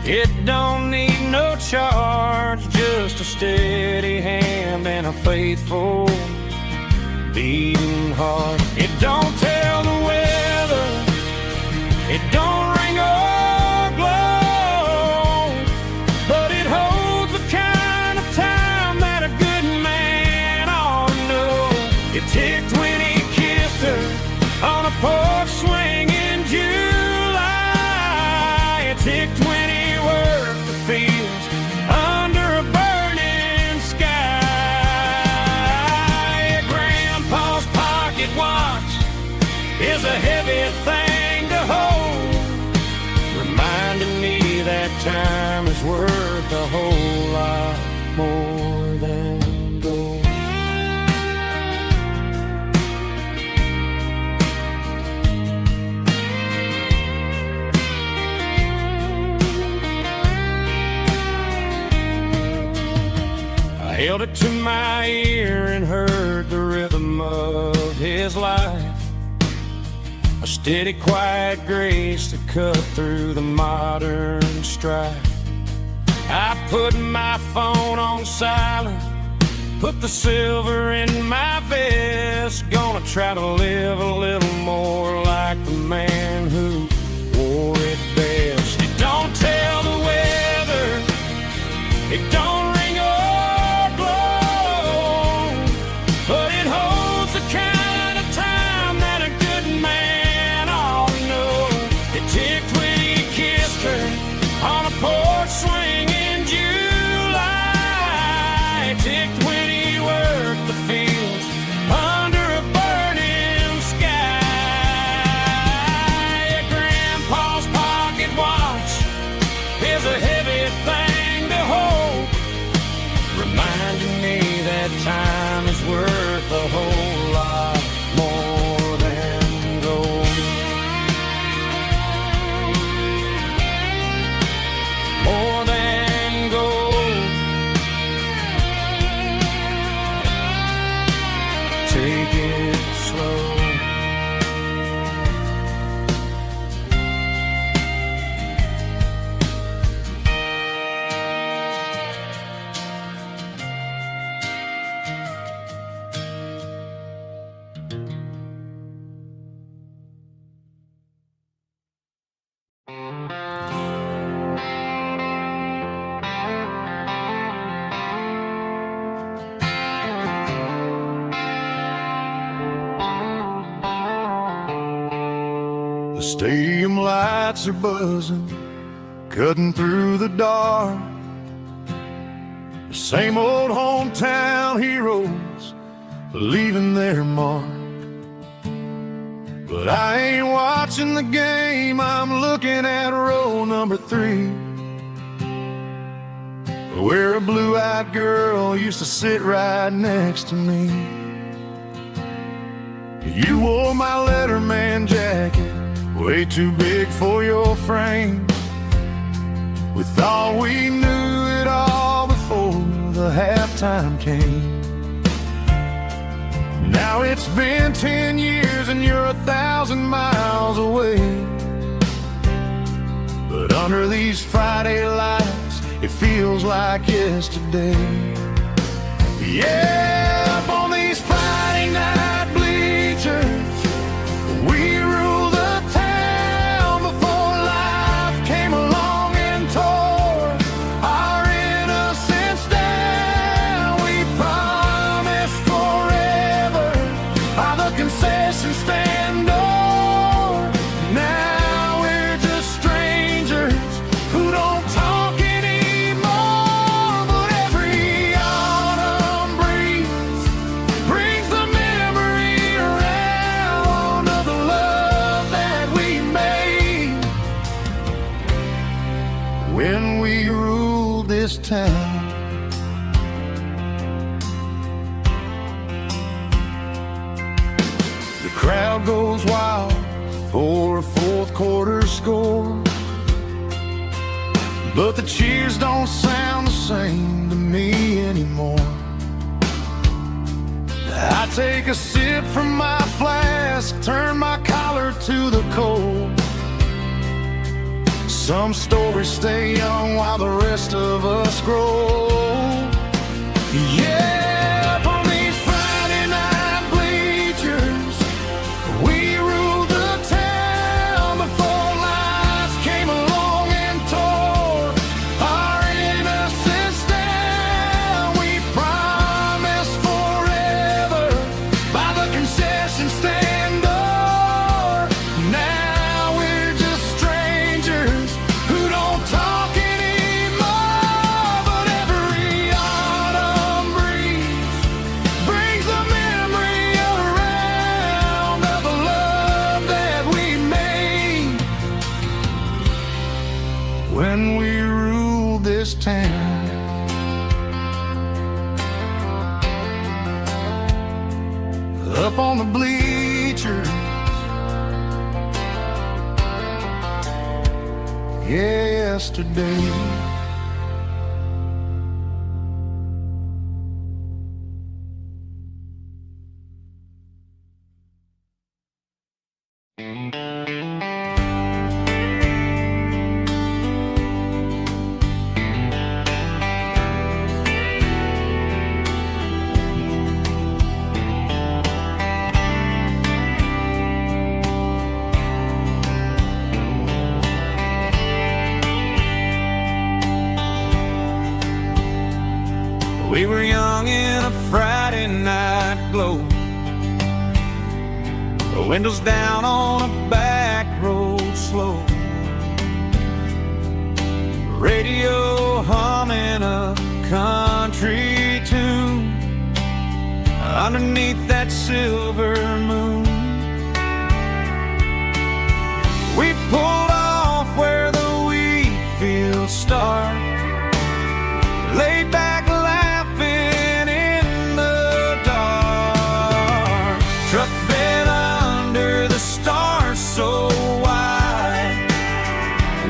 it don't need no charge, just a steady hand and a faithful beating heart. It don't tell the weather, it don't ring or glow, but it holds the kind of time that a good man ought to know. It ticked when he kissed her on a porch swing in July. It ticked when he worked the fields under a burning sky. Grandpa's pocket watch is a heavy thing to hold, reminding me that time is worth a whole lot more than gold. I held it to my ear and heard the rhythm of his life, a steady, quiet grace to cut through the modern strife. I put my phone on silent, put the silver in my vest. Gonna try to live a little more like the man who wore it best. It don't tell the weather, it don't ring or glow, but it holds the kind of time that a good man ought to know. It ticked when he kissed her on a porch swing in July. It ticked when he worked the fields under a burning sky. Grandpa's pocket watch is a heavy thing to hold, reminding me that time is worth a whole lot more than gold. More than gold. Take it slow. The stadium lights are buzzing, cutting through the dark. The same old hometown heroes leaving their mark. But I ain't watching the game, I'm looking at row number 3, where a blue-eyed girl used to sit right next to me. You wore my Letterman jacket, way too big for your frame. We thought we knew it all before the halftime came. Now it's been 10 years and you're 1,000 miles away. But under these Friday lights, it feels like yesterday. Yeah, up on these Friday night bleachers, we rule the town before life came along and tore our innocence down. We promised forever by the concession stand door. Now we're just strangers who don't talk anymore. Crowd goes wild for a fourth quarter score, but the cheers don't sound the same to me anymore. I take a sip from my flask, turn my collar to the cold. Some stories stay young while the rest of us grow. Yeah, up on these Friday night bleachers, we ruled the town before lights came along and tore our innocence down. We promised forever by the concession stand door. Now we're just strangers who don't talk anymore. But every autumn breeze brings the memory around of the love that we made when we ruled this town. Up on the bleachers, yesterday. We were young in a Friday night glow, the windows down on a back road slow, radio humming a country tune underneath that silver moon. We pulled off where the wheat fields start, laid back laughing in the dark. Truck bed under the stars so wide,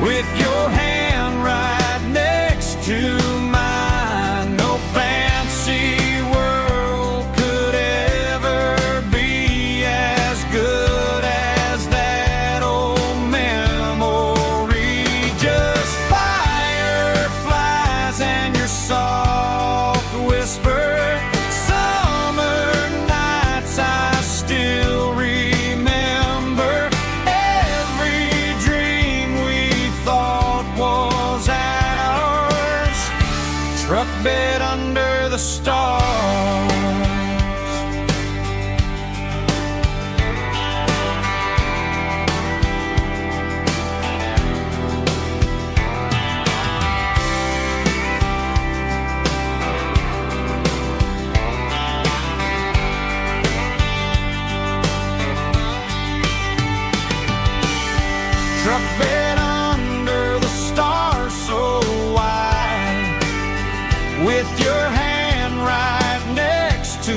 with your hand right next to mine. No fancy world could ever be as good as that old memory. Just fireflies and your soft whisper. Summer nights I still remember. Every dream we thought was ours. Truck bed under the stars. Truck bed under the stars so wide, with your hand right next to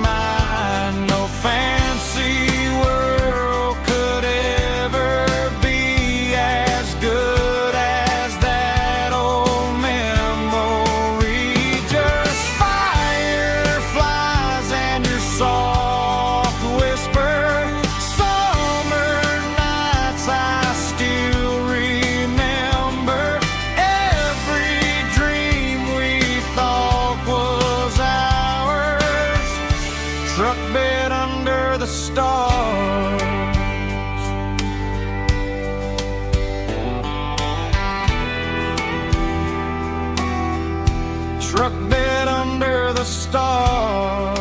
mine. No fancy world could ever be as good as that old memory. Just fireflies and your soft whisper. Summer nights I still remember. Every dream we thought was ours. Truck bed under the stars. Truck bed under the stars.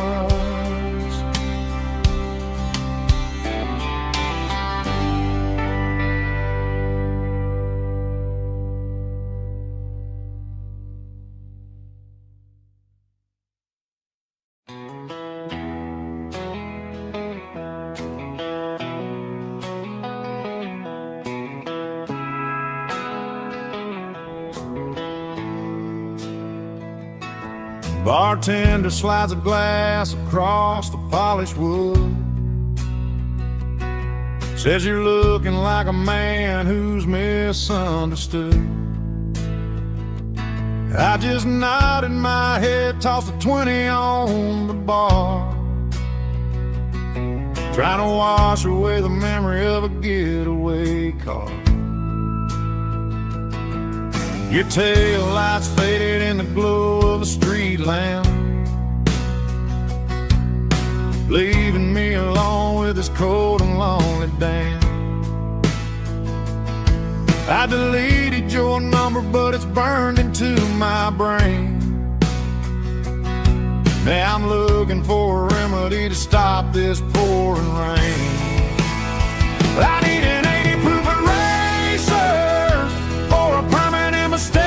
Bartender slides a glass across the polished wood. Says you're looking like a man who's misunderstood. I just nodded my head, tossed a 20 on the bar, trying to wash away the memory of a getaway car. Your tail lights faded in the glow of a street lamp, leaving me alone with this cold and lonely damn. I deleted your number, but it's burned into my brain. Now I'm looking for a remedy to stop this pouring rain. I need an 80 proof eraser for a permanent mistake,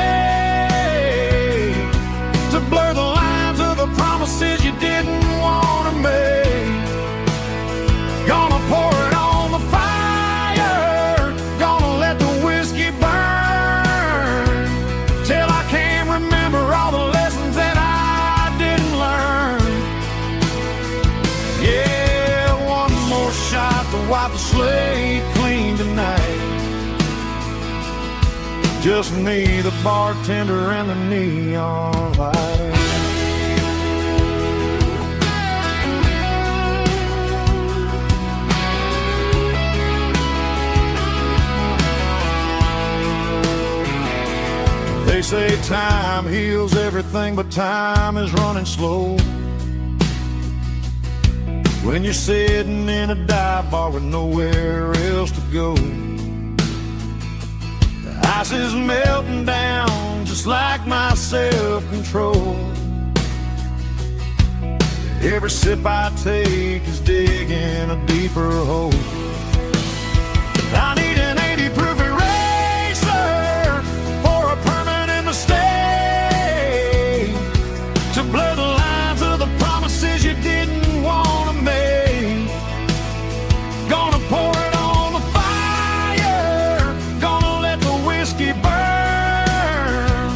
to blur the lines of the promises you didn't want to make. Gonna pour it on the fire, gonna let the whiskey burn, till I can't remember all the lessons that I didn't learn. Yeah, one more shot to wipe the slate clean tonight. Just me, the bartender, and the neon light. They say time heals everything, but time is running slow when you're sitting in a dive bar with nowhere else to go. The ice is melting down just like my self-control. Every sip I take is digging a deeper hole. I need an 80 proof eraser for a permanent mistake, to blur the lines of the promises you didn't want to make. Gonna pour it on the fire, gonna let the whiskey burn,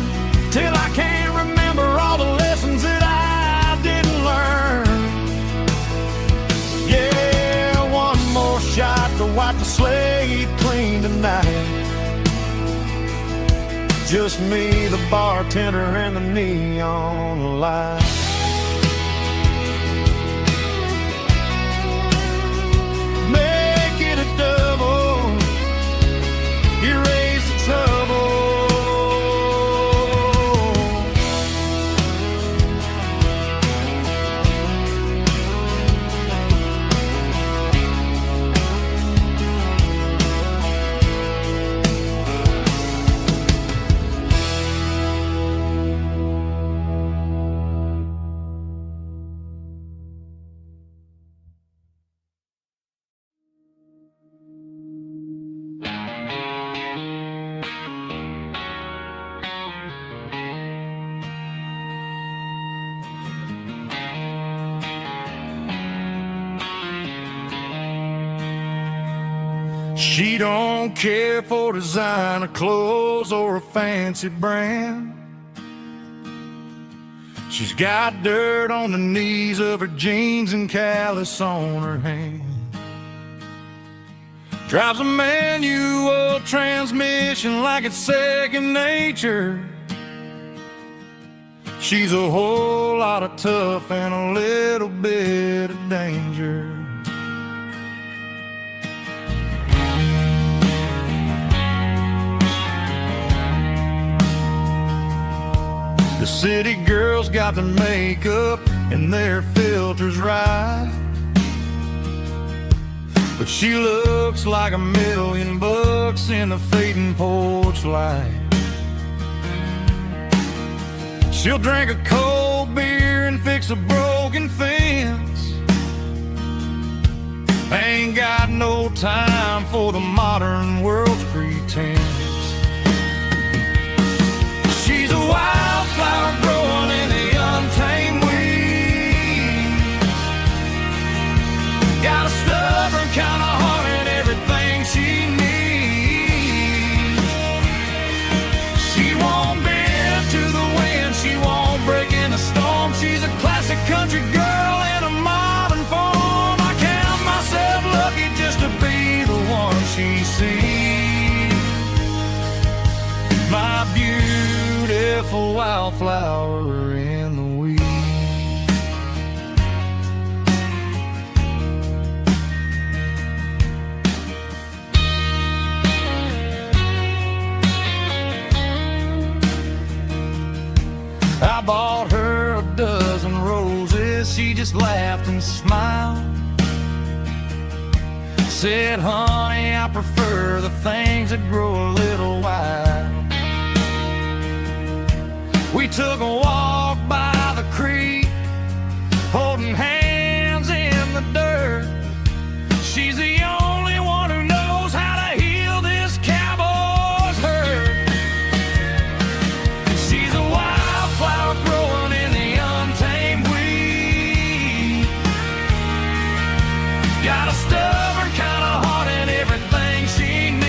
till I can't remember all the lessons that I didn't learn. Yeah, one more shot to wipe the slate clean tonight. Just me, the bartender, and the neon light. Make it a double, erase the trouble. She don't care for designer clothes or a fancy brand. She's got dirt on the knees of her jeans and callus on her hand. Drives a manual transmission like it's second nature. She's a whole lot of tough and a little bit of danger. The city girls got their makeup and their filters right, but she looks like $1,000,000 in the fading porch light. She'll drink a cold beer and fix a broken fence. Ain't got no time for the modern world's pretense. She's a wildflower growing in the untamed weeds. Got a stubborn kind of heart and everything she needs. She won't bend to the wind, she won't break in the storm. She's a classic country girl in a modern form. I count myself lucky just to be the she sees. My beautiful wildflower in the weeds. I bought her a dozen roses, she just laughed and smiled. Said, honey, I prefer the things that grow a little wild. We took a walk by the creek, holding hands in the dirt. She's the only one who knows how to heal this cowboy's hurt. She's a wildflower growing in the untamed weed. Got a stubborn kind of heart and everything she needs.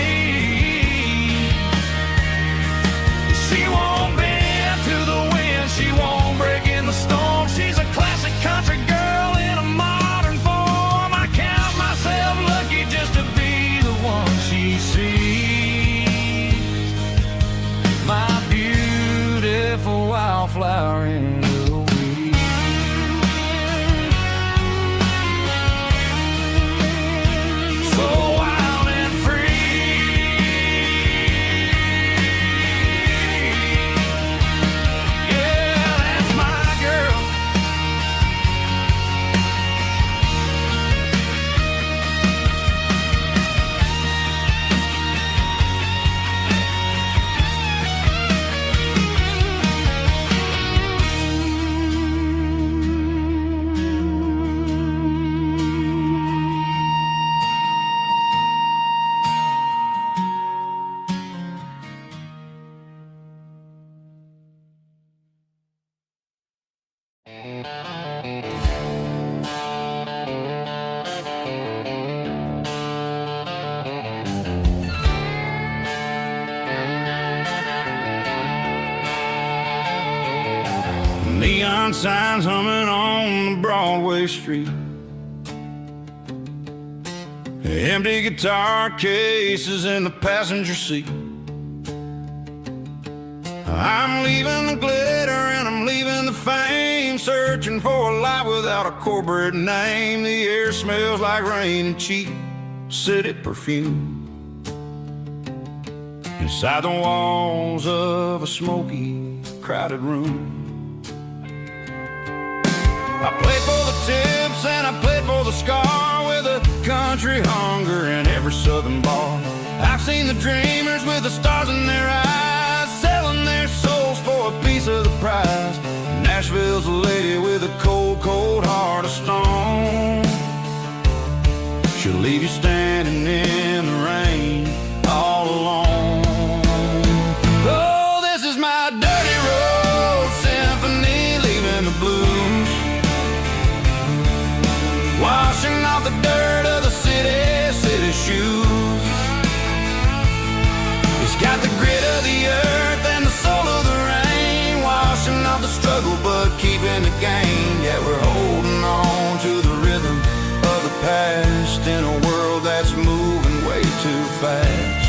She won't bend to the wind, she won't break in the storm. She's a classic country girl in a modern form. I count myself lucky just to be the one she sees. My beautiful wildflower in the weeds. So wild and free. Yeah, that's my girl. Neon signs humming on the Broadway street. Empty guitar cases in the passenger seat. I'm leaving the glitter and I'm leaving the fame, searching for a life without a corporate name. The air smells like rain and cheap city perfume. Inside the walls of a smoky, crowded room. I played for the tips and I played for the scar, with a country hunger in every southern bar. I've seen the dreamers with the stars in their eyes, selling their souls for a piece of the prize. Nashville's a lady with a cold, cold heart of stone. She'll leave you standing in the rain all alone. Oh, this is my dirty road symphony, leaving the blues, washing off the dirt of the city shoes. It's got the grit of the earth and the soul of the rain, washing off the struggle but keeping the gain. Yeah, we're holding on to the rhythm of the past in a world that's moving way too fast.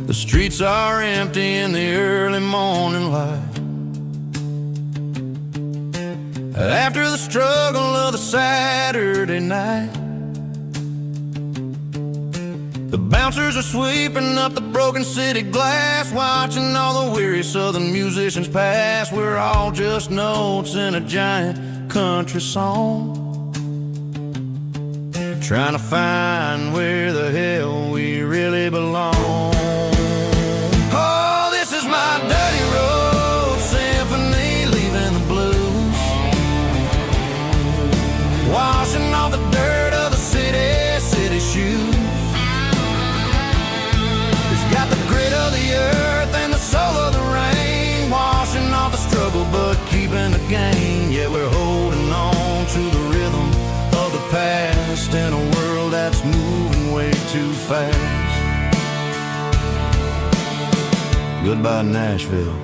The streets are empty in the early morning light. After the struggle of the Saturday night, the bouncers are sweeping up the broken city glass, watching all the weary southern musicians pass. We're all just notes in a giant country song, trying to find where the hell we really belong. Oh, this is my dirty road symphony, leaving the blues, washing off the dirt of the city shoes. It's got the grit of the earth and the soul of the rain, washing off the struggle but keeping the gain. Yeah, we're holding on to the rhythm of the past in a world that's moving way too fast. Goodbye Nashville,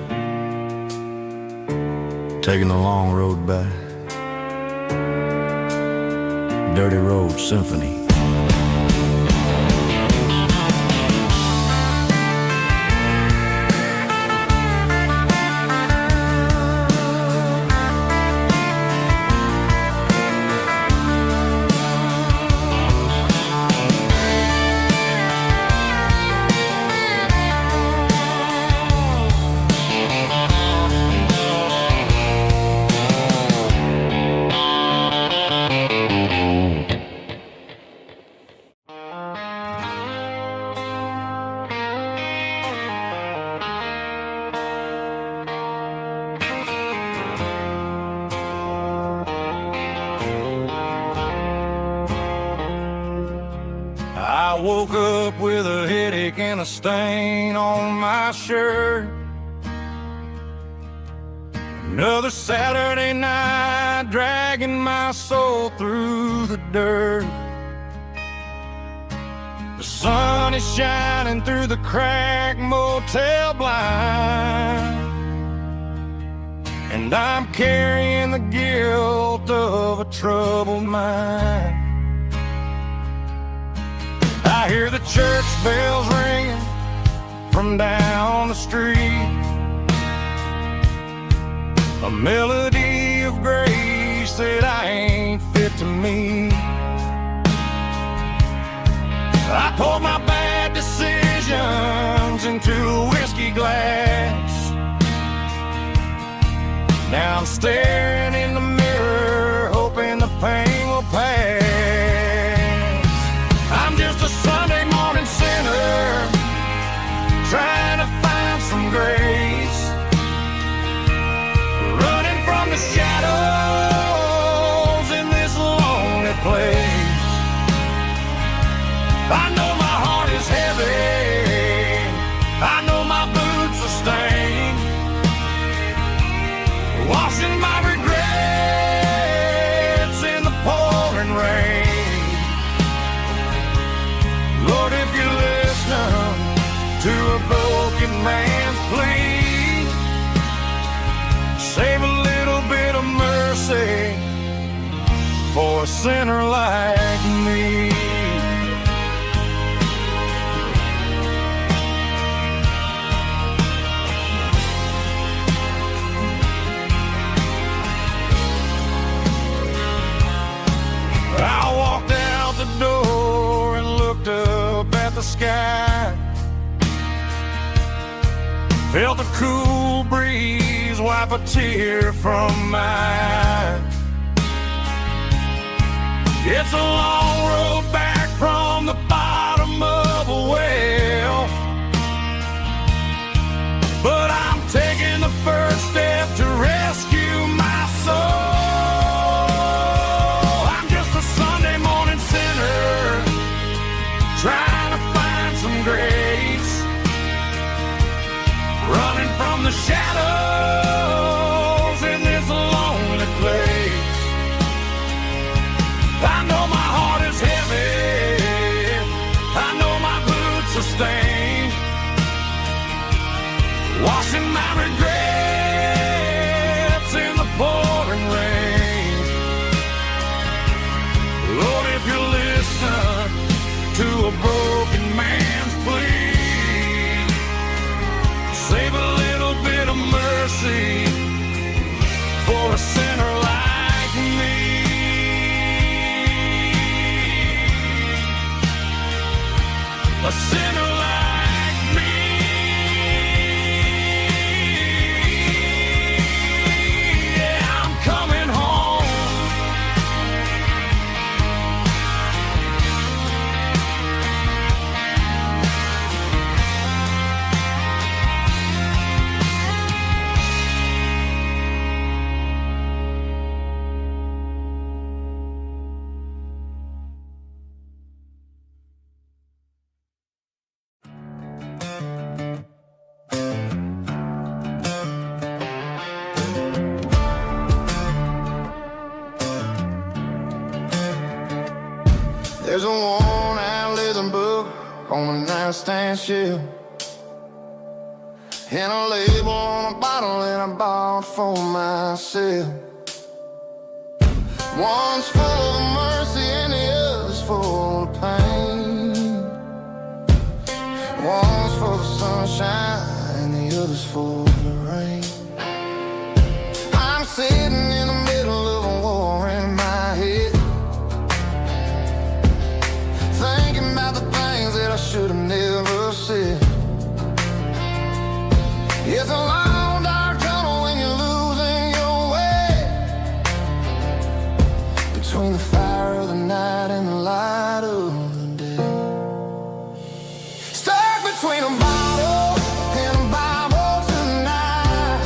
taking the long road back. Dirty Road Symphony. I woke up with a headache and a stain on my shirt. Another Saturday night dragging my soul through the dirt. The sun is shining through the cracked motel blind, and I'm carrying the guilt of a troubled mind. I hear the church bells ringing from down the street, a melody of grace that I ain't fit to meet. I poured my bad decisions into a whiskey glass. Now I'm staring in the mirror, hoping the pain will pass. I'm just a Sunday morning sinner, trying to find some grace, running from the shadows in this lonely place. I know my heart is heavy, I know my boots are stained, washing my regrets in the pouring rain. Lord, if you listen to a broken man's plea, save a little bit of mercy for a sinner like me. I walked out the door and looked up at the sky, felt a cool breeze wipe a tear from my eye. It's a long road back from the bottom of a well, but I'm taking the first step to rescue my soul. Trying to find some grace, running from the shadows in this lonely place. I know my heart There's a worn-out leather book on the nightstand shelf, and a label on a bottle that I bought for myself. One's full of mercy and the other's full of pain. One's full of sunshine and the other's full of rain. I'm sitting in the middle of a war in my head, thinking about the things that I should have never said. It's a long dark tunnel when you're losing your way, between the fire of the night and the light of the day. Stuck between a bottle and a Bible tonight,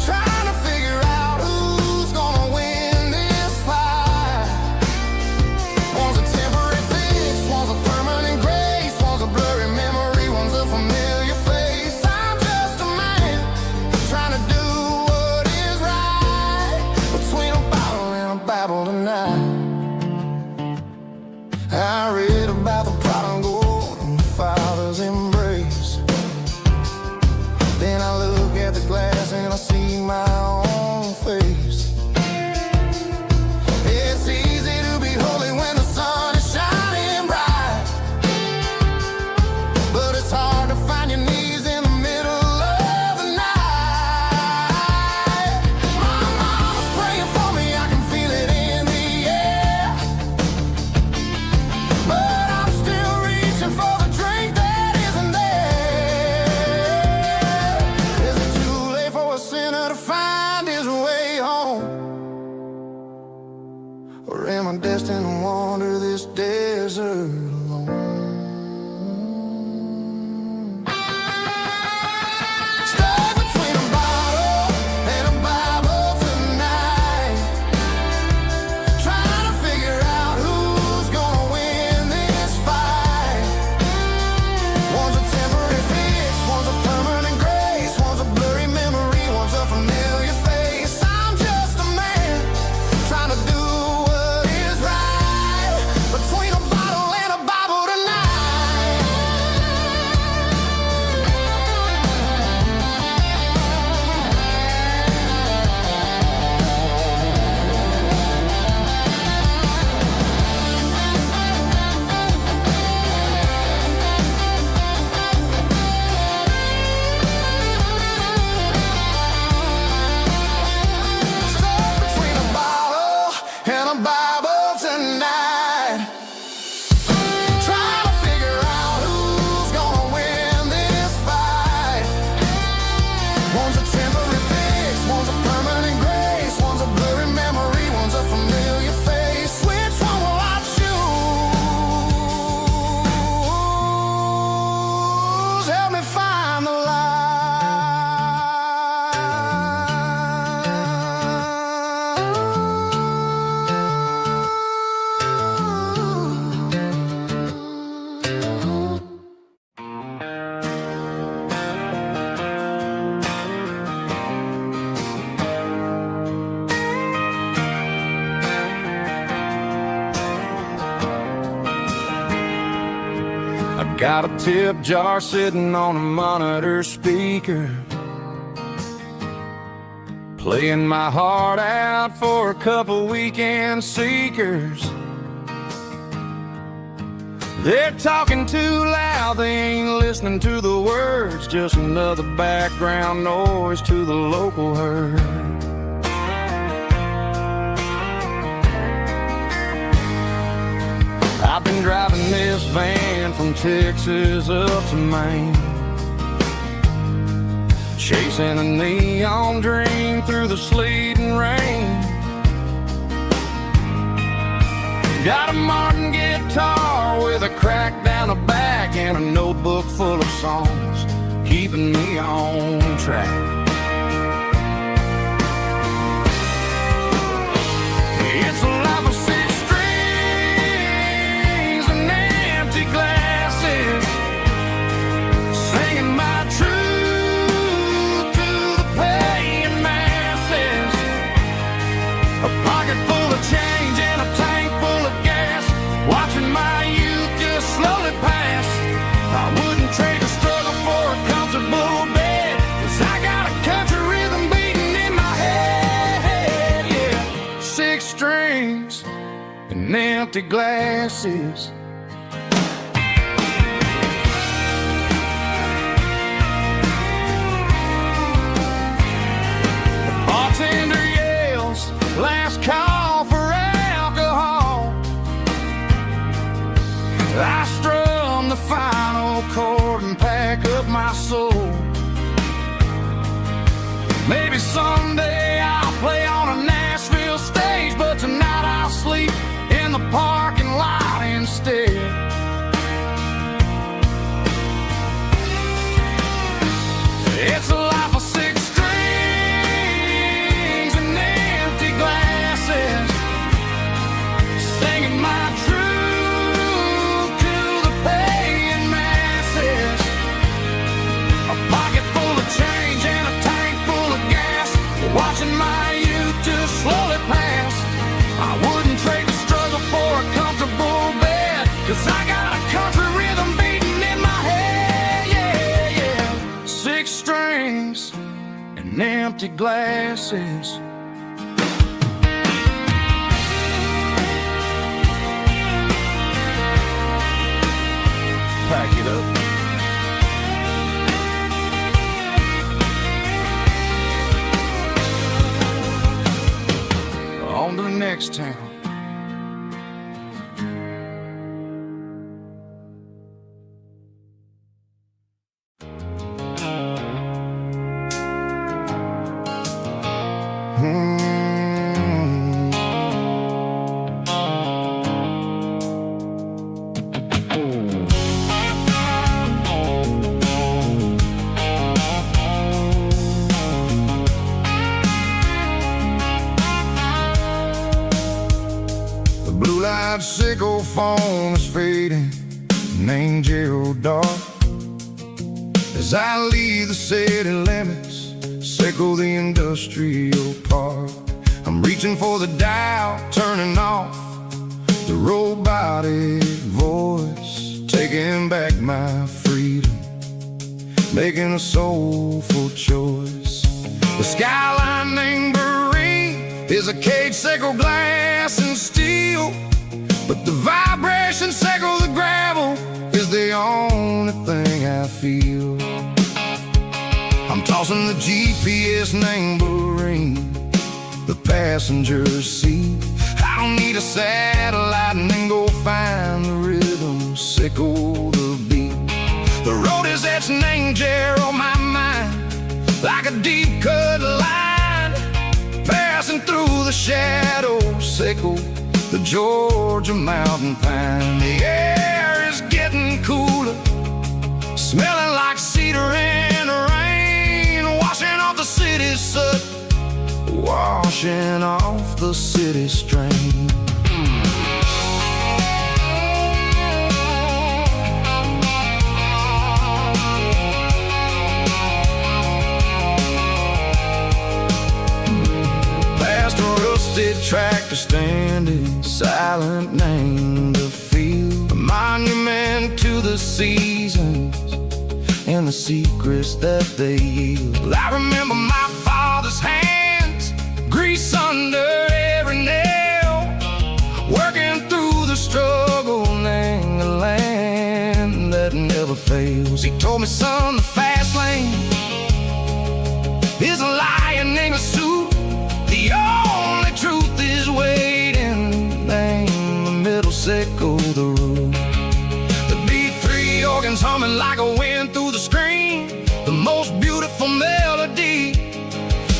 trying to figure out who's gonna win this fight. One's a temporary fix, one's a permanent grace, one's a blurry memory, one's a familiar face. I'm just a man trying to do what is right, between a bottle and a Bible tonight. I read about the prodigal and the father's embrace. Then I look at the glass and I see my own face. It's easy to be holy when the sun is shining bright, but it's hard to find your knees in the middle of the night. My mama's praying for me, I can feel it in the air, but I'm still reaching for the drink that isn't there. Is it too late for a sinner to find his way home? Or am I destined to wander this desert alone? Stuck between a bottle and a Bible tonight, trying to figure out who's gonna win this fight. One's a temporary fix, one's a permanent grace, one's a blurry memory, one's a familiar face. I'm just a man trying to do what is right, between a bottle and a Bible tonight. Stuck between a bottle and a Bible tonight, trying to figure out who's gonna win this fight. One's a temporary fix, one's a permanent grace, one's a blurry memory, one's a familiar face. Which one will I choose? Help me find the light. I got a tip jar sitting on a monitor speaker, playing my heart out for a couple weekend seekers. They're talking too loud, they ain't listening to the words, just another background noise to the local herd. I've been driving this van from Texas up to Maine, chasing a neon dream through the sleet and rain. Got a Martin guitar with a crack down the back and a notebook full of songs, keeping me on track. It's a life of six strings and empty glasses, singing my truth to the paying masses. A pocket full of change and a tank full of gas, strings and empty glasses. The bartender yells, last call for alcohol. I strum the final chord and pack up my soul. Maybe someday I'll play on a Nashville stage, but tonight I'll sleep in the parking lot instead. It's a life of six strings and empty glasses, singing my truth to the paying masses. A pocket full of change and a tank full of gas, watching my youth just slowly pass. I wouldn't trade the struggle for a comfortable bed, 'cause I got a country rhythm beating in my head, yeah, yeah. Six strings and empty glasses. Pack it up. On to the next town. Blue-light sickle phone is fading, named Gerald dark. As I leave the city limits, sickle the industrial park. I'm reaching for the dial, turning off the robotic voice, taking back my freedom, making a soulful choice. The skyline named is a cage, sickle glass and steel, but the vibration sickle the gravel is the only thing I feel. I'm tossing the GPS named the passenger seat. I don't need a satellite and then go find the rhythm, sickle the beat. The road is etched named Gerald on my mind, like a deep cut line, passing through the shadows, sickle the Georgia mountain pine. The air is getting cooler, smelling like cedar in the rain, washing off the city's soot, washing off the city strain. Tractor standing silent, named the field, a monument to the seasons and the secrets that they yield. I remember my father's hands, grease under every nail, working through the struggle, named the land that never fails. He told me, son, the fast lane is a lion in a suit. The only truth is waiting, name the middle, sickle the root. The B3 organs humming like a wind through the screen, the most beautiful melody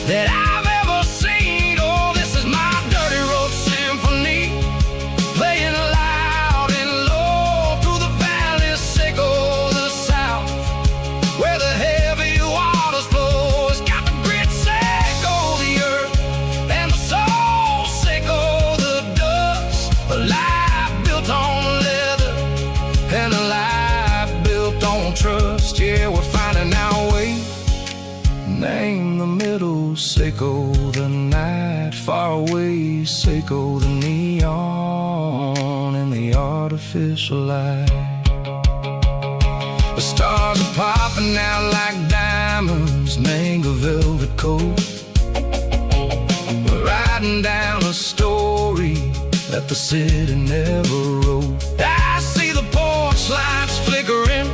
that I've ever seen. Oh, this is my dirty road symphony, playing loud and low through the valleys, sickle the south, where the heavy waters flow. It's got the grit, sickle the earth, and the soul, sickle the dust. A life built on leather and a life built on trust. Yeah, we're finding our way, name the middle, sickle the night, far away, sickle the neon and the artificial light. The stars are popping out like diamonds, name a velvet coat. We're riding down a store that the city never wrote. I see the porch lights flickering,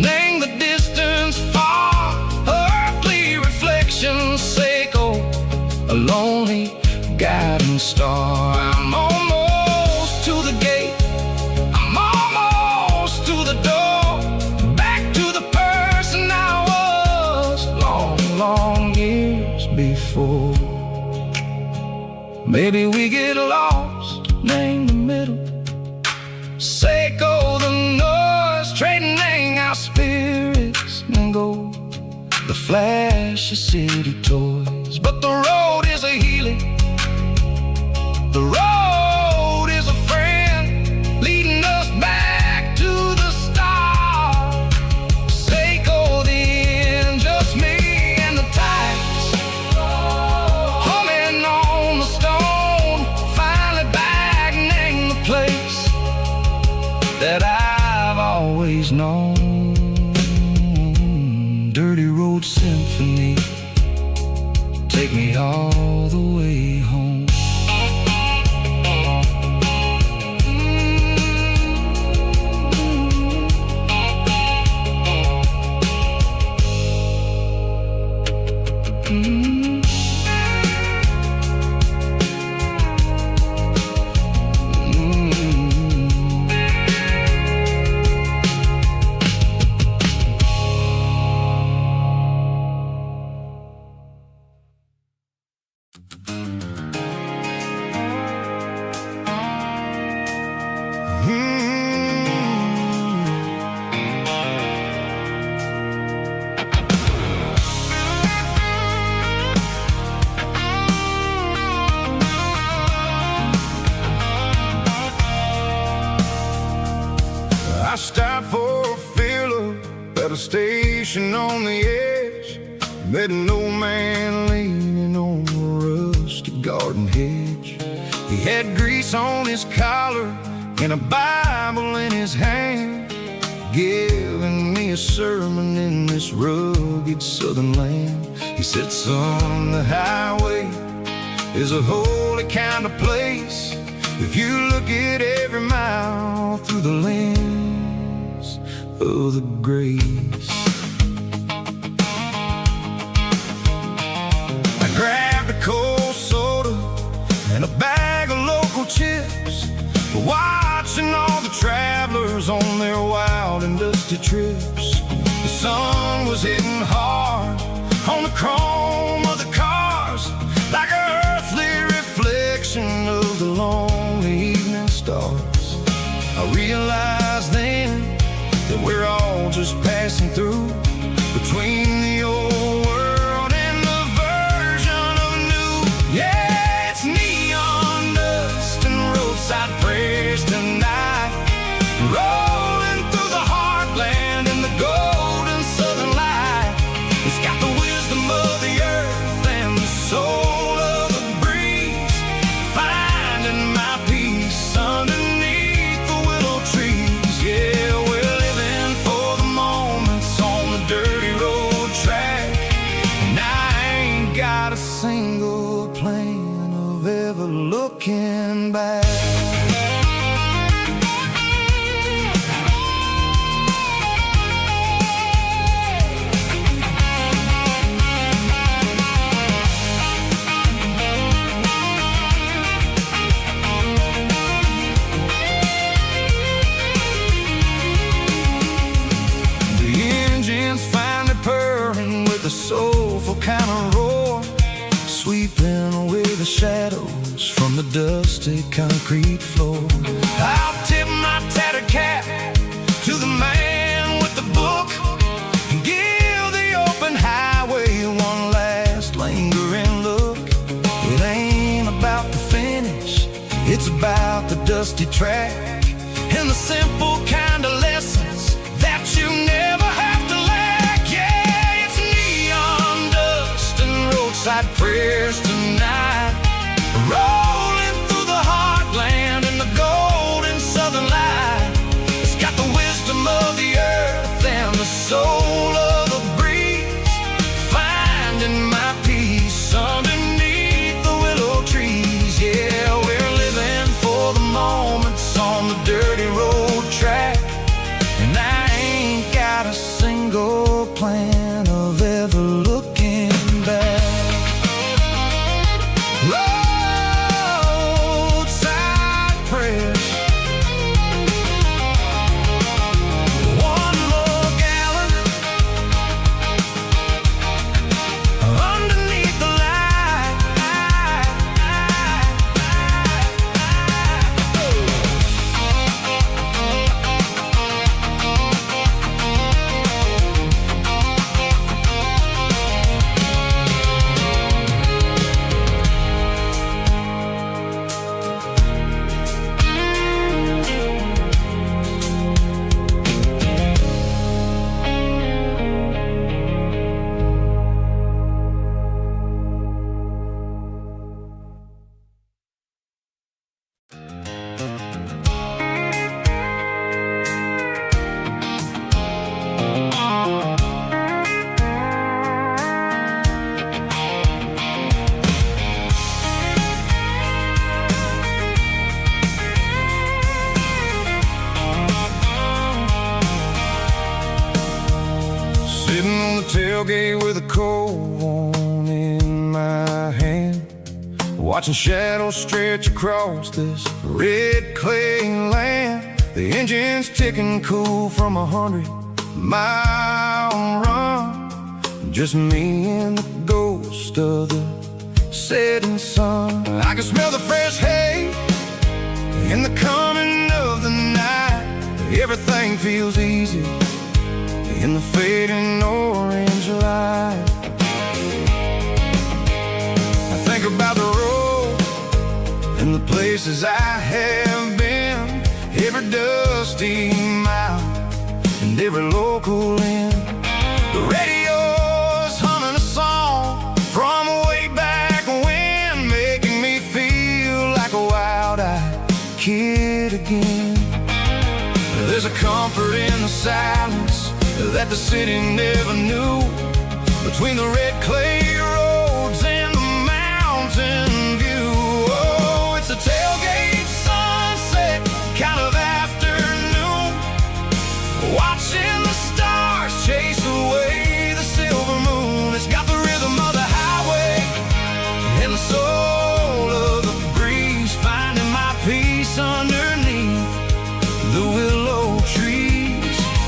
name the distance far, earthly reflections echo, a lonely guiding star. I'm almost to the gate, I'm almost to the door, back to the person I was long, long years before. Maybe we get lost, name the middle, Seiko the noise, trading our spirits and go the flash of city toys. But the road is a healing, the road is a friend, leading us back to the start. Seiko the end, just me and the tides, humming on the stone, finally back, name the place that I've always known. Dirty Road Symphony, take me all the way home. I stopped for a fill-up at a station on the edge. Met an old man leaning on a rusty garden hedge. He had grease on his collar and a Bible in his hand, giving me a sermon in this rugged southern land. He said, son, the highway is a holy kind of place if you look at every mile through the lens of the grace. I grabbed a cold soda and a bag of local chips, watching all the travelers on their wild and dusty trips. The sun was hitting hard on the chrome of the cars, like an earthly reflection of the lonely evening stars. I realized then that we're all just passing through, between the old world and the version of new. Yeah, it's neon dust and roadside prayers tonight, rolling through the heartland in the golden southern light. It's got the wisdom of the earth and the soul of the breeze, finding my peace underneath the willow trees. Yeah, we're living for the moments on the dirty road track, and I ain't got a single plan of ever looking back. The soulful kind of roar, sweeping away the shadows from the dusty concrete floor. I'll tip my tattered cap to the man with the book and give the open highway one last lingering look. It ain't about the finish, it's about the dusty track and the simple kind of lessons that you never have to lack. Yeah, it's neon dust and roadside prayers tonight, rolling through the heartland in the golden southern light. It's got the wisdom of the earth and the soul of the breeze, finding my peace underneath the willow trees. Yeah, we're living for tailgate with a cold one in my hand, watching shadows stretch across this red clay land. The engine's ticking cool from 100-mile run. Just me and the ghost of the setting sun. I can smell the fresh hay in the coming of the night. Everything feels easy in the fading orange light. I think about the road and the places I have been, every dusty mile and every local inn. The radio's humming a song from way back when, making me feel like a wild-eyed kid again. There's a comfort in the silence that the city never knew, between the red clay roads and the mountain view. Oh, it's a tailgate sunset kind of afternoon, watching the stars chase away the silver moon. It's got the rhythm of the highway and the soul of the breeze, finding my peace underneath the willow trees.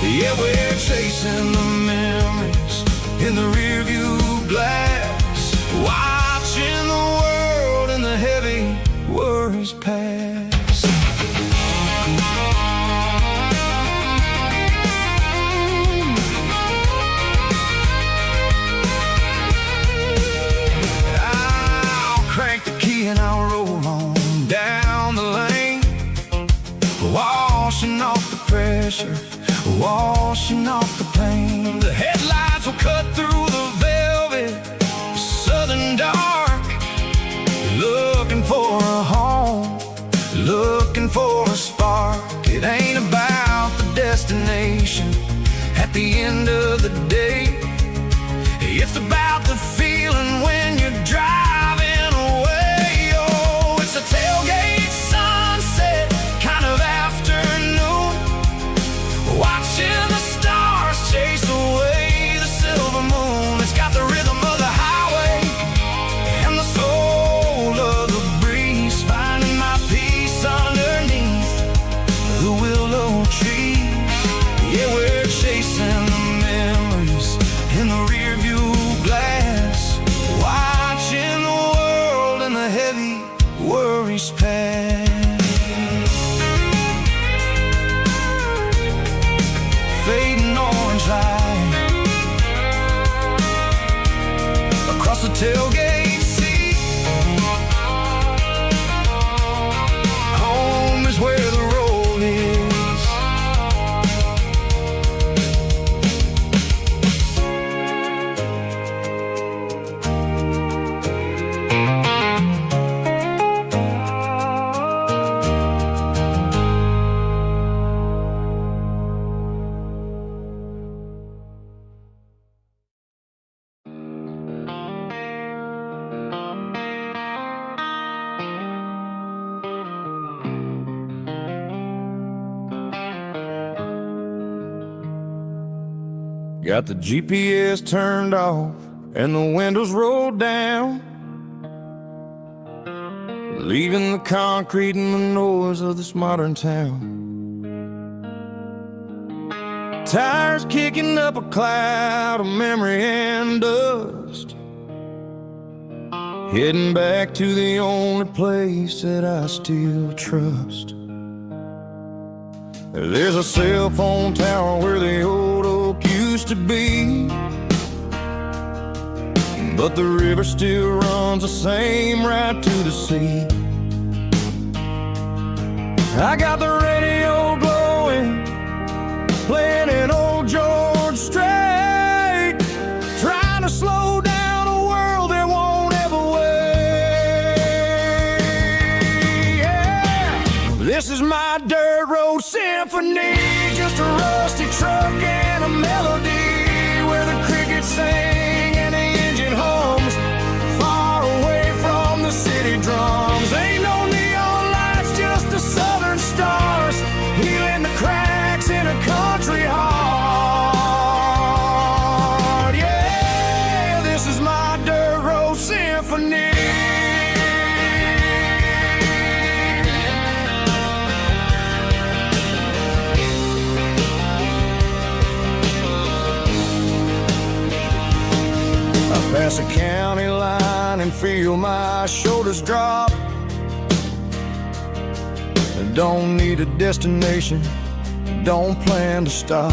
Yeah, we're chasing the memories in the rearview glass, watching the world and the heavy worries pass. I'll crank the key and I'll roll on down the lane, washing off the pressure, washing off the pain. The headlights will cut through the velvet southern dark, looking for a home, looking for a spark. It ain't about the destination at the end of the day, it's about the feeling when you're driving away. Oh, it's a tailgate sunset kind of afternoon, watching the stars chase away the silver moon. It's got the rhythm of the highway and the soul of the breeze, finding my peace underneath the willow trees. Yeah, we're chasing the memories in the rearview glass, watching the world and the heavy worries pass. Fading orange light across the tailgate seat. Home is where the road is. Got the GPS turned off and the windows rolled down, leaving the concrete and the noise of this modern town. Tires kicking up a cloud of memory and dust, heading back to the only place that I still trust. There's a cell phone tower where the old oak used to be, but the river still runs the same right to the sea. I got the radio glowing, playing an old George Strait, trying to slow down a world that won't ever wait. Yeah. This is my dirt road symphony, just a rusty truck and a melody, where the crickets sing and the engine hums, far away from the city drums. Ain't no neon lights, just the southern stars, healing the cracks in a country heart. Yeah. feel my shoulders drop. Don't need a destination, don't plan to stop.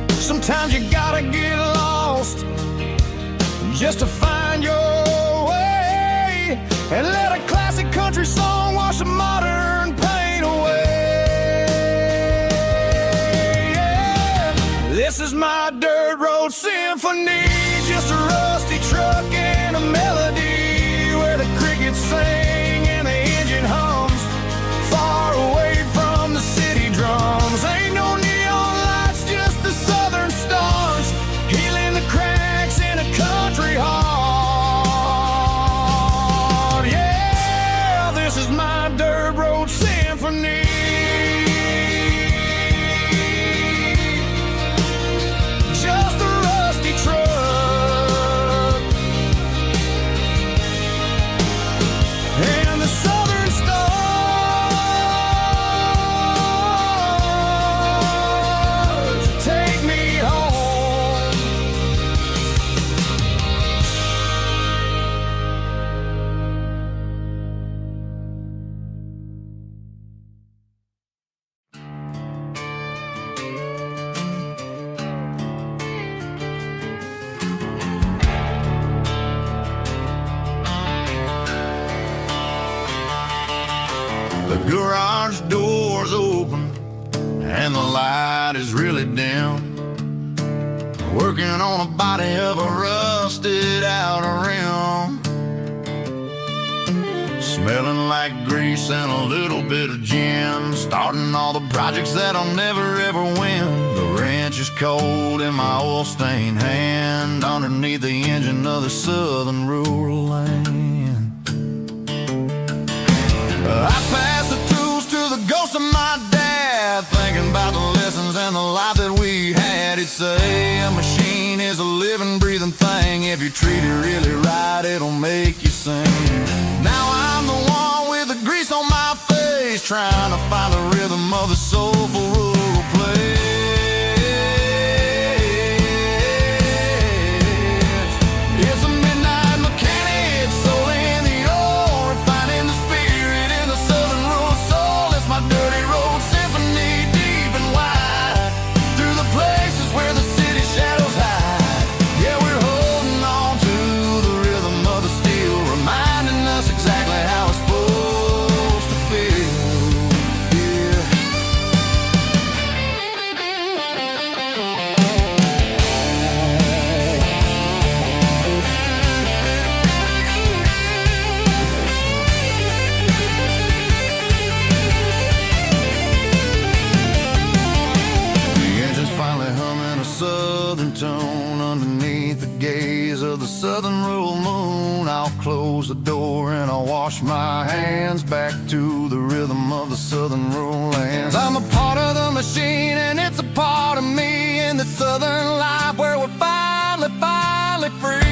Sometimes you gotta get lost just to find your way, and let a classic country song wash a modern pain away. Yeah. This is my dirt road symphony, just a rusty truck and a melody where the crickets sing and the engine hums, far away from the city drums. Ain't no neon lights, just the southern stars, healing the cracks in a country heart. Yeah, this is my dirt road symphony. Just a rusty truck and the southern stars take me home. The garage door's open and the light is really dim. Working on a body of a rusted out rim, smelling like grease and a little bit of gin. Starting all the projects that I'll never ever win. The wrench is cold in my oil-stained hand, underneath the engine of the southern rural land. I pass the tools to the ghost of my dad, thinking about the lessons and the life that we had. He'd say a machine is a living, breathing thing. If you treat it really right, it'll make you sing. Now I'm the one with the grease on my face, trying to find the rhythm of the soulful rural place. It's a midnight mechanic, soul in the ore, refining the spirit in the southern rural soul. It's my dirty road symphony, deep and wide, through the places where the city shadows hide. Yeah, we're holding on to the rhythm of the steel, reminding us exactly how it's supposed to feel. Yeah. The engine's finally humming a southern tone underneath the gaze of the southern rural moon. I'll close the door and I'll wash my hands back to the rhythm of the southern rural lands. I'm a part of the machine and it's a part of me in the southern life where we're finally free.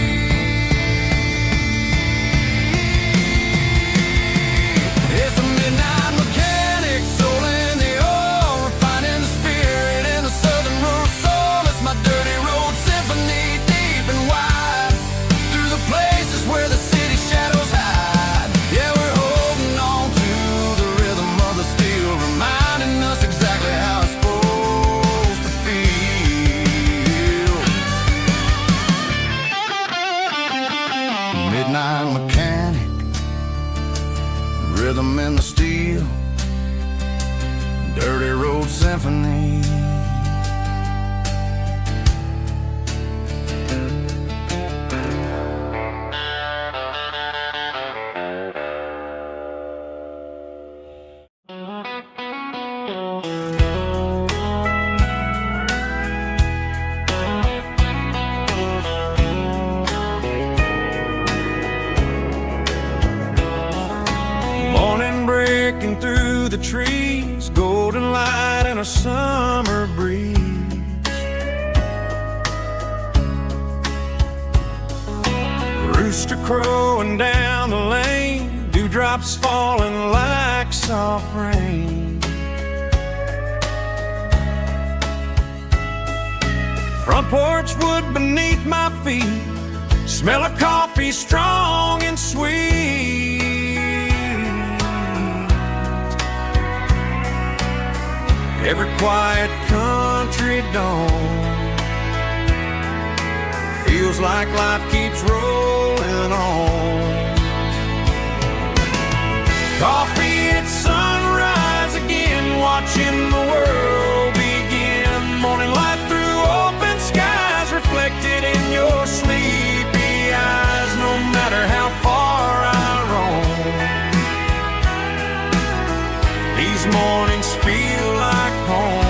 It's a midnight mechanic, soul in the ore, refining the spirit in the southern rural soul. It's my dirty road symphony, deep and wide, through the places where the city shadows hide. Yeah, we're holding on to the rhythm of the steel, reminding us exactly how it's supposed to feel. Midnight mechanic, rhythm in the steel, dirty road symphony. Morning breaking through the trees, golden light and a summer breeze. Rooster crowing down the lane, dewdrops falling like soft rain. Front porch wood beneath my feet, Smell of coffee strong and sweet. Every quiet country dawn feels like life keeps rolling on. Coffee at sunrise again, watching the world begin. Morning light through open skies, reflected in your sleepy eyes. No matter how far I roam, these mornings feel like home.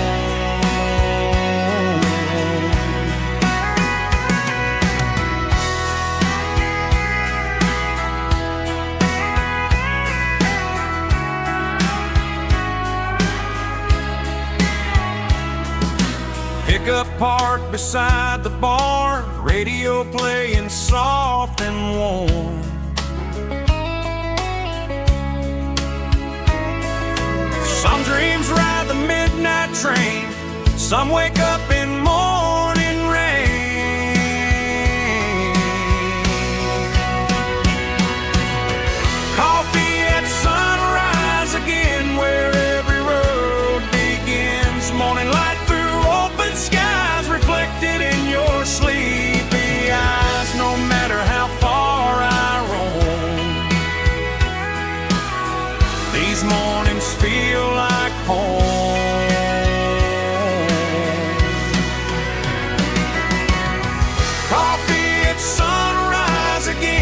Pickup parked beside the barn, radio playing soft and warm. Some dreams ride the midnight train, some wake up in morning rain. Coffee at sunrise again, where every road begins. Morning light through open skies, reflected in your sleepy eyes. No matter how far I roam, these mornings feel like home. Coffee at sunrise again,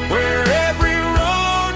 where every road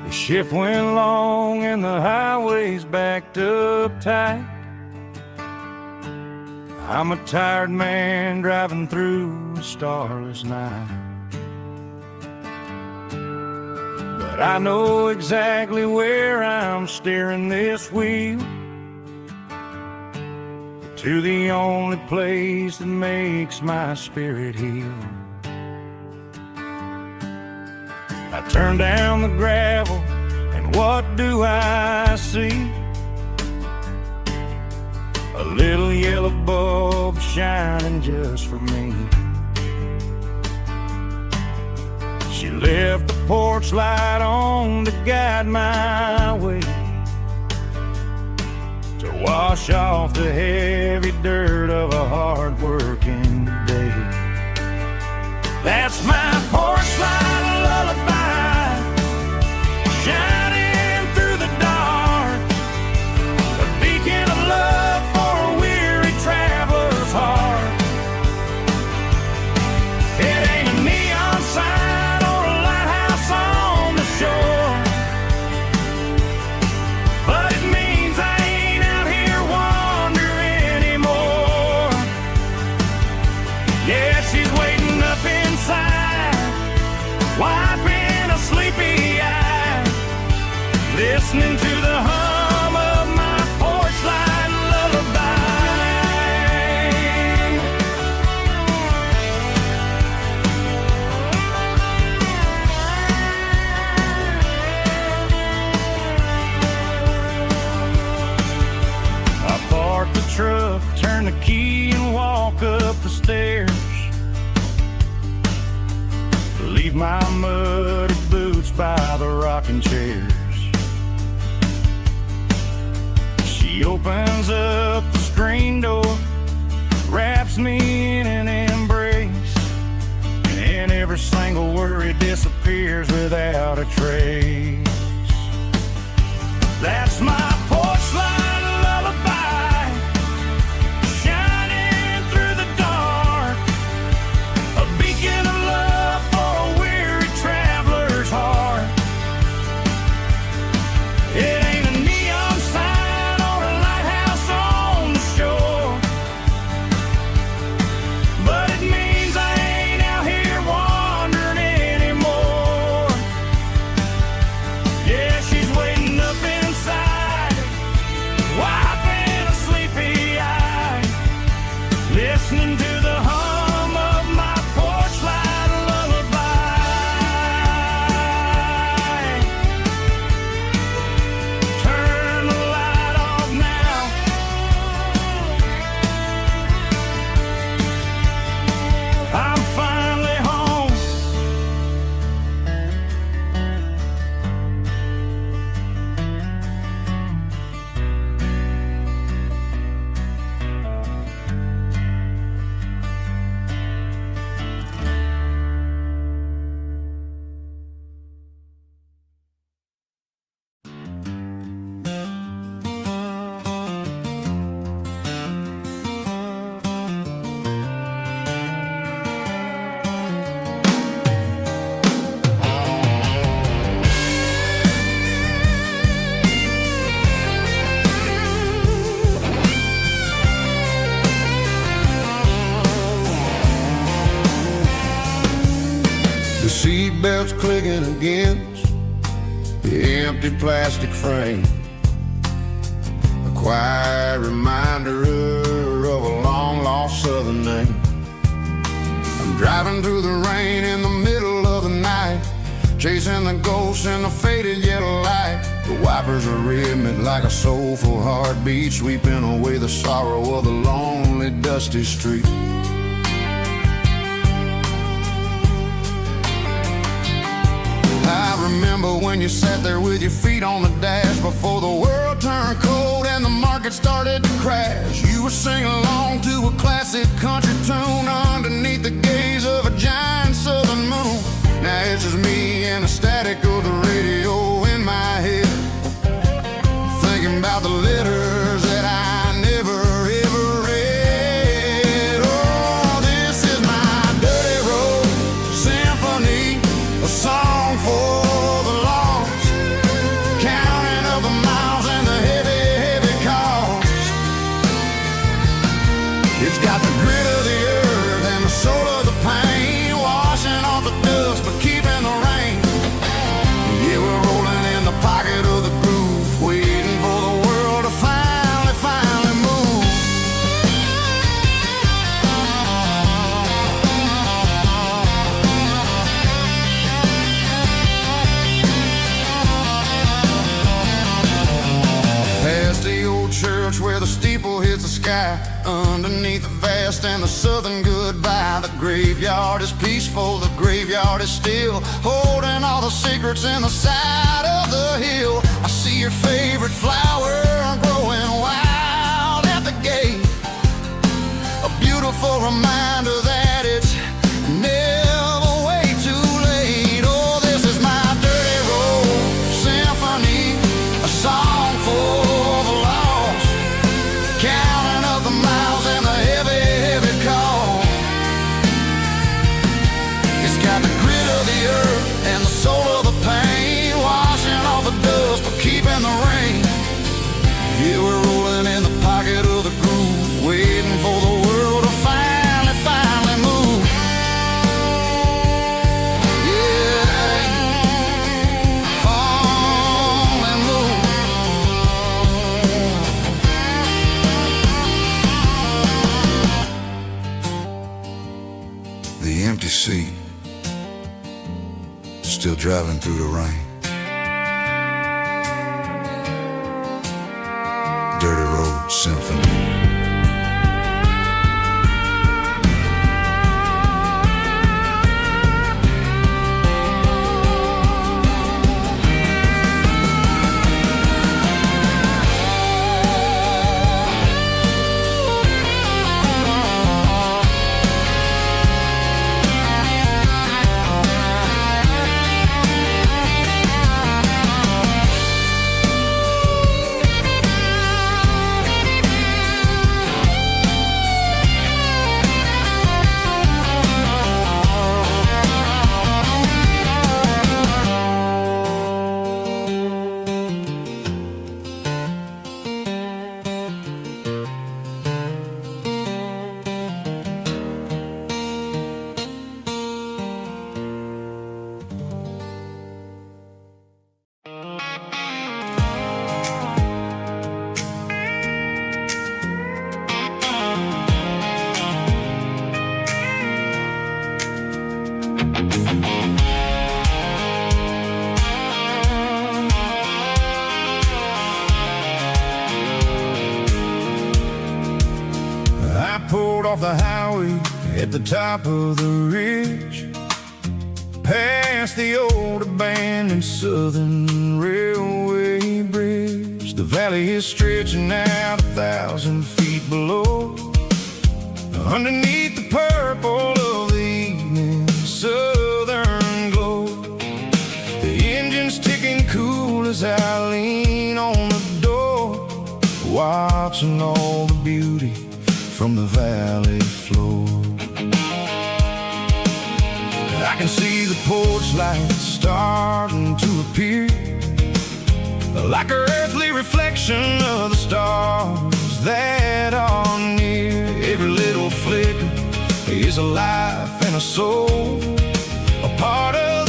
The shift went long and the highway's backed up tight. I'm a tired man driving through a starless night. But I know exactly where I'm steering this wheel, to the only place that makes my spirit heal. I turn down the gravel, and what do I see? A little yellow bulb shining just for me. She left the porch light on to guide my way, to wash off the heavy dirt of a hard-working day. That's my porch light lullaby, shining through the dark, a beacon of love for a weary traveler's heart. It ain't a neon sign or a lighthouse on the shore, but it means I ain't out here wandering anymore. Yeah, she's waiting up inside, wiping a sleepy eye, listening to the hum of my porch light lullaby. I park the truck, turn the key and walk up the stairs, leave my muddy boots by the rocking chairs. She opens up the screen door, wraps me in an embrace, and every single worry disappears without a trace. That's my porch light lullaby, shining through the dark, a beacon of love for a weary traveler's heart. seatbelts clicking against the empty plastic frame. A quiet reminder of a long-lost southern name. I'm driving through the rain in the middle of the night, chasing the ghosts in the faded yellow light. The wipers are rhythmic like a soulful heartbeat, sweeping away the sorrow of the lonely, dusty street. I remember when you sat there with your feet on the dash, before the world turned cold and the market started to crash. You were singing along to a classic country tune underneath the gaze of a giant southern moon. Now it's just me and the static of the radio in my head, thinking about the letters that I never ever read. Oh, this is my dirty road symphony, a song for the lost, counting up the miles and the heavy, heavy cost. It's got the grit of the earth and the soul of the pain, washing off the dust but keeping the rain. Yeah, we're rolling in the pocket of the groove, waiting for the world to finally move. Past the old church where the steeple hits the sky, underneath the vast and the southern goodbye. The graveyard is peaceful, the graveyard is still, holding all the secrets in the side of the hill. I see your favorite flower growing wild at the gate, a beautiful reminder that it's never way too late. Oh, this is my dirty road symphony, a song for the lost, counting up the miles and the heavy, heavy call. It's got the grit of the earth and the soul of the pain, washing off the dust but keeping the rain. Yeah, we're rolling in the pocket of the groove, waiting for the world to finally move. Yeah, finally move. The empty seat, still driving through the rain. Dirty Road Symphony. Pulled off the highway at the top of the ridge, past the old abandoned southern railway bridge. The valley is stretching out 1,000 feet below, underneath the purple of the evening southern glow. The engine's ticking cool as I lean on the door, watching all the beauty from the valley floor. I can see the porch lights starting to appear, like an earthly reflection of the stars that are near. Every little flicker is a life and a soul, a part of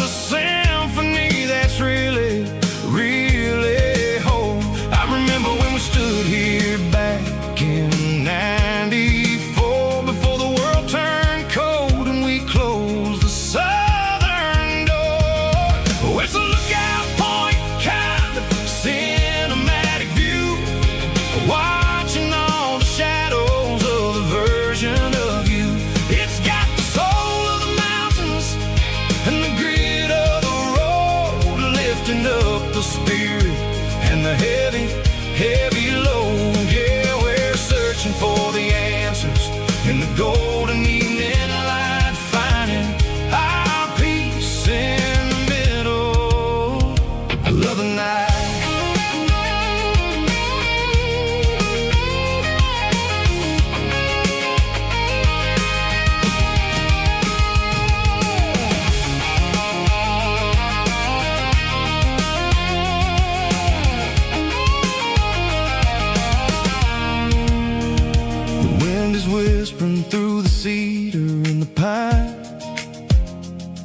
voices whispering through the cedar and the pine.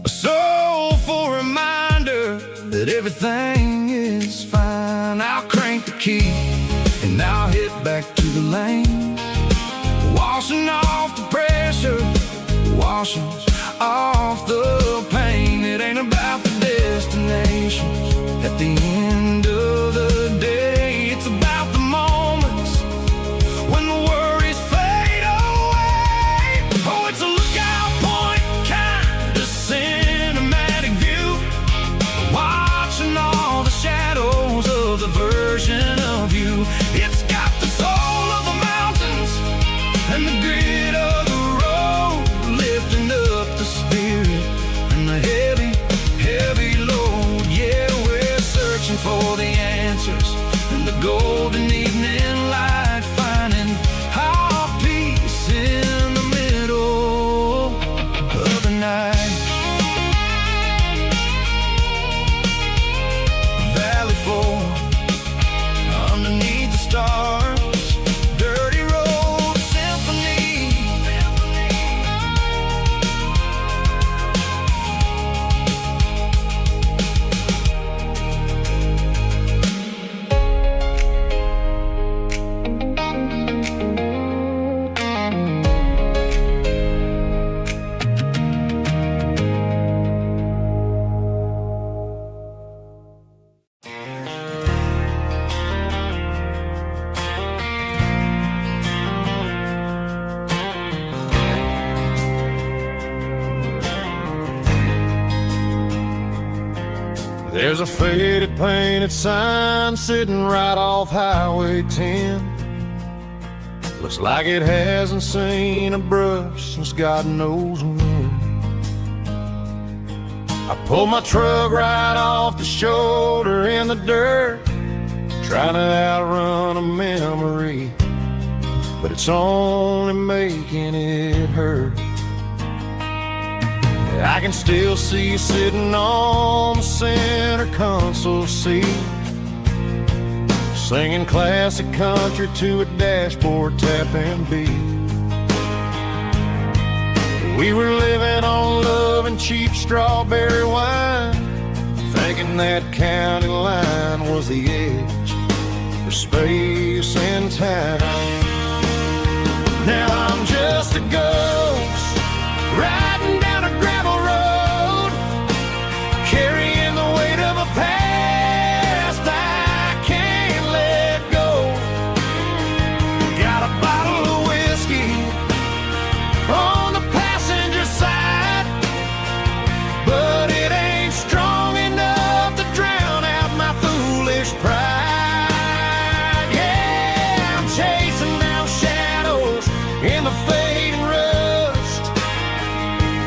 A soulful reminder that everything is fine. I'll crank the key and I'll hit back to the lane, washing off the pressure, washing off the pain. It ain't about the destinations at the end of the day. It's about the moments when the worries fade away. Oh, it's a lookout point, kind of cinematic view, watching all the shadows of the version of you. It's got the soul of the mountains and the grit of the road, lifting up the spirit and the heavy, heavy load. Yeah, we're searching for the answers in the golden evening light, finding our peace in the middle of the night. Valley floor underneath the stars, dirty road symphony. There's a faded painted sign sitting right off Highway 10. Looks like it hasn't seen a brush since God knows when. I pulled my truck right off the shoulder in the dirt, trying to outrun a memory, but it's only making it hurt. I can still see you sitting on the center console seat, singing classic country to a dashboard tapping beat. We were living on love and cheap strawberry wine, thinking that county line was the edge for space and time. Now I'm just a ghost riding down a gravel road, carrying the weight of a past I can't let go. Got a bottle of whiskey on the passenger side, but it ain't strong enough to drown out my foolish pride. Yeah, I'm chasing down shadows in the fading rust,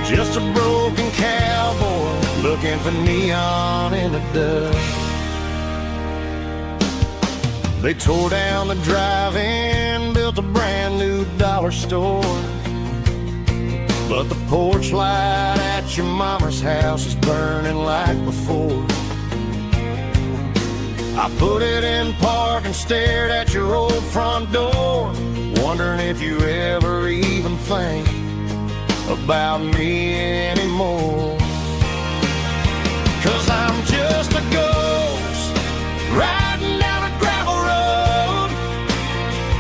just a broken cowboy looking for neon in the dust. They tore down the drive-in, built a brand new dollar store, but the porch light at your mama's house is burning like before. I put it in park and stared at your old front door, wondering if you ever even think about me anymore. 'Cause I'm just a ghost riding down a gravel road,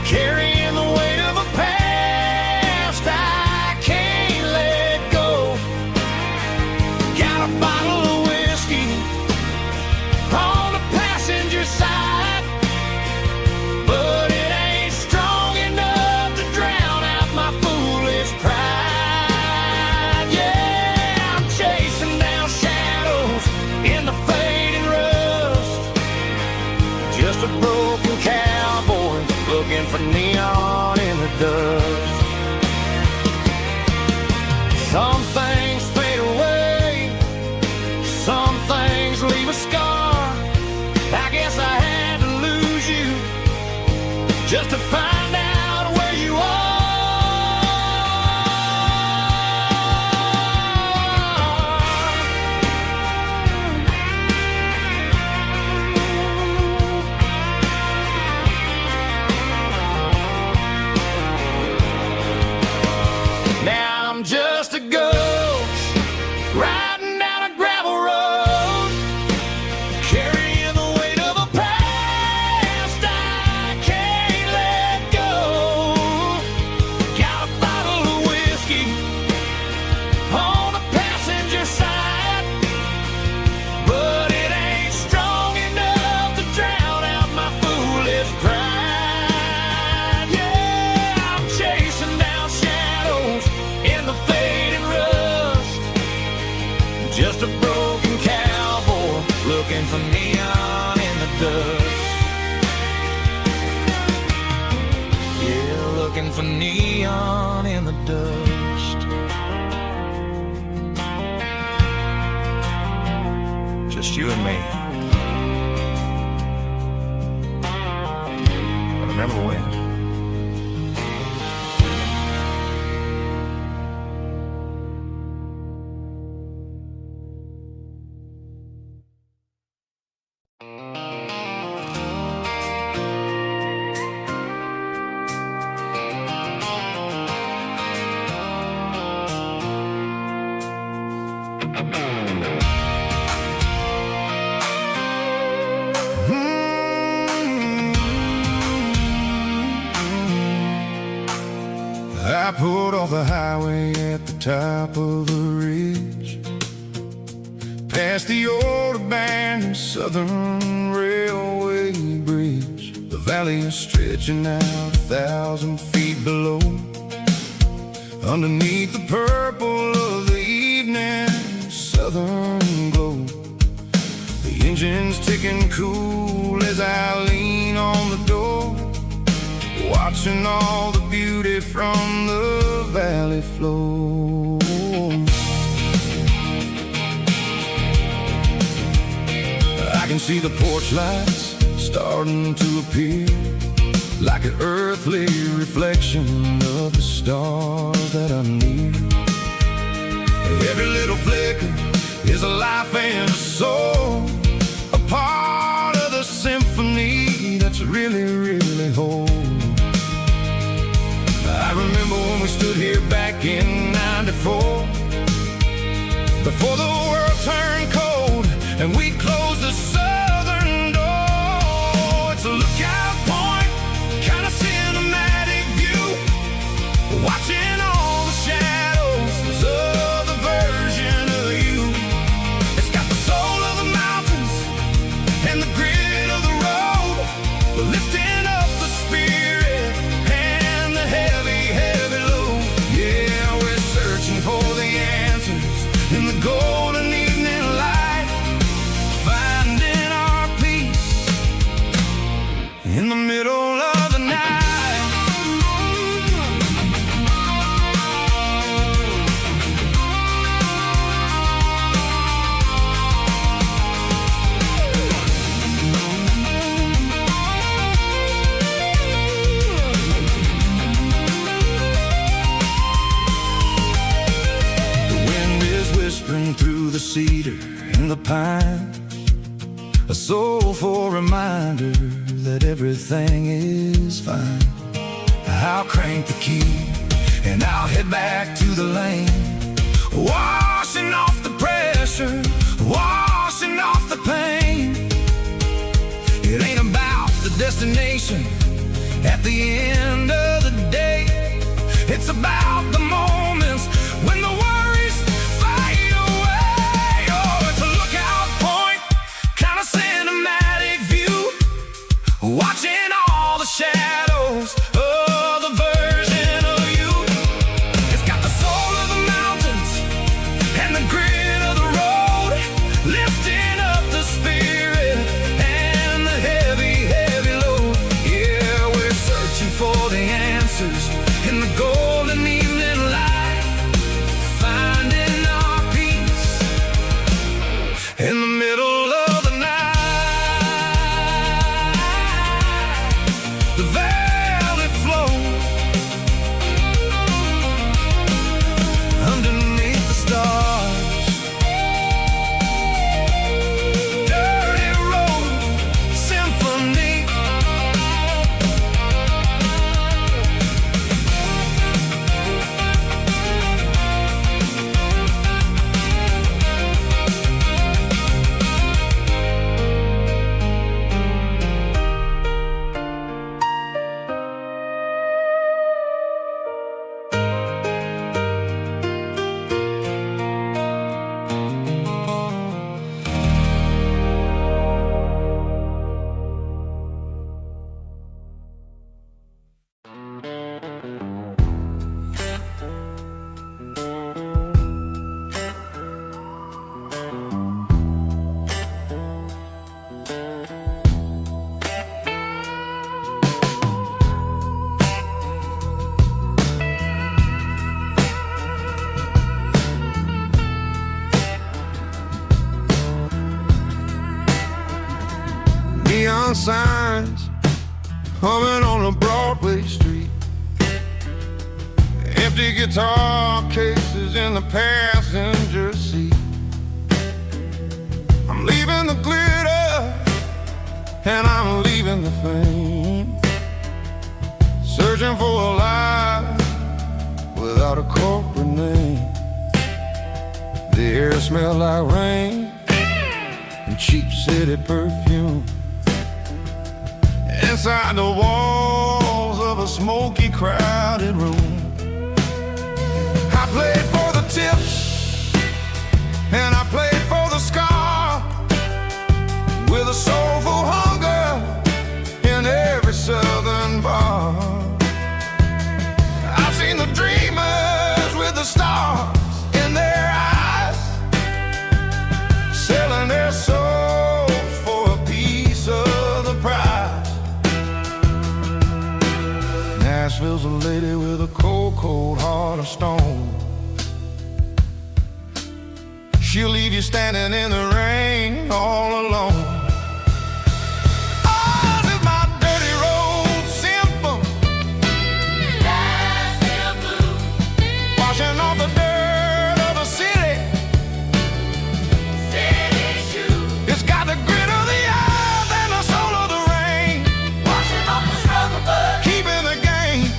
carrying the weight of a past I can't let go. Got a bottle of whiskey on the passenger side, but it ain't strong enough to drown out my foolish pride. Yeah, I'm chasing down shadows in the fading rust, just a broken cowboy looking for neon in the dust. Some things fade away, some things leave a scar. I guess I had to lose you just to find out where you are. neon in the dust. Just you and me. But remember when? I pulled off the highway at the top of the ridge, past the old abandoned Southern Railway bridge. The valley is stretching out 1,000 feet below, underneath the purple of the evening southern glow. The engine's ticking cool as I lean on the door, watching all the beauty from the valley flow. I can see the porch lights starting to appear, like an earthly reflection of the stars that are near. Every little flicker is a life and a soul, a part of the symphony that's really, really whole. I remember when we stood here back in '94, before the world turned cold and we closed the southern door. It's a lookout point, kind of cinematic view, watching all the shadows of the version of you. It's got the soul of the mountains and the grit of the road, lifting up the spirit and the heavy, heavy load. Yeah, we're searching for the answers in the golden evening light, finding our peace in the middle of the night. Through the cedar and the pine, a soulful reminder that everything is fine. I'll crank the key and I'll head back to the lane, washing off the pressure, washing off the pain. It ain't about the destination at the end of the day, it's about the moments when the worries fade away. Oh, it's a lookout point, kind of cinematic view, watching all the shadows of the version of you. It's got the soul of the mountains and the grit of the road, lifting up the spirit and the heavy, heavy load. Yeah, we're searching for the answers in the golden evening empty guitar cases in the passenger seat. I'm leaving the glitter and I'm leaving the fame, searching for a life without a corporate name. The air smelled like rain and cheap city perfume. Inside the walls of a smoky, crowded room, I played for the tips and I played for the scar, with a soulful hunger in every southern bar. I've seen the dreamers with the stars in their eyes, selling their souls for a piece of the prize. Nashville's a lady with a cold, cold heart of stone. She'll leave you standing in the rain all alone. Oh, this is my dirty road symphony, Nashville blues, washing off the dirt of the city, city shoes. It's got the grit of the earth and the soul of the rain, washing off the struggle but keeping the game.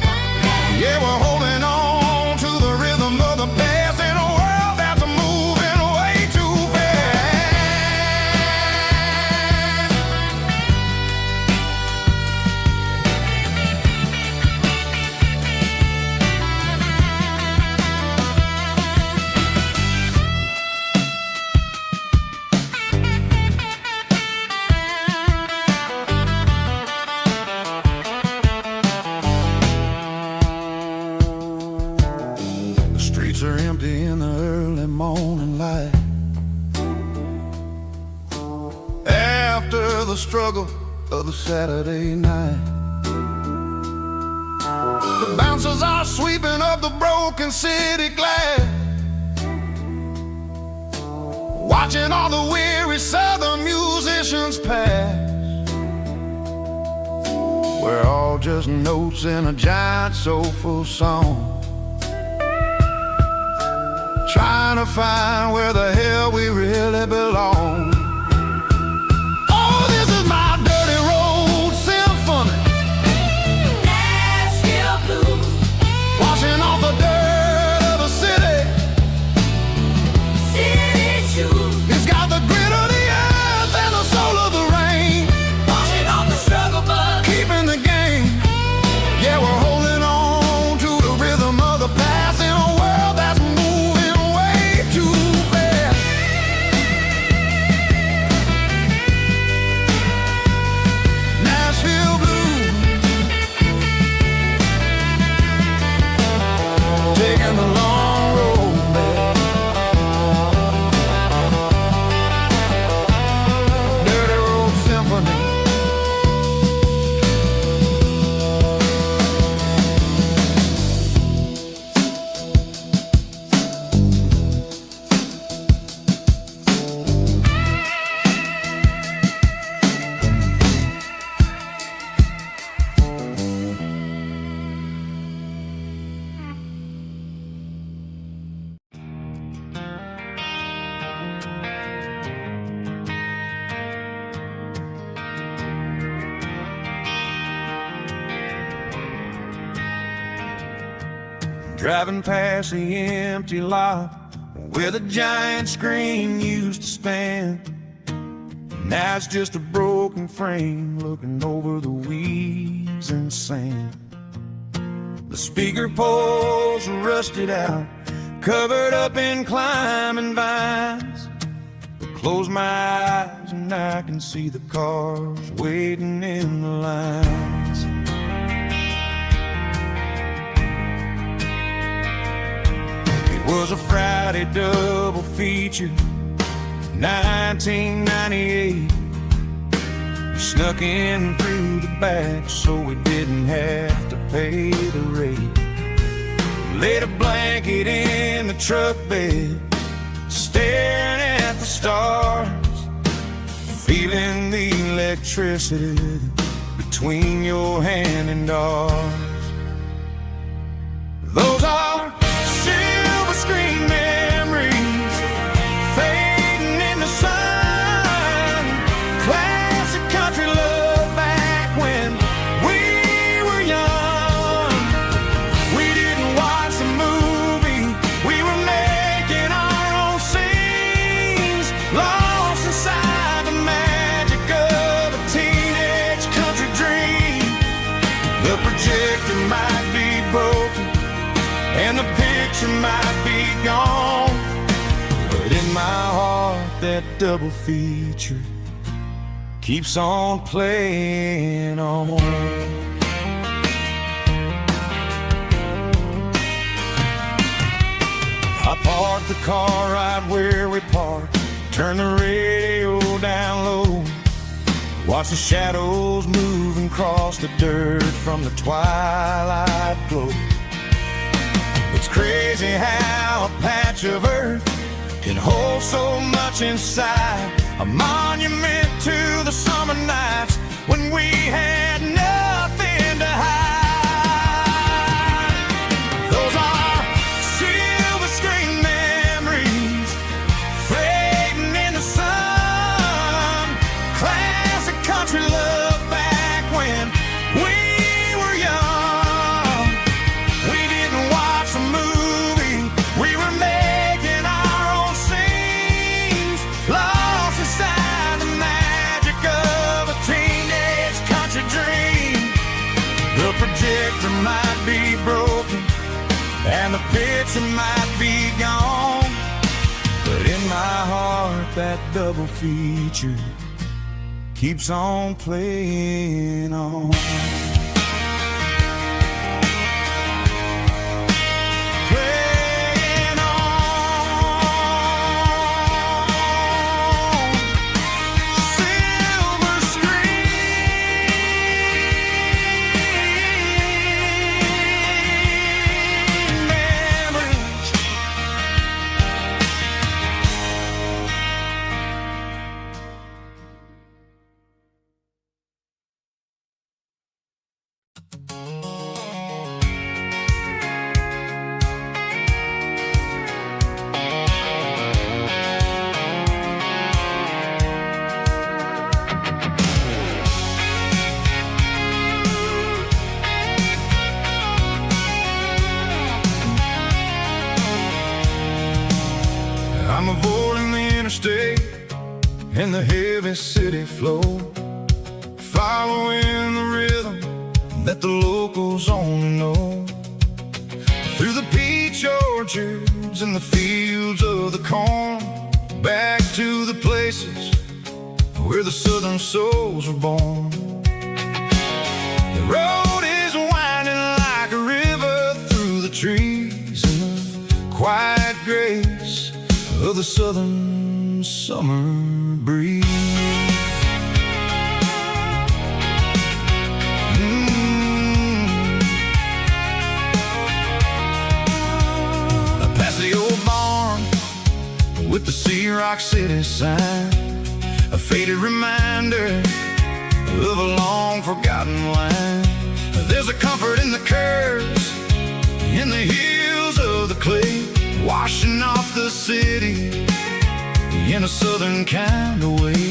Yeah, we're holding on to the rhythm of the past in a world that's moving way too fast. The streets are empty in the early morning light, after the struggle of the Saturday night. The bouncers are sweeping up the broken city glass, watching all the weary southern musicians pass. We're all just notes in a giant soulful song, trying to find where the hell we really belong. Oh, this is my dirty road symphony, Nashville blues, washing off the dirt of the city, city shoes. It's got the grit of the earth and the soul of the rain, washing off the struggle but keeping the game. Yeah, we're holding on to the rhythm of the past in a world that's moving way too fast. Nashville blues, taking the long road back. Dirty road symphony. Driving past the empty lot where the giant screen used to stand. Now it's just a broken frame looking over the weeds and sand. The speaker poles are rusted out, covered up in climbing vines. I close my eyes and I can see the cars waiting in the lines. It was a Friday double feature, 1998. We snuck in through the back so we didn't have to pay the rate. Laid a blanket in the truck bed, staring at the stars, feeling the electricity between your hand and ours. Those are projector might be broken and the picture might be gone, but in my heart that double feature keeps on playing on. I parked the car right where we parked, turn the radio down low, watch the shadows moving across the dirt from the twilight glow. It's crazy how a patch of earth can hold so much inside, a monument to the summer nights when we had nothing to hide. Those are silver screen memories fading in the sun, classic country love back when we were young. We didn't watch a movie, we were making our own scenes, lost inside the magic of a teenage country dream. The projector might be broken and the picture might be gone, but in my heart that double feature keeps on playing on. Playing on. Silver screen memories. I'm avoiding the interstate and the heavy city flow, following the rhythm that the locals only know. Through the peach orchards and the fields of the corn, back to the places where the southern souls were born. The road is winding like a river through the trees in the quiet grace of the southern summer breeze. Past the old barn with the Sea Rock City sign, a faded reminder of a long forgotten line. There's a comfort in the curves, in the hills of the clay, washing off the city in a southern kind of way.